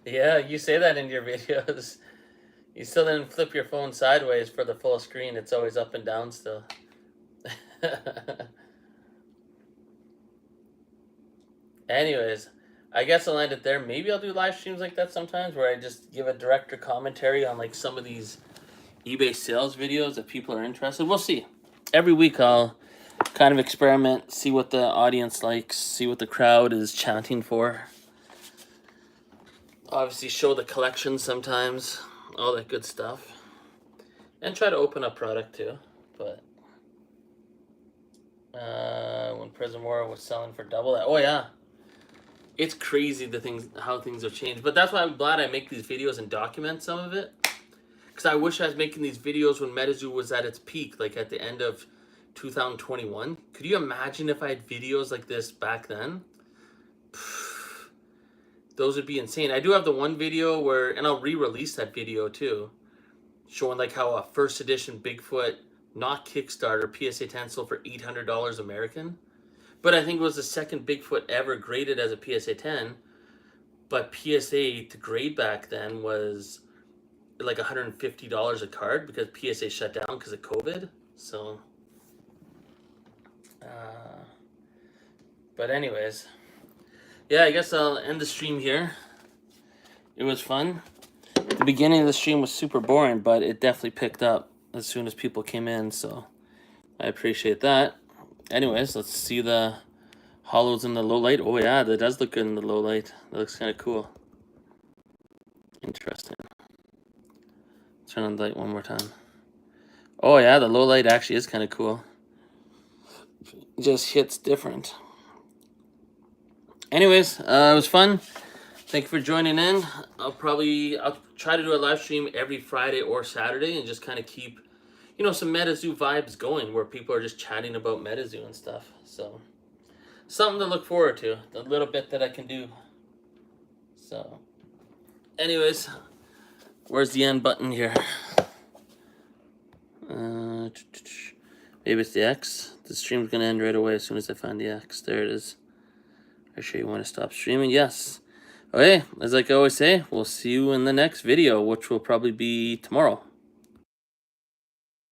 [SPEAKER 1] Yeah, you say that in your videos. You still didn't flip your phone sideways for the full screen. It's always up and down still. Anyways, I guess I'll end it there. Maybe I'll do live streams like that sometimes where I just give a director commentary on like some of these eBay sales videos that people are interested. We'll see. Every week I'll kind of experiment, see what the audience likes, see what the crowd is chanting for. Obviously show the collection sometimes, all that good stuff. And try to open up product too. But when Prismora was selling for double that, oh yeah. It's crazy how things have changed. But that's why I'm glad I make these videos and document some of it. Because I wish I was making these videos when MetaZoo was at its peak, like at the end of 2021. Could you imagine if I had videos like this back then? Those would be insane. I do have the one video where, and I'll re-release that video too, showing like how a first edition Bigfoot, not Kickstarter, PSA 10 sold for $800 American. But I think it was the second Bigfoot ever graded as a PSA 10. But PSA to grade back then was like $150 a card because PSA shut down because of COVID. So, but anyways, yeah, I guess I'll end the stream here. It was fun. The beginning of the stream was super boring, but it definitely picked up as soon as people came in, so I appreciate that. Anyways, let's see the hollows in the low light. Oh yeah, that does look good in the low light. That looks kind of cool. Interesting. Turn on the light one more time. Oh yeah, the low light actually is kind of cool. Just hits different. Anyways, it was fun. Thank you for joining in. I'll try to do a live stream every Friday or Saturday and just kind of keep, you know, some MetaZoo vibes going where people are just chatting about MetaZoo and stuff. So, something to look forward to. The little bit that I can do. So, anyways, where's the end button here? Maybe it's the X. The stream's going to end right away as soon as I find the X. There it is. Are you sure you want to stop streaming? Yes. Okay, as like I always say, we'll see you in the next video, which will probably be tomorrow.